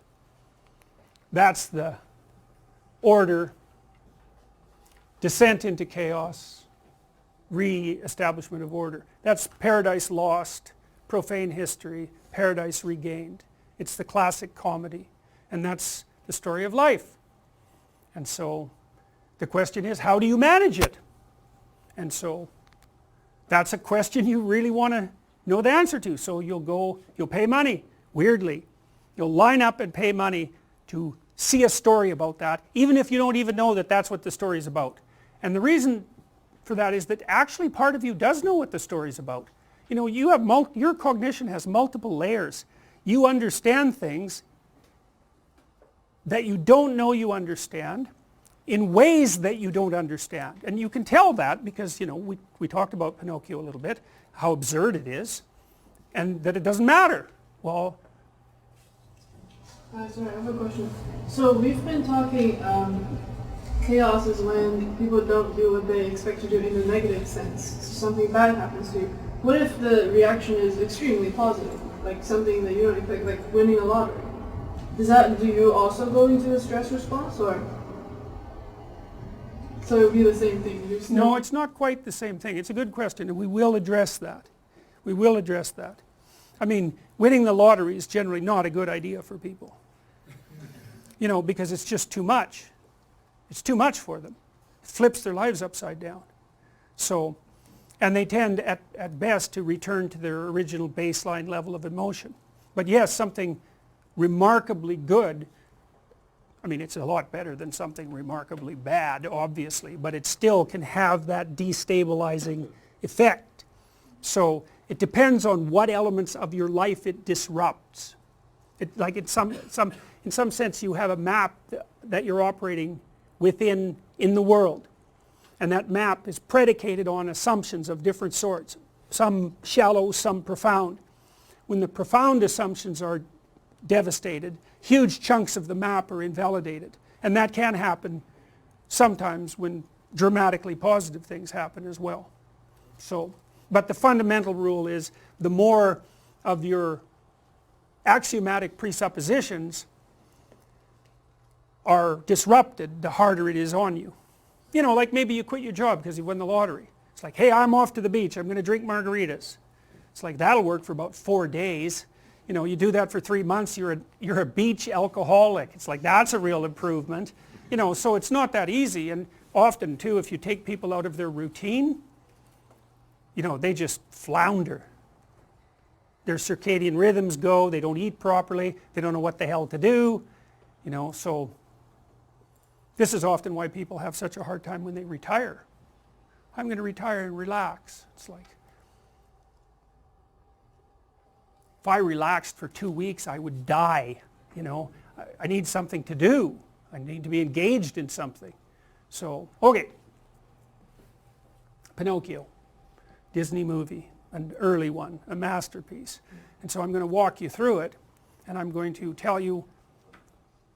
That's the order, descent into chaos, re-establishment of order. That's Paradise Lost, Profane History, Paradise Regained. It's the classic comedy, and that's the story of life. And so the question is, how do you manage it? And so that's a question you really want to know the answer to. So you'll pay money, weirdly. You'll line up and pay money to see a story about that, even if you don't even know that that's what the story is about. And the reason for that is that actually part of you does know what the story is about. You know, you have your cognition has multiple layers. You understand things that you don't know you understand in ways that you don't understand. And you can tell that because, you know, we talked about Pinocchio a little bit, how absurd it is, and that it doesn't matter. Well, sorry, I have a question. So we've been talking, chaos is when people don't do what they expect to do in a negative sense. So something bad happens to you. What if the reaction is extremely positive, like something that you don't expect, like winning a lottery? Do you also go into a stress response, or? So it would be the same thing? No, it's not quite the same thing. It's a good question, and we will address that. We will address that. I mean, winning the lottery is generally not a good idea for people. You know, because it's just too much. It's too much for them. It flips their lives upside down. So, and they tend at best to return to their original baseline level of emotion. But yes, something remarkably good, I mean, it's a lot better than something remarkably bad, obviously, but it still can have that destabilizing effect. So it depends on what elements of your life it disrupts. Like in some sense you have a map that you're operating within in the world, and that map is predicated on assumptions of different sorts, some shallow, some profound. When the profound assumptions are devastated, huge chunks of the map are invalidated, and that can happen sometimes when dramatically positive things happen as well. So, but the fundamental rule is the more of your axiomatic presuppositions are disrupted, the harder it is on you. You know, like maybe you quit your job because you won the lottery. It's like, hey, I'm off to the beach, I'm going to drink margaritas. It's like, that'll work for about 4 days. You know, you do that for 3 months, you're a beach alcoholic. It's like, that's a real improvement. You know, so it's not that easy. And often too, if you take people out of their routine, you know, they just flounder. Their circadian rhythms go, they don't eat properly, they don't know what the hell to do. You know, so this is often why people have such a hard time when they retire. I'm going to retire and relax. It's like, if I relaxed for 2 weeks, I would die. You know, I need something to do. I need to be engaged in something. So, okay. Pinocchio, Disney movie, an early one, a masterpiece. And so I'm going to walk you through it, and I'm going to tell you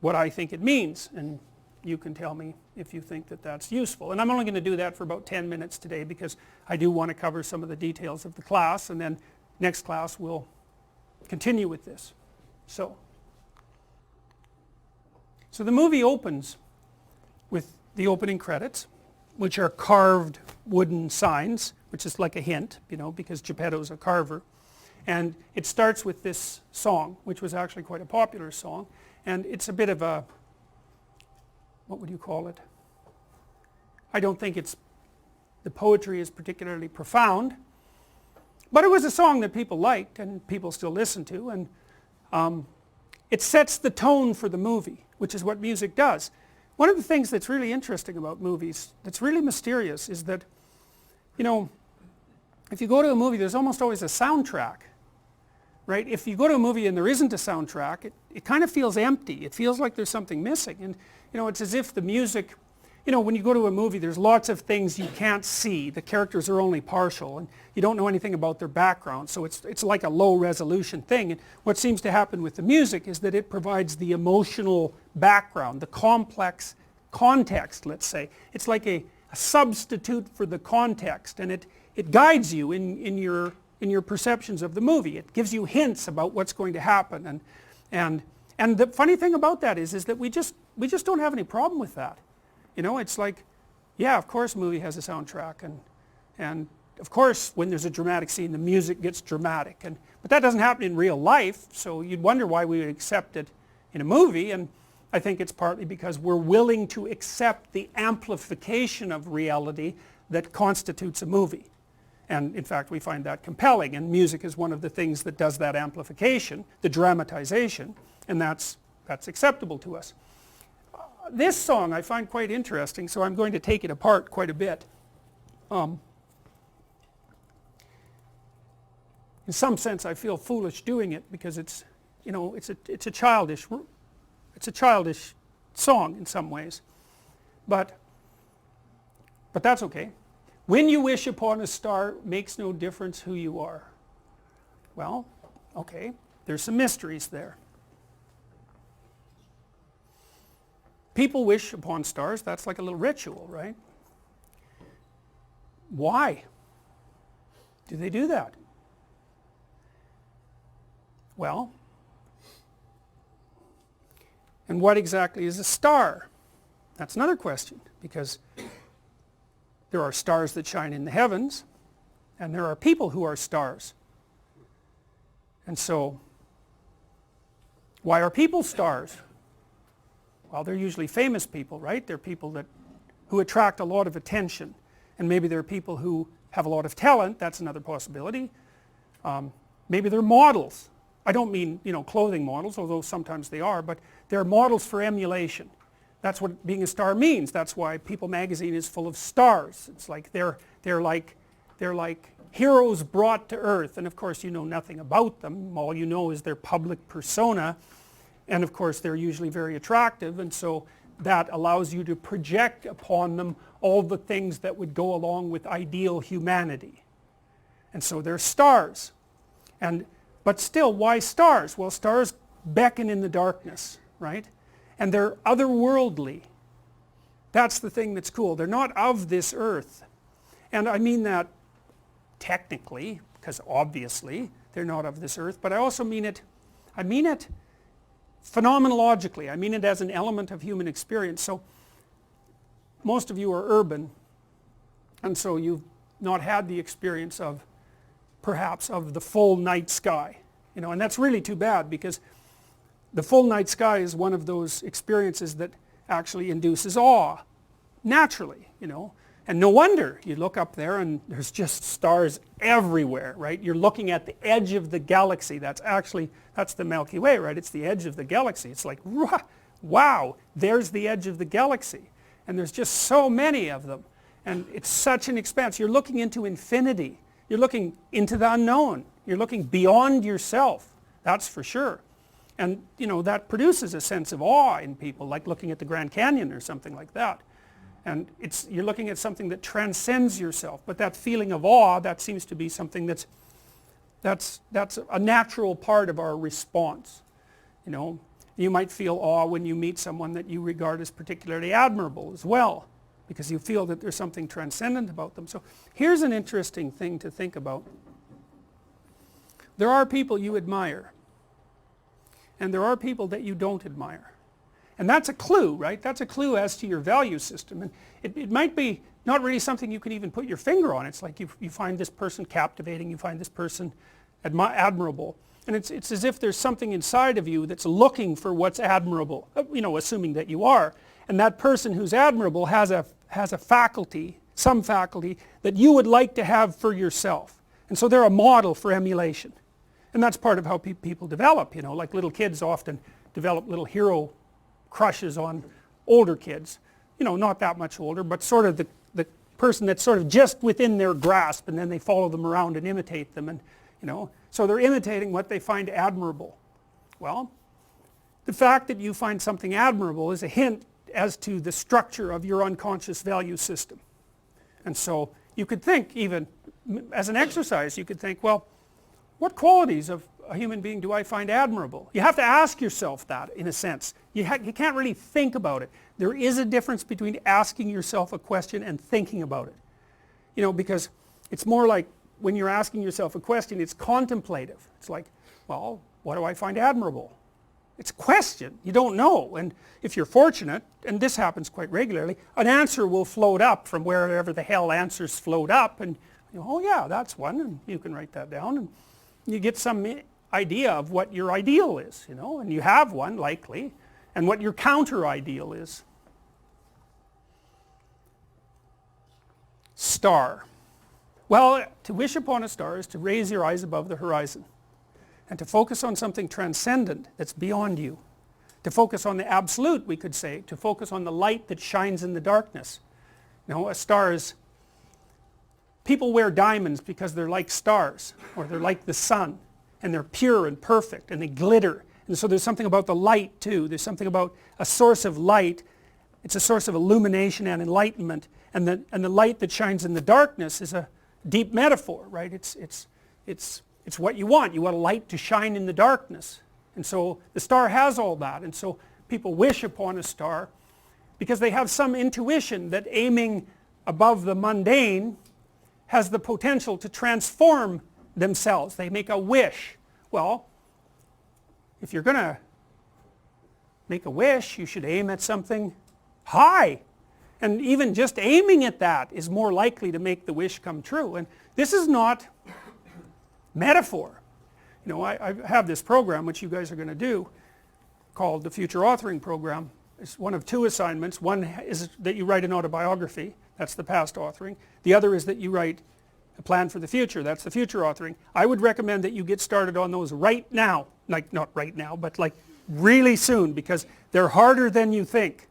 what I think it means, and you can tell me if you think that that's useful. And I'm only going to do that for about 10 minutes today because I do want to cover some of the details of the class, and then next class we'll continue with this. So the movie opens with the opening credits, which are carved wooden signs, which is like a hint, you know, because Geppetto's a carver. And it starts with this song, which was actually quite a popular song. And it's a bit of a, what would you call it? I don't think the poetry is particularly profound, but it was a song that people liked and people still listen to, and it sets the tone for the movie, which is what music does. One of the things that's really interesting about movies, that's really mysterious, is that, you know, if you go to a movie, there's almost always a soundtrack, right? If you go to a movie and there isn't a soundtrack, it kind of feels empty. It feels like there's something missing. And it's as if the music, when you go to a movie, there's lots of things you can't see. The characters are only partial, and you don't know anything about their background, so it's like a low resolution thing. And what seems to happen with the music is that it provides the emotional background, the complex context, let's say. It's like a substitute for the context, and it guides you in your perceptions of the movie. It gives you hints about what's going to happen, and the funny thing about that is that we just don't have any problem with that. It's like, yeah, of course a movie has a soundtrack, and of course when there's a dramatic scene the music gets dramatic, but that doesn't happen in real life, so you'd wonder why we would accept it in a movie. And I think it's partly because we're willing to accept the amplification of reality that constitutes a movie. And in fact we find that compelling, and music is one of the things that does that amplification, the dramatization, and that's acceptable to us. This song I find quite interesting, so I'm going to take it apart quite a bit. In some sense I feel foolish doing it because it's a childish song in some ways, but that's okay. When you wish upon a star, makes no difference who you are. Well, okay, there's some mysteries there. People wish upon stars, that's like a little ritual, right? Why do they do that? Well, and what exactly is a star? That's another question, because there are stars that shine in the heavens, and there are people who are stars. And so, why are people stars? Well, they're usually famous people, right? They're people who attract a lot of attention. And maybe they're people who have a lot of talent, that's another possibility. Maybe they're models. I don't mean, clothing models, although sometimes they are, but they're models for emulation. That's what being a star means. That's why People magazine is full of stars. It's like they're like heroes brought to earth, and of course you know nothing about them. All you know is their public persona, and of course they're usually very attractive, and so that allows you to project upon them all the things that would go along with ideal humanity. And so they're stars. But still, why stars? Well, stars beckon in the darkness, right? And they're otherworldly. That's the thing that's cool. They're not of this earth. And I mean that technically, because obviously they're not of this earth, but I also mean it phenomenologically. I mean it as an element of human experience. So most of you are urban, and so you've not had the experience of, perhaps, of the full night sky. And that's really too bad, because the full night sky is one of those experiences that actually induces awe, naturally, And no wonder you look up there and there's just stars everywhere, right? You're looking at the edge of the galaxy. That's the Milky Way, right? It's the edge of the galaxy. It's like, wow, there's the edge of the galaxy. And there's just so many of them. And it's such an expanse. You're looking into infinity. You're looking into the unknown. You're looking beyond yourself. That's for sure. And, that produces a sense of awe in people, like looking at the Grand Canyon or something like that. And you're looking at something that transcends yourself. But that feeling of awe, that seems to be something that's a natural part of our response. You might feel awe when you meet someone that you regard as particularly admirable as well, because you feel that there's something transcendent about them. So here's an interesting thing to think about. There are people you admire, and there are people that you don't admire. And that's a clue, right? That's a clue as to your value system. And it might be not really something you can even put your finger on. It's like you find this person captivating, you find this person admirable. And it's as if there's something inside of you that's looking for what's admirable, assuming that you are. And that person who's admirable has a faculty, some faculty, that you would like to have for yourself. And so they're a model for emulation. And that's part of how people develop, like little kids often develop little hero crushes on older kids, not that much older, but sort of the person that's sort of just within their grasp, and then they follow them around and imitate them, and so they're imitating what they find admirable. Well, the fact that you find something admirable is a hint as to the structure of your unconscious value system. And so you could think, even as an exercise, you could think, well, what qualities of a human being do I find admirable? You have to ask yourself that, in a sense. You can't really think about it. There is a difference between asking yourself a question and thinking about it. Because it's more like when you're asking yourself a question, it's contemplative. It's like, well, what do I find admirable? It's a question. You don't know. And if you're fortunate, and this happens quite regularly, an answer will float up from wherever the hell answers float up, and oh yeah, that's one, and you can write that down, and you get some idea of what your ideal is, and you have one likely, and what your counter ideal is. Star. Well, to wish upon a star is to raise your eyes above the horizon, and to focus on something transcendent that's beyond you. To focus on the absolute, we could say, to focus on the light that shines in the darkness. A star is, people wear diamonds because they're like stars, or they're like the sun, and they're pure and perfect, and they glitter. And so there's something about the light too. There's something about a source of light. It's a source of illumination and enlightenment, and the light that shines in the darkness is a deep metaphor, right? It's what you want. You want a light to shine in the darkness. And so the star has all that. And so people wish upon a star because they have some intuition that aiming above the mundane has the potential to transform themselves. They make a wish. Well, if you're going to make a wish, you should aim at something high. And even just aiming at that is more likely to make the wish come true. And this is not metaphor. I have this program which you guys are going to do called the Future Authoring Program. It's one of two assignments. One is that you write an autobiography. That's the past authoring. The other is that you write a plan for the future. That's the future authoring. I would recommend that you get started on those right now. Like, not right now, but like really soon, because they're harder than you think.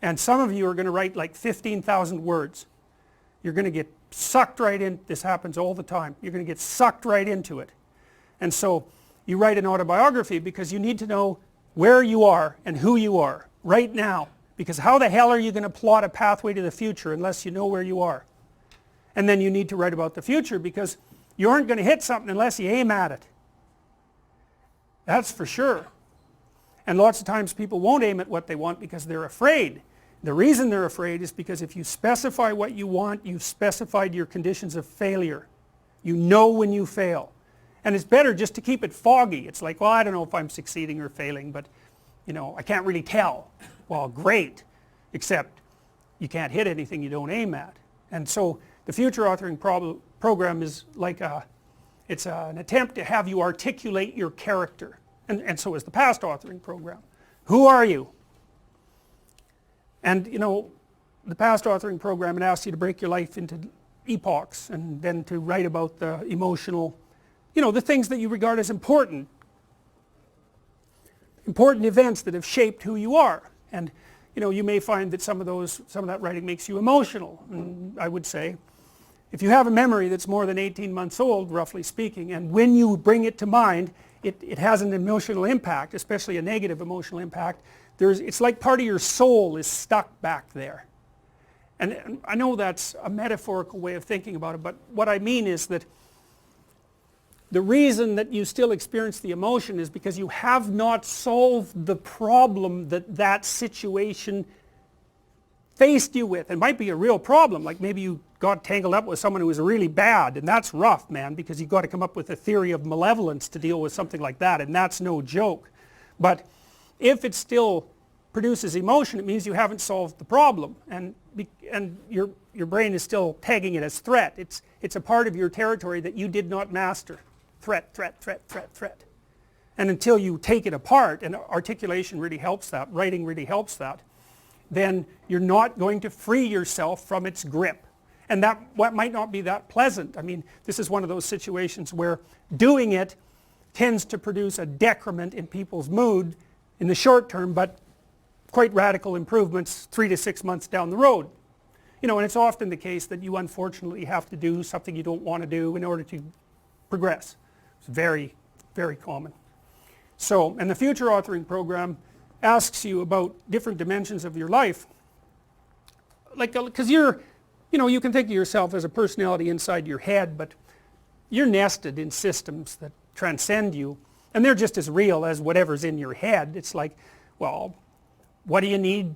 And some of you are going to write like 15,000 words. You're going to get sucked right in. This happens all the time. You're going to get sucked right into it. And so you write an autobiography because you need to know where you are and who you are right now. Because how the hell are you going to plot a pathway to the future unless you know where you are? And then you need to write about the future because you aren't going to hit something unless you aim at it. That's for sure. And lots of times people won't aim at what they want because they're afraid. The reason they're afraid is because if you specify what you want, you've specified your conditions of failure. You know when you fail. And it's better just to keep it foggy. It's like, well, I don't know if I'm succeeding or failing, but I can't really tell. Well, great, except you can't hit anything you don't aim at. And so the future authoring program is like it's an attempt to have you articulate your character. And so is the past authoring program. Who are you? And the past authoring program, it asks you to break your life into epochs and then to write about the emotional, the things that you regard as important events that have shaped who you are. And you may find that some of that writing makes you emotional. And I would say, if you have a memory that's more than 18 months old, roughly speaking, and when you bring it to mind, it has an emotional impact, especially a negative emotional impact. It's like part of your soul is stuck back there. And I know that's a metaphorical way of thinking about it, but what I mean is that the reason that you still experience the emotion is because you have not solved the problem that situation faced you with. It might be a real problem, like maybe you got tangled up with someone who was really bad, and that's rough, man, because you've got to come up with a theory of malevolence to deal with something like that, and that's no joke. But if it still produces emotion, it means you haven't solved the problem, and your brain is still tagging it as threat. It's a part of your territory that you did not master. Threat, threat, threat, threat, threat. And until you take it apart, and articulation really helps that, writing really helps that, then you're not going to free yourself from its grip. And that might not be that pleasant. I mean, this is one of those situations where doing it tends to produce a decrement in people's mood in the short term, but quite radical improvements 3 to 6 months down the road. You know, and it's often the case that you unfortunately have to do something you don't want to do in order to progress. It's very, very common. So, and the future authoring program asks you about different dimensions of your life. Like, because you know, you can think of yourself as a personality inside your head, but you're nested in systems that transcend you, and they're just as real as whatever's in your head. It's like, well, what do you need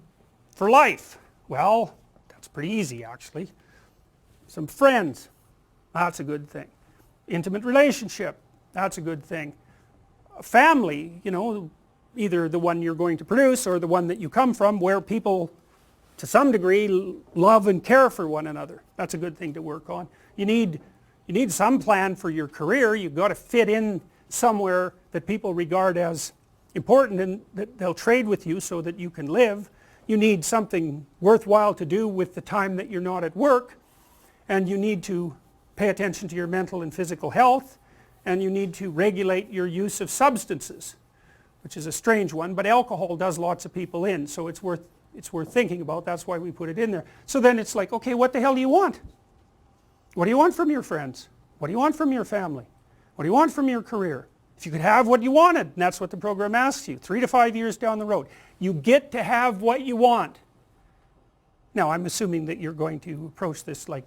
for life? Well, that's pretty easy actually. Some friends, that's a good thing. Intimate relationship, that's a good thing. A family, you know, either the one you're going to produce or the one that you come from, where people to some degree love and care for one another. That's a good thing to work on. You need some plan for your career. You've got to fit in somewhere that people regard as important and that they'll trade with you so that you can live. You need something worthwhile to do with the time that you're not at work, and you need to pay attention to your mental and physical health, and you need to regulate your use of substances, which is a strange one, but alcohol does lots of people in, so it's worth thinking about. That's why we put it in there. So then it's like, okay, what the hell do you want? What do you want from your friends? What do you want from your family? What do you want from your career? If you could have what you wanted, and that's what the program asks you, 3 to 5 years down the road, you get to have what you want. Now, I'm assuming that you're going to approach this like,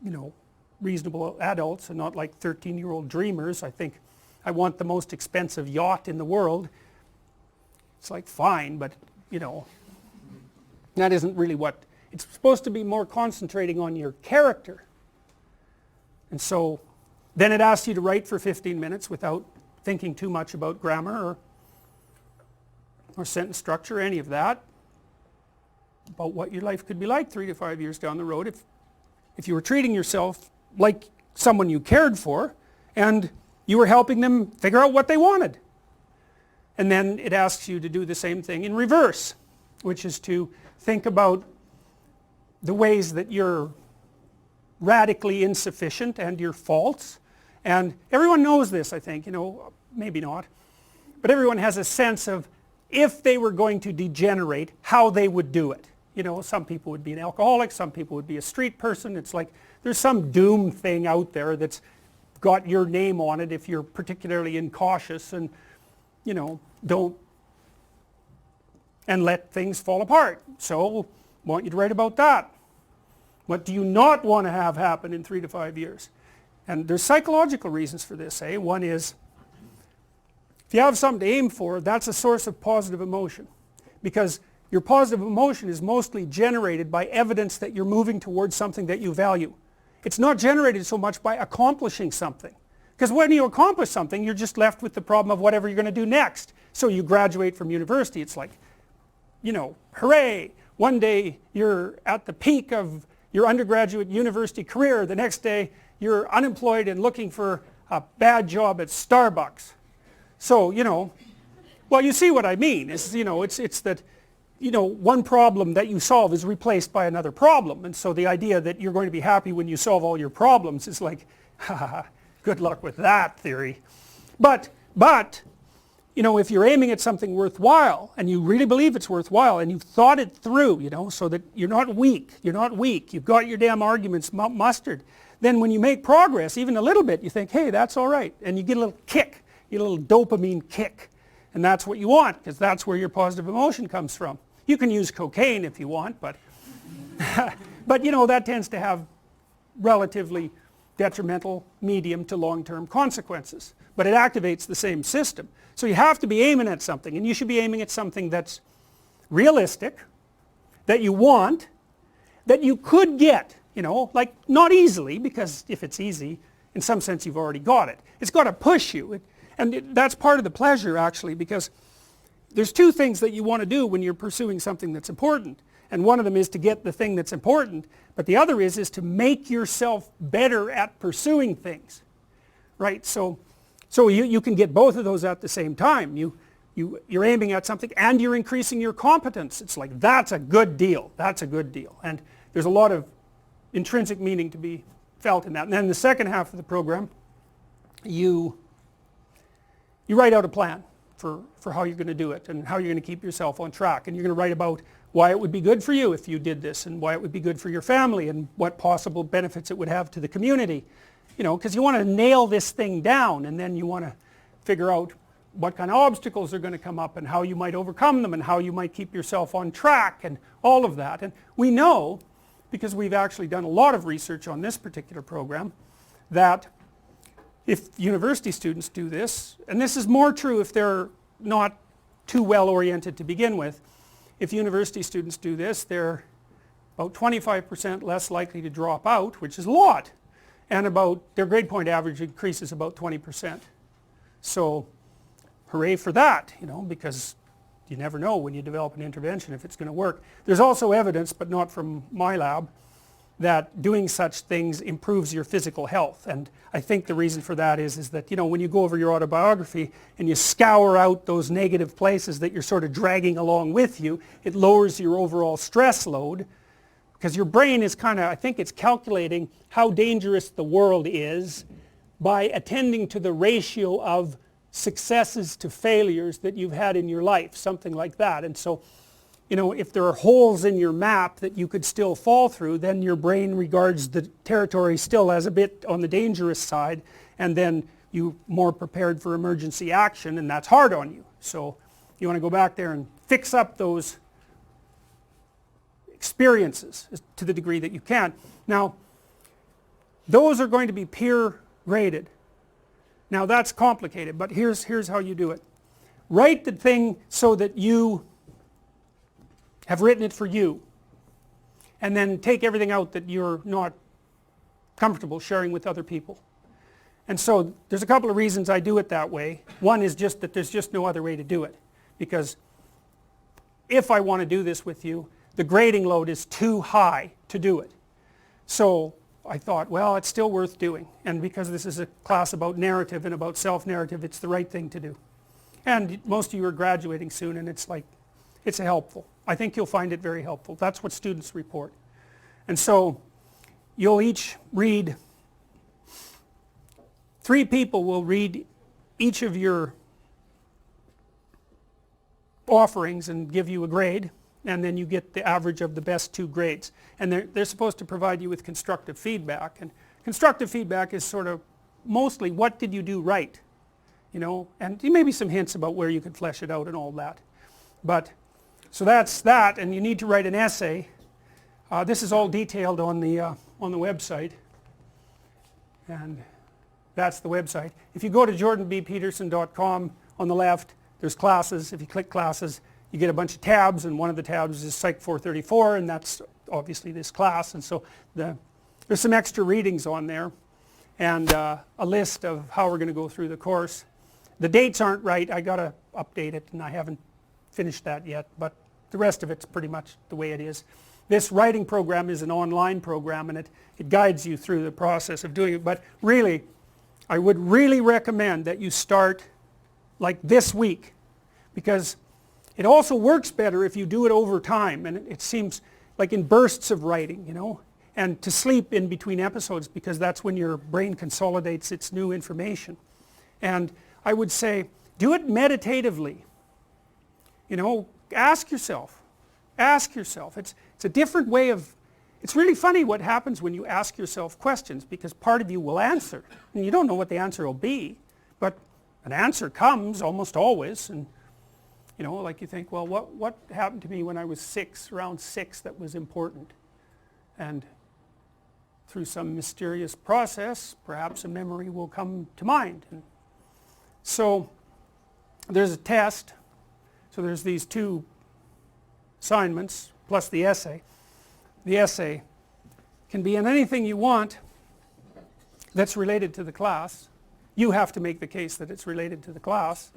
you know, reasonable adults and not like 13-year-old dreamers. I think I want the most expensive yacht in the world. It's like, fine, but, you know, that isn't really what, it's supposed to be more concentrating on your character. And so then it asks you to write for 15 minutes without thinking too much about grammar or sentence structure, any of that, about what your life could be like 3 to 5 years down the road if you were treating yourself like someone you cared for and you were helping them figure out what they wanted. And then it asks you to do the same thing in reverse, which is to think about the ways that you're radically insufficient and your faults. And everyone knows this, I think, you know, maybe not, but everyone has a sense of if they were going to degenerate, how they would do it. You know, some people would be an alcoholic, some people would be a street person. It's like there's some doom thing out there that's got your name on it if you're particularly incautious and, you know, don't and let things fall apart. So I want you to write about that. What do you not want to have happen in 3 to 5 years? And there's psychological reasons for this. One is, if you have something to aim for, that's a source of positive emotion. Because your positive emotion is mostly generated by evidence that you're moving towards something that you value. It's not generated so much by accomplishing something. Because when you accomplish something, you're just left with the problem of whatever you're going to do next. So you graduate from university, it's like, you know, hooray! One day you're at the peak of your undergraduate university career, the next day you're unemployed and looking for a bad job at Starbucks. So, you know, well, you see what I mean. It's, you know, it's that, you know, one problem that you solve is replaced by another problem. And so the idea that you're going to be happy when you solve all your problems is like, good luck with that theory. But, you know, if you're aiming at something worthwhile and you really believe it's worthwhile and you've thought it through, you know, so that you're not weak, you've got your damn arguments mustered, then when you make progress, even a little bit, you think, hey, that's all right. And you get a little kick, you get a little dopamine kick. And that's what you want, because that's where your positive emotion comes from. You can use cocaine if you want, but, but you know, that tends to have relatively detrimental medium to long-term consequences. But it activates the same system. So you have to be aiming at something, and you should be aiming at something that's realistic, that you want, that you could get, you know, like not easily, because if it's easy, in some sense you've already got it. It's got to push you. That's part of the pleasure, actually, because there's two things that you want to do when you're pursuing something that's important. And one of them is to get the thing that's important, but the other is to make yourself better at pursuing things. Right? So you can get both of those at the same time. You're aiming at something and you're increasing your competence. It's like, that's a good deal. That's a good deal. And there's a lot of intrinsic meaning to be felt in that. And then the second half of the program, you write out a plan for how you're going to do it and how you're going to keep yourself on track. And you're going to write about why it would be good for you if you did this, and why it would be good for your family, and what possible benefits it would have to the community. You know, because you want to nail this thing down, and then you want to figure out what kind of obstacles are going to come up and how you might overcome them and how you might keep yourself on track and all of that. And we know, because we've actually done a lot of research on this particular program, that if university students do this, and this is more true if they're not too well oriented to begin with, if university students do this, they're about 25% less likely to drop out, which is a lot, and about their grade point average increases about 20%. So hooray for that, you know, because you never know when you develop an intervention if it's going to work. There's also evidence, but not from my lab, that doing such things improves your physical health. And I think the reason for that is that, you know, when you go over your autobiography and you scour out those negative places that you're sort of dragging along with you, it lowers your overall stress load, because your brain is kind of, I think it's calculating how dangerous the world is by attending to the ratio of successes to failures that you've had in your life, something like that. And so, you know, if there are holes in your map that you could still fall through, then your brain regards the territory still as a bit on the dangerous side, and then you're more prepared for emergency action, and that's hard on you. So you want to go back there and fix up those experiences to the degree that you can. Now, those are going to be peer graded. Now that's complicated, but here's how you do it. Write the thing so that you have written it for you, and then take everything out that you're not comfortable sharing with other people. And so there's a couple of reasons I do it that way. One is just that there's just no other way to do it, because if I want to do this with you, the grading load is too high to do it. So I thought, well, it's still worth doing, and because this is a class about narrative and about self-narrative, it's the right thing to do. And most of you are graduating soon, and it's like, it's helpful. I think you'll find it very helpful. That's what students report. And so you'll each read, 3 people will read each of your offerings and give you a grade, and then you get the average of the best 2 grades. And they're supposed to provide you with constructive feedback. And constructive feedback is sort of mostly, what did you do right? You know, and maybe some hints about where you could flesh it out and all that. But so that's that, and you need to write an essay. This is all detailed on the website, and that's the website. If you go to jordanbpeterson.com, on the left there's classes. If you click classes, you get a bunch of tabs, and one of the tabs is Psych 434, and that's obviously this class. And so there's some extra readings on there, and a list of how we're going to go through the course. The dates aren't right. I got to update it, and I haven't finished that yet, but the rest of it's pretty much the way it is. This writing program is an online program, and it guides you through the process of doing it. But really, I would really recommend that you start like this week, because it also works better if you do it over time, and it seems like in bursts of writing, you know, and to sleep in between episodes, because that's when your brain consolidates its new information. And I would say, do it meditatively. You know, ask yourself. It's a different way of, it's really funny what happens when you ask yourself questions, because part of you will answer, and you don't know what the answer will be, but an answer comes almost always. And you know, like you think, well, what happened to me when I was 6, around 6, that was important? And through some mysterious process, perhaps a memory will come to mind. And so there's a test. So there's these 2 assignments plus the essay. The essay can be in anything you want that's related to the class. You have to make the case that it's related to the class.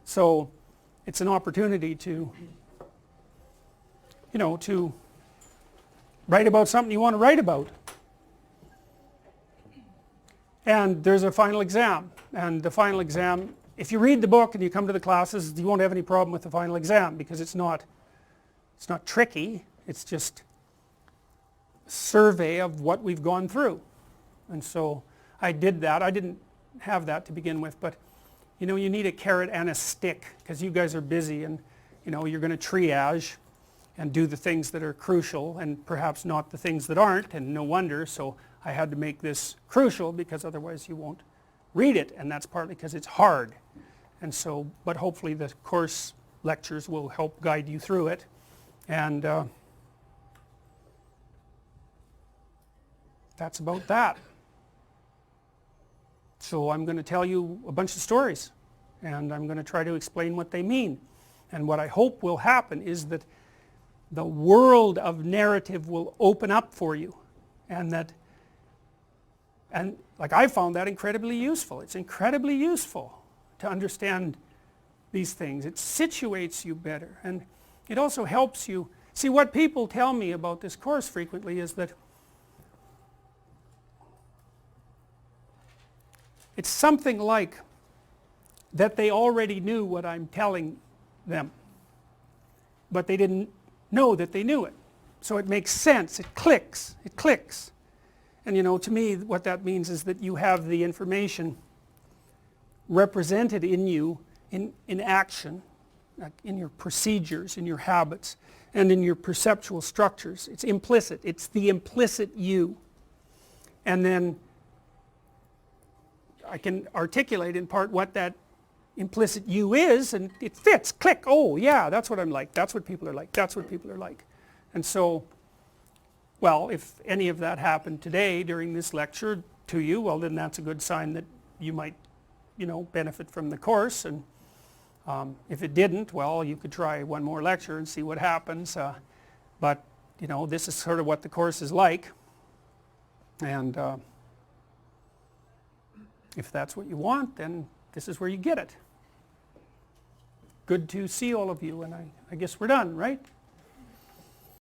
So it's an opportunity to, you know, to write about something you want to write about. And there's a final exam. And the final exam, if you read the book and you come to the classes, you won't have any problem with the final exam, because it's not tricky. It's just a survey of what we've gone through. And so I did that. I didn't have that to begin with, but you know, you need a carrot and a stick, because you guys are busy, and you know, you're going to triage, and do the things that are crucial and perhaps not the things that aren't, and no wonder. So I had to make this crucial because otherwise you won't read it, and that's partly because it's hard. And so, but hopefully the course lectures will help guide you through it. And that's about that. So I'm going to tell you a bunch of stories, and I'm going to try to explain what they mean. And what I hope will happen is that the world of narrative will open up for you, and like I found that incredibly useful. It's incredibly useful to understand these things. It situates you better, and it also helps you. See, what people tell me about this course frequently is that it's something like that they already knew what I'm telling them, but they didn't know that they knew it. So it makes sense, it clicks, And you know, to me what that means is that you have the information represented in you in action, like in your procedures, in your habits, and in your perceptual structures. It's implicit, it's the implicit you. And then I can articulate in part what that implicit you is, and it fits, click, oh yeah, that's what I'm like, that's what people are like, that's what people are like. And so, well, if any of that happened today during this lecture to you, well then that's a good sign that you might, you know, benefit from the course. And if it didn't, well, you could try one more lecture and see what happens. But, you know, this is sort of what the course is like. And if that's what you want, then this is where you get it. Good to see all of you, and I guess we're done, right?